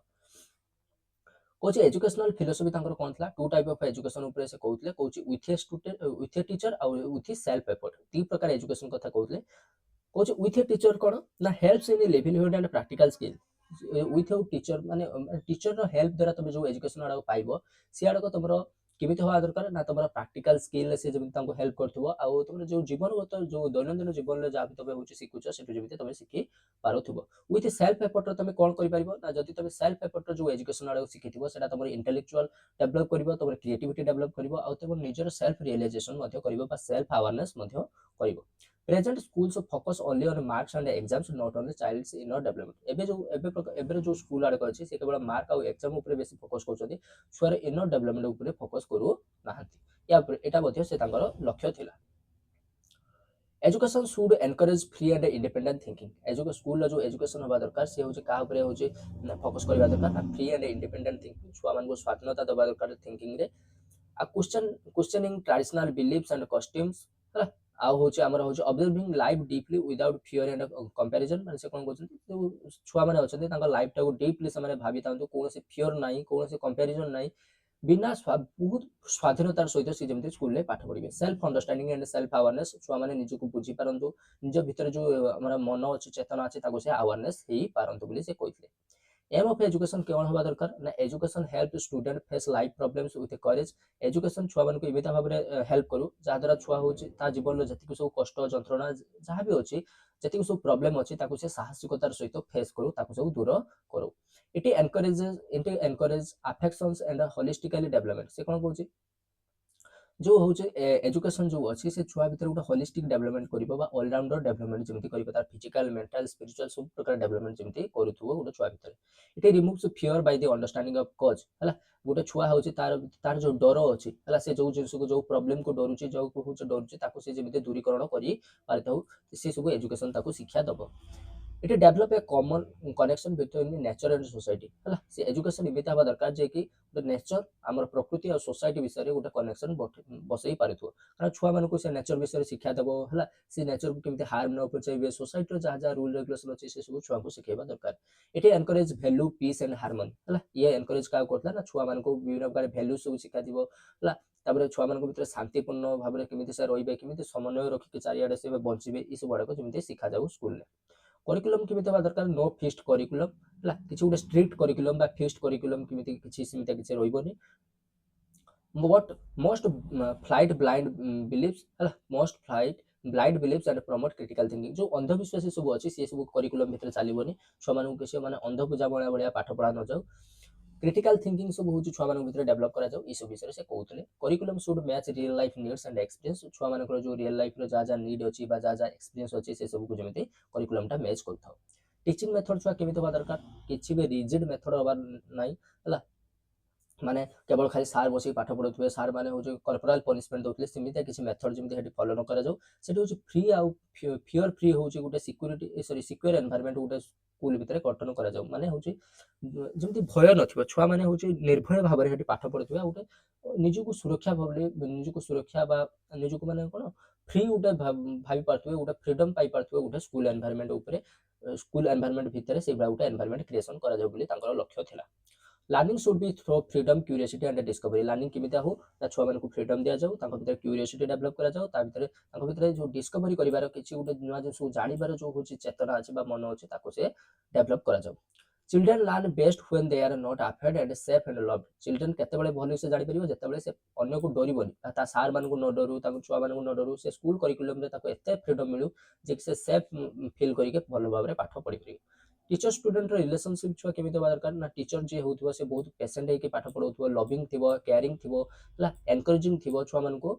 କହୁଛି ଏଜୁକେସନାଲ ଫିଲୋସଫି ତାଙ୍କର କ'ଣ ଥିଲା, 2 ଟାଇପ୍ ଅଫ୍ ଏଜୁକେସନ ଉପରେ ସେ କହୁଥିଲେ। କହୁଛି ୱିଥ୍ ଏ ଟିଚର ଆଉ ୱିଥ୍ ସେଲ୍ଫ ଏଫର୍ଟ। 2 ପ୍ରକାର ଏଜୁକେସନ କଥା କହୁଥିଲେ। କହୁଛି ୱିଥ୍ ଏ ଟିଚର କ'ଣ ନା helps in livelihood and practical skill. With teacher ମାନେ ଟିଚରର ହେଲ୍ପ ଦ୍ୱାରା ତମେ ଯେଉଁ ଏଜୁକେସନ ଆଡ଼କୁ ପାଇବ, ସେ ଆଡ଼କ ତମର କେମିତି ହେବା ଦରକାର ନା ତମର ପ୍ରାକ୍ଟିକାଲ ସ୍କିଲ୍ ସେ ଯେମିତି ତାଙ୍କୁ ହେଲ୍ପ କରୁଥିବ, ଆଉ ତମର ଯେଉଁ ଜୀବନଗତ ଯେଉଁ ଦୈନନ୍ଦିନ ଜୀବନରେ ଯାହା ବି ତମେ ହେଉଛି ଶିଖୁଛ ସେଠୁ ଯେମିତି ତମେ ଶିଖି ପାରୁଥିବ। ୱିଥ୍ ସେଲ୍ଫ ଏଫର୍ଟର ତମେ କ'ଣ କରିପାରିବ ନା ଯଦି ତମେ ସେଲ୍ଫ ଏଫର୍ଟର ଯେଉଁ ଏଜୁକେସନ ଆଡ଼କୁ ଶିଖିଥିବ ସେଟା ତମର ଇଣ୍ଟେଲେକ୍ଚୁଆଲ ଡେଭଲପ୍ କରିବ, ତମର କ୍ରିଏଟିଭିଟି ଡେଭଲପ୍ କରିବ, ଆଉ ତମର ନିଜର ସେଲ୍ଫ ରିଏଲାଇଜେସନ୍ ମଧ୍ୟ କରିବ ବା ସେଲ୍ଫ ଆୱାରନେସ୍ ମଧ୍ୟ କରିବ। Present schools focus only on marks and exams, not only child's inner development. ଏବେ ଯେଉଁ ସ୍କୁଲ ଆଡ଼କୁ ଅଛି ସେ କେବଳ ମାର୍କ ଆଉ ଏକ୍ଜାମ ଉପରେ ବେଶୀ ଫୋକସ୍ କରୁଛନ୍ତି, ଛୁଆର ଇନର ଡେଭଲପମେଣ୍ଟ ଉପରେ ଫୋକସ୍ କରୁନାହାନ୍ତି। ଏହା ମଧ୍ୟ ସେ ତାଙ୍କର ଲକ୍ଷ୍ୟ ଥିଲା। Education should encourage free and independent thinking. School जो एजुकेशन होगा दरकार सी हूँ क्या फोकस करवा दरकार फ्री एंड इंडिपेंडेंट थिंकिंग। छुआ मान स्वाधीनता देवा दरकार थिंकिंग रे। Questioning traditional beliefs and costumes आमर हूँ observing life deeply without fear and comparison. माने से कौन कहते जो छुआ मैंने अच्छा लाइफ टाक डीपली से भावी था कौन फियर ना कौन कंपैरिजन ना बिना बहुत स्वाधीनतार सहित सी जमी स्कूल पाठ पढ़े। Self understanding and self awareness छुआ मैंने निजक बुझी पारंतु निज भितर जो हमारा मन अच्छी चेतना अच्छी से अवेयरनेस हो पारंतु बोली से कहते। एम ऑफ एजुकेशन कौन होगा दरकार ना education help student face life problems with courage. Education छुआ मान एमती भाव में हेल्प करू जहाँद्वारा छुआ हूँ जीवन में जी सब कष्ट जंत्रणा जहाँ भी अच्छी जी सब प्रोब्लेम अच्छी से साहसिकतार सहित फेस करू सब दूर करू। It encourage affections and holistically development. से कौन कौन जो हूँ एजुकेशन जो अच्छी से छुआ भितर गोटे होलिस्टिक डेवलपमेंट कर ऑलराउंडर डेवलपमेंट जमी कर तार फिजिकल मेंटल स्पिरिचुअल सब प्रकार डेवलपमेंट जमी करूँ गोटे छुआ भितर ये removes fear by the understanding of cause है गोटे छुआ हूँ तार तार जो डर अच्छी है से जो जिन को जो प्रोब्लेम को डरुचे जो हूँ डरुचे से जमी दूरीकरण कर सी सब एजुकेशन शिक्षा दब it develop A common connection between nature and society है से एजुकेशन इमित हवा दरकार जे कि नेचर आम प्रकृति और सोसाइटी विषय गोटे कनेक्शन बसई पार कारण छुआ मान से नेचर विषय शिक्षा देव है से नेचर को केमती हार्म न पहुंचे सोसाइटी जहाँ जहाँ रूल रेगुलेशन अच्छी से सब छुआ को शिखेबा दरकार ये encourage value peace and harmony है ये एनकरेज क्या करता ना छुआ मान विभिन्न प्रकार वैल्यू सब शिखा है छुआ मान भर शांतिपूर्ण भाव में केमी से रे केमी समन्वय रखिक चारिड़े से बचे ये सब गुड़ाक जमी शिखा जाऊ स्कूल करिकुलम केमिति हवा दरकार नो फिक्स्ड करिकुलम है किसी गोटे स्ट्रिक्ट करिकुलम बा फिक्स्ड करिकुलम केमिति किसी सीमित किसी रहबनी but most fight blind beliefs है most fight blind beliefs and promote critical thinking जो अंधविश्वास सब अच्छी सी सब करिकुलम भितर चलबनी छुआ मान किसी मैंने अंधपूजा भाया पाठ पढ़ा न जाऊ क्रिटिकल थिंकिंग सब हूँ छुआ मान भर डेभलप करा जाऊ इस विषय से कहते curriculum should match real life needs and experience छुआ मान जो रियल लाइफ जहाँ जहाँ नीड अच्छी जहाँ जहाँ एक्सपीरियंस अच्छी से सब जमी करिकुलम मैच कर टीचिंग मेथड छुआ केमी हवा दरकार किसी भी रिजिड मेथड हबार ना है माने केवल खाली सार बस पाठ पढ़ुवे सार मैंने हूँ कर्पोराल पनिशमेंट दौले सेमती किसी मेथड जमी फलो न कर फ्री आउ फियर फ्री हूँ गोटे सिक्यूरीटी सॉरी सिक्योर एनवायरनमेंट गोटे स्कूल भितर गठन कर माने हूँ जमी भय न छुआ मैंने हूँ निर्भय भाव में पाठ पढ़ुवे गोटे निजक सुरक्षा भाव निजक सुरक्षा निजक मैंने कौन फ्री गोटे भाई पारे गोटे फ्रीडम पाई पारे गोटे स्कूल एनवायरनमेंट स्कूल एनवायरनमेंट भितर से गोटे एनवायरनमेंट क्रिएशन कर लक्ष्य था learning should be through freedom curiosity and discovery learning केमिता हो ना छुआ मान फ्रीडम दिया जाऊ भर क्यूरियोसिटी डेभलप कर जो डिस्कवरी कर किसी गोटे नुआ जिन जानवर जो हूँ चेतना अच्छे मन अच्छे से डेभलप कर children learn best when they are not afraid and safe and loved children केतबेले भल से जानि परिबो जेतबेले से अन्य को डरबनी ता सार मान को न डरू छुआ मान को न डरू से स्कूल करिकुलम रे एते फ्रीडम मिलू जे से सेफ फील करके भल भाव में पाठ पढ़ी पारे टीचर स्टूडेंट रिलेशनशिप छुआ केमी हवा दरकार ना टीचर जी होउथबो से बहुत पेशेंट है पाठ पढ़ाउथबो लविंग थिबो केयरिंग थिबो है एनकरेजिंग थिबो छुआ मान को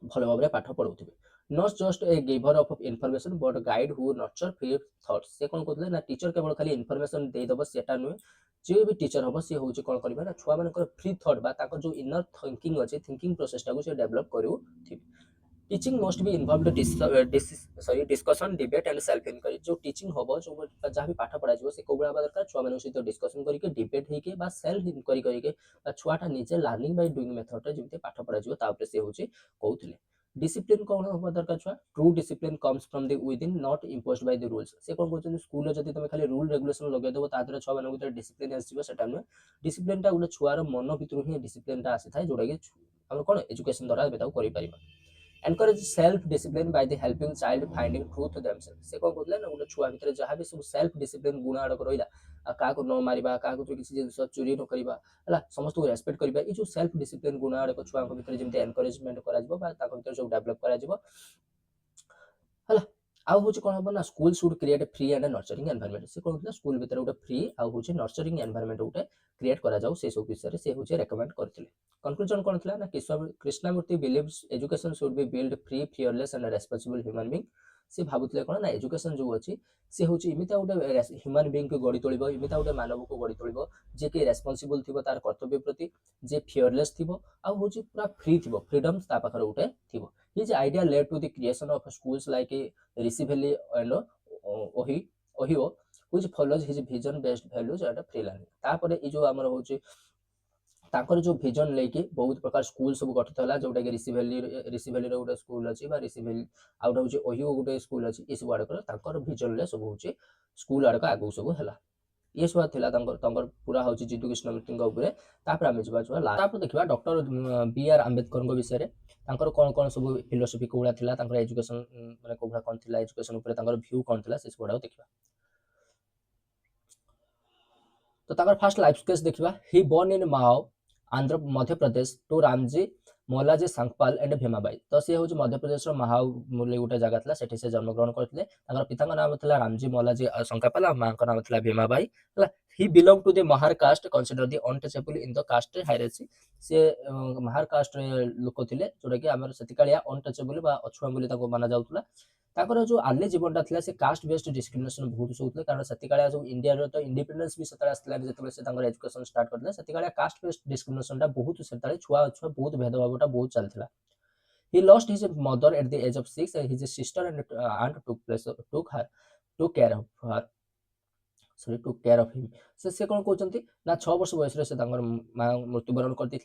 भल भाव में पाठ पढ़ाउथबे not just a giver of information but guide who nurture free thoughts से कौन कहते ना टीचर केवल खाली इनफॉरमेशन दे दबो सेटा नुहे जे भी टीचर हम सी हूँ कौन करबा ना छुआ मान फ्री थॉट बा जो इनर थिंकिंग अच्छे थिंकिंग प्रोसेस टाको से डेभलप करू teaching must be involved discussion debate and self inquiry जो टीचिंग हम जो जहाँ भी पाठ पढ़ा से कौ भाव दरकार छुआ मान सहित डिस्कशन करके डिबेट होके सेल्फ इनक्वारी करके छुआटा निजे लर्निंग बाय डूइंग मेथड जमी पाठ पढ़ा से हूँ कहते डिसिप्लिन कौन हम दरकार छुआ true discipline comes from the within not imposed by the rules से कौन कहते स्कूल जब तुम खाली रूल रेगुलेशन लगे देव ताद्वारा छुआ मान भर डिसिप्लिन आसटा नुहे डिसिप्लिन गोटे छुआर मन भितर ही डिसिप्लिन आसी था जोटा कि आम कौन एजुकेशन द्वारा कर encourage self discipline by the helping child finding truth themselves से कौन कहते ना गोटे छुआ भितर जहाँ भी सब सेल्फ डिसिप्लिन गुण आड़क रहा क्या न मारिबा क्या किसी जिन चोरी न करवा है समस्त को रेस्पेक्ट करवा ये जो सेल्फ डिसिप्लिन गुण आड़क छुआ भितर जमी एनकरेजमेंट कर डेभलप कर आउ हूँ कौन हम ना school should create free and nurturing environment से कौन स्कूल भितर गोटे फ्री आउ हूँ नर्चरिंग एनवायरनमेंट गोटे क्रिएट करा जाऊ से सब विषय से हूँ रेकमेंड करते कंक्लूजन कौन थी ना Krishnamurti believes education should be build free fearless and responsible human being से भावुले कौन ना एजुकेशन जो अच्छी से हूँ इमिता गोटे ह्यूमन बीइंग को गढ़ी तोड़ इमिता गोटे मानव को गढ़ी तोड़ जे कि रेस्पॉन्सिबल थी तार कर्तव्य प्रति जे फियरलेस थी आउ हूँ पूरा फ्री थी फ्रीडम पाखे गोटे थी His idea led to the creation of schools like Rishi Valley and Ohio, which follows his vision-based values and free learning. तापर ये जो आमर होची ताकर जो विजन लेके बहुत प्रकार स्कूल सब गठित होला जोटा कि ऋषि वैली रे गोटे स्कूल अछि बा ऋषि वैली आउट होची ओहियो गोटे स्कूल अछि इस वाडकर ताकर विजन ले सब होची स्कूल आडका आगु सब हला ये सब थिला तंकर पूरा होची जिदु कृष्णमूर्ति ऊपर तापर आमे जबा जबा तापर देखिबा डॉक्टर बी.आर. आंबेडकर विषय तांकर कौन कौन सब फिलोसफी कोला थिला तांकर एजुकेशन माने कोबरा कौन थिला एजुकेशन ऊपर तांकर व्यू कौन थिला से सब देखिबा तो तांकर फर्स्ट लाइफ स्केच देखिबा he born in Mhow Andhra Madhya Pradesh to Ramji Maloji Sakpal and Bhimabai. तो सी हूँ मध्य प्रदेश महामूली गोटे जगह था सेठी से जन्मग्रहण करते। पिता नाम था रामजी मोलाजी सांगपाल और माँ का नाम था Bhimabai. He belong to the Mahar caste consider the untouchable in the caste hierarchy. सी महार कास्ट लोक थे जोटा कि आम से अनटचेबल अछुआ बोली माना जाऊला। ताकर जो आर्ली जीवनटा था से कास्ट बेस्ड डिस्क्रिमिनेशन बहुत सोचते कारण से जो इंडिया तो इंडिपेंडेंस भी से एजुकेशन स्टार्ट करते से कास्ट बेस्ड डिस्क्रिमिनेशन बहुत से छुआ छुआ बहुत भेदभावटा बहुत चलता। He lost his mother at the age of 6 and his sister and aunt took care of her. Sorry, took care of him. से कौन कहते ना 6 वर्ष बयस से माँ मृत्युवरण करते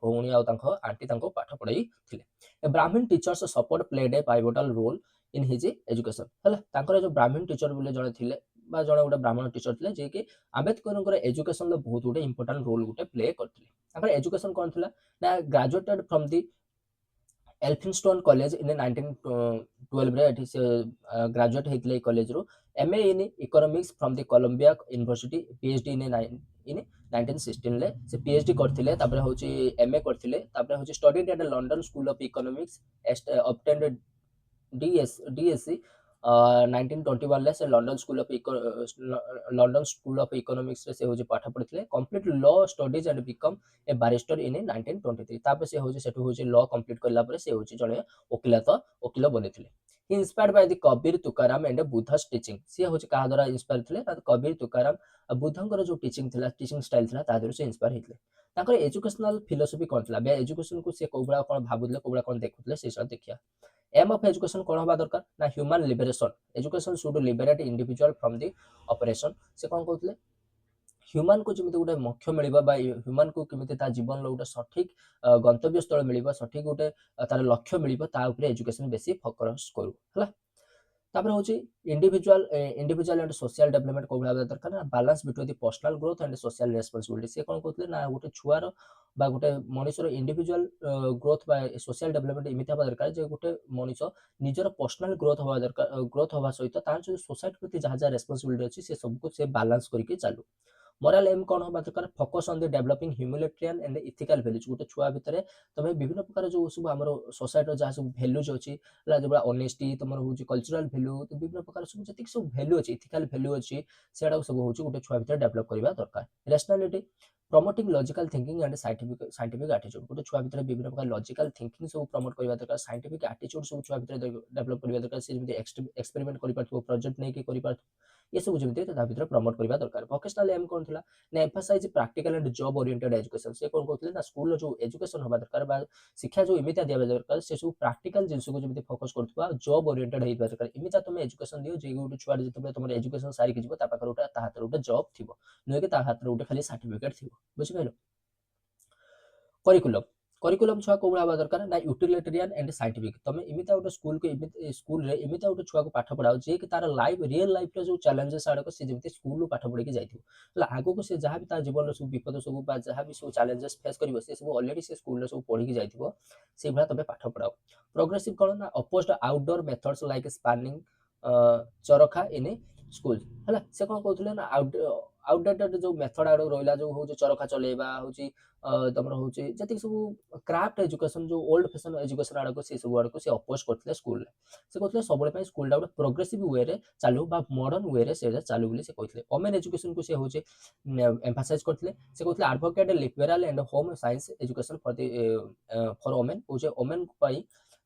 भौणी आंटी पाठ पढ़ाई थे। A Brahmin teachers support played a pivotal role in his education है। जो ब्राह्मण टीचर बोले जड़े थे जड़े गोटे ब्राह्मण टीचर थे जे कि आंबेडकर एजुकेशन बहुत गोटे इंपोर्टाट रोल गोटे प्ले करते। एजुकेशन कौन थी ना graduated from the Elphinstone College in 1912 रे एठी से ग्रेजुएट हेतले कॉलेज रो MA in economics from the Columbia University PhD in 1916 ले से पीएचडी करथिले तापर होची एमए करथिले तापर होची studied at London school of economics obtained DSC 1921 ले से लंडन स्कूल ऑफ इकोनॉमिक्स रे से होची पाठ पढ़थिले complete law studies and become a barrister in 1923 तापर से होची सेटु होची लॉ कंप्लीट करला पर से होची जणे वकील बनिथिले। He inspired by the Kabir Tukaram and Buddha's teaching से होची कहा द्वारा इंस्पायर थिले कबीर तुकाराम बुद्धंकर जो टीचिंग थिला टीचिंग स्टाइल थिला ता द्वारा से इंस्पायर हेतले। ताकर एजुकेशनल फिलोसफी कोन थिला बे एजुकेशन को से कोबळा कोन भाबुले कोबळा कोन देखुतले से सब देखिया। एम ऑफ एजुकेशन कोन होबा दरकार ना human liberation education should liberate individual from the operation से कोन कहतले ह्यूमन को जमी गोटे मोक्ष मिल ह्यूमन को केमी जीवन गोटे सठिक गंतव्य स्थल मिल सठिक गोटे तार लक्ष्य मिल एजुकेशन बेसी फोकस करू है। तापर होची इंडिविजुअल एंड सोशल डेवलपमेंट को भाव दरकार ना balance between the personal growth and social responsibility से कोन कहतले ना गोटे छुआर बा गोटे मनुष्यर इंडिविजुअल ग्रोथ बा सोशल डेवलपमेंट एमिति हबा दरकार जे गोटे मनुष्य निजर पर्सनल ग्रोथ हबा दरकार ग्रोथ हबा सहित तार जो सोसाइटी प्रति जहाँ जहाँ रेस्पॉन्सिबिलिटी अछि से सब को से बैलेंस करके चालू। मोराल एम कौन होगा दरकार focus on the developing humanitarian and ethical values गोटे छुआ भितर तुम विभिन्न प्रकार जो सब आम सोसाइटी जहाँ सब वैल्यूज अच्छी जो ऑनेस्टी तुम हूँ कल्चरल वैल्यू तो विभिन्न प्रकार सब जी सब वैल्यू अच्छी इथिकल वैल्यू अच्छी से सब हूँ गोटे छुआ भितर डेवलप करवा दरकार। Rationality promoting logical thinking and scientific attitude गोटे छुआ भितर विभिन्न प्रकार लॉजिकल थिंकिंग सब प्रमोट करवा दरकार साइंटिफिक एटीट्यूड सब छुआ भितर डेवलप करवा दरकार से एक्सपेरिमेंट कर पारथो प्रोजेक्ट नहीं कर पारथो ये सब जमी भितर प्रमोट करवा दरकार। वोकेशनल एम कौन था ना emphasise practical and job oriented education से कौन कहते ना स्कूल जो एजुकेशन होगा दरकार शिक्षा जो इमिता दिया दरकार से सब प्रैक्टिकल जिनस को जमी फोकस करथुवा जॉब ओरिएंटेड होइबा दरकार इमिता तुम एजुकेशन दियो जे गोटे छुआ जते तुम एजुकेशन सारी कि जिवो ता पाखर गोटे ता हाथ गोटे जॉब थिबो नै कि ता हाथ गोटे खाली सर्टिफिकेट थिबो बुझि पाइलो। करिकुलम करिकुलम छुआ को भाव दरकार ना यूटिलिटेरियन एंड साइंटिफिक तुम इमिता गोटे स्कूल को स्कूल रे इमिता गोटे छुआ को पाठ पढ़ाओ जे कि तार लाइफ रियल लाइफ रे जो चैलेंजेस आड़क से जमी स्कूल पाठ पढ़ी जाइथिबो हला आगो को से जहाँ भी तार जीवन सब विपद सब बा जहाँ भी सब चैलेंजेस फेस करिवो से सब ऑलरेडी से स्कूल रे सब पढ़ी जाइथिबो से भला तबे पाठ पढ़ाओ। प्रोग्रेसिव कोन ना opposed outdoor methods like spanning चरखा इन स्कूल है से कौन कहते ना आउटडेटेड जो मेथड आड़ रहा जो हूँ चरखा चलेबा हूँ तुम हूँ जी सब क्राफ्ट एजुकेशन जो ओल्ड फैशन एजुकेशन आड़ को से सब आड़ को से अपोज करते स्कूल से कहते सब स्कूल गोटे प्रोग्रेसिव वे रे चालू बा मॉडर्न वे रे से चालू बोली से कहते वोमेन एजुकेशन को से हूँ एम्फासाइज करते से कहते advocate liberal and home science education for women हूँ वोमेन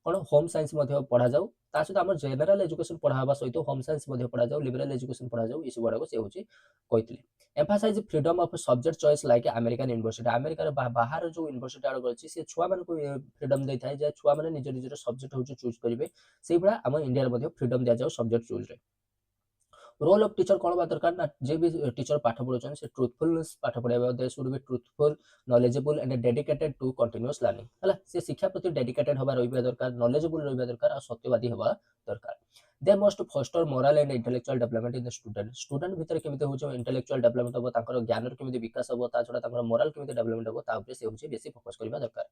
कौन होम साइंस पढ़ा जाऊ ता सहित आम जेनेल एजुकेशन पढ़ावा सहित होम साइंस पढ़ा जाऊ लिबरल एजुकेशन पढ़ा जाऊ ये सब गुड़ाक से हूँ कहते emphasise freedom of subject choice like American university अमेरिकार बाहर जो यूनिवर्सिटी आड़ अच्छी से छुआ मान फ्रीडम दे था छुआ मैंने निज निजर सब्जेक्ट हूँ चूज करेंगे से भाया आम इंडिया फ्रीडम दि जाऊ सब्जेक्ट चूज रे। रोल ऑफ टीचर कौन बा दरकार ना जे भी टीचर पाठ पढ़ाऊँ से ट्रुथफुलनेस पाठ पढ़ाइबा they should be truthful knowledgeable and dedicated to continuous learning है से शिक्षा प्रति डेडिकेटेड होबा रहिबा दरकार नॉलेजेबल रहिबा दरकार और सत्यवादी होबा दरकार। They must foster moral and intellectual development in the student भीतर केमिते होजो इंटेलेक्चुअल डेवलपमेंट होबो तांकर ज्ञान केमिते विकास होबो ता छडा तांकर मोरल केमिते डेवलपमेंट होबो ता ऊपर से होछि बेसी फोकस करबा दरकार।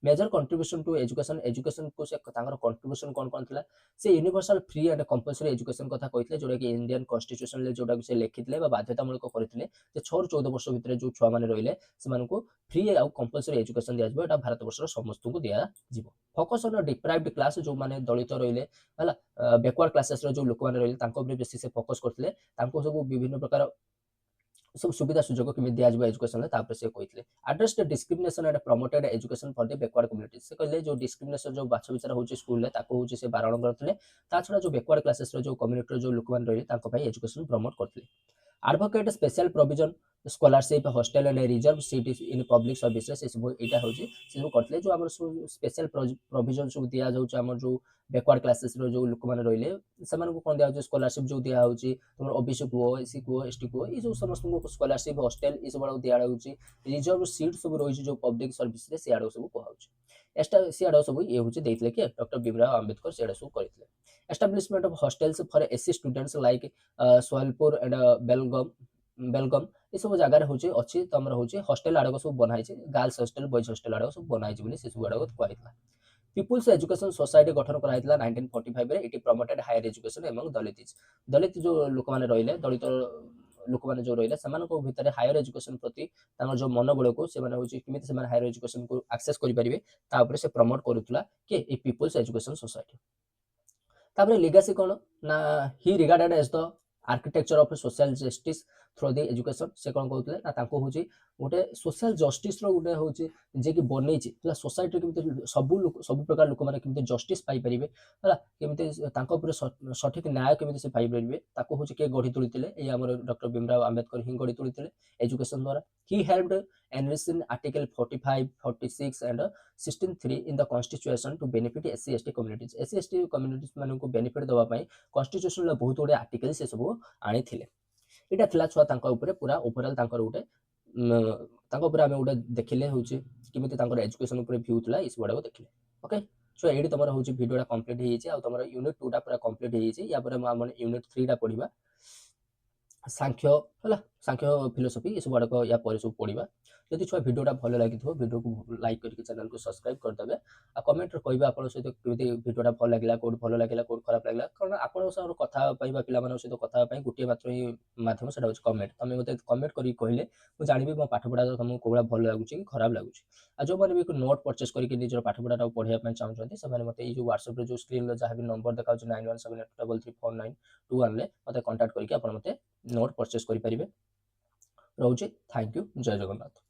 Major contribution to education education को से तांकर कंट्रीब्यूशन कोन कोन थिला से universal free and compulsory education कथा कहितले जोडा कि इंडियन कॉन्स्टिट्यूशन ले जोडा से लिखितले बा बाध्यतामूलक करथिले जे 6 ରୁ 14 वर्ष भितर जो छुआ माने रहिले सेमानकु फ्री आ कंपलसरी एजुकेशन दिया जबो एटा भारत वर्षर समस्तको दिया जिवो फोकस ऑन डिप्राइव्ड क्लास जो माने दलित रहिले हला बैकवर्ड क्लासेस रो जो लोक माने रहिले तांको उपरे बेसी से फोकस करथिले तांको सब विभिन्न प्रकार सब सुविधा सुजोग केमि दिया जबो एजुकेशन ले तापर से कहितले address the discrimination and promoted education for the backward communities से कहले जो डिस्क्रिमिनेशन जो बाछ विचार होची स्कूल ले ताको होची से बारण करथिले ता छडा जो बैकवर्ड क्लासेस रो जो कम्युनिटी रो जो लोक मान रहिले तांको भाई एजुकेशन प्रमोट करथिले advocate special provision scholarship hostel and reserve seat in public services से सब एटा होची से सब करथले जो हमर स्पेशल प्रोविजन सब दिया जाउछ हमर जो बैकवर्ड क्लासेस रो जो लोक माने रहिले समान को कोन दिया जाउछ स्कॉलरशिप जो दिया होची तुमर ओबीसी को एससी को एसटी को ई जो समस्त को स्कॉलरशिप हॉस्टल ई सब बडा दिया होची रिजर्व सीट सब रहिछ जो पब्लिक सर्विस रे से आडो सब को होची एस्टा से आडो सब ये होची देइतले के डॉक्टर भीमराव अंबेडकर से आडो सब करथले establishment of hostels for SC students like Solapur and Belgaum ये सब जगह होची अछि तमर होची हॉस्टल आडो सब बनाइछि गर्ल्स हॉस्टल बॉयज हॉस्टल आडो सब बनाइछि बोली से सब आडो कहैतला पीपुल्स एजुकेशन सोसाइटी गठन कराइतला 1945 रे it promoted higher education among Dalit जो लोक माने रहिले दलित लोक माने जो रहिले समान को भितरे हायर एजुकेशन प्रति तांगर जो मनोबल को से माने होची किमित से माने हायर एजुकेशन को एक्सेस करि परिबे ता ऊपर से प्रमोट करूतला के ए पीपुल्स एजुकेशन सोसाइटी तापर लेगासी कोन ना he regarded as the architecture of social justice through the education से कोन कहउतले ना तांको होची गोटे सोशल जस्टिस रो गोटे होची जे कि बनेछि हला सोसाइटी केमिते सब प्रकार लोक माने केमिते जस्टिस पाई परिबे हला केमिते तांको ऊपर सठिक न्याय केमिते से पाई परिबे ताको होची के गढी तुलितिले ए हमर डॉक्टर भीमराव अंबेडकर ही गढी तुलितिले एजुकेशन द्वारा he helped enrich in article 45 46 and 16.3 in the constitution to benefit SC ST communities SC ST communities माने को बेनिफिट दवा पई कॉन्स्टिट्यूशन ला बहुत गुडे आर्टिकल से सब आनी थिले एटा थिला छुआ तांका ऊपर पूरा ओवरऑल तांकर उटे तांका ऊपर हमें उटे देखिले होची किमिते तांकर एजुकेशन ऊपर व्यू थिला इस बडा को देखिले ओके सो एडी तमरा होची वीडियोटा कंप्लीट हे छि आ तमरा यूनिट 2 टा पूरा कंप्लीट हे छि या पर हम यूनिट 3 टा पढिबा सांख्य हला सांख्य फिलोसफी इस बडा को या पर सब पढिबा यदि छुआ वीडियोटा भलो लागिथो वीडियो को लाइक करके चैनल को सब्सक्राइब कर देबे आ कमेंट रे कहबे आपन सहित केमिति वीडियोटा भलो लागिला कोड भलो लागिला कोड खराब लागिला कारण आपन सह कथा पाइबा पिला मानन सहित कथा पाइ गुटे मात्र ही माध्यम सेटा होछ कमेंट तमे मते कमेंट करी कहले मु जानिबे मो पाठ पढा तुमको कोबला भलो लागुची कि खराब लागुची आ जो माने भी नोट परचेस करके निजर पाठ पढाटा पढिया पय चाहउछन्ती से माने मते ई जो WhatsApp रे जो स्क्रीन रे जहां भी नंबर देखाउछ 9178334921 ले मते कांटेक्ट करके आपन मते नोट परचेस करि परिबे रहउची थैंक यू जय जगन्नाथ।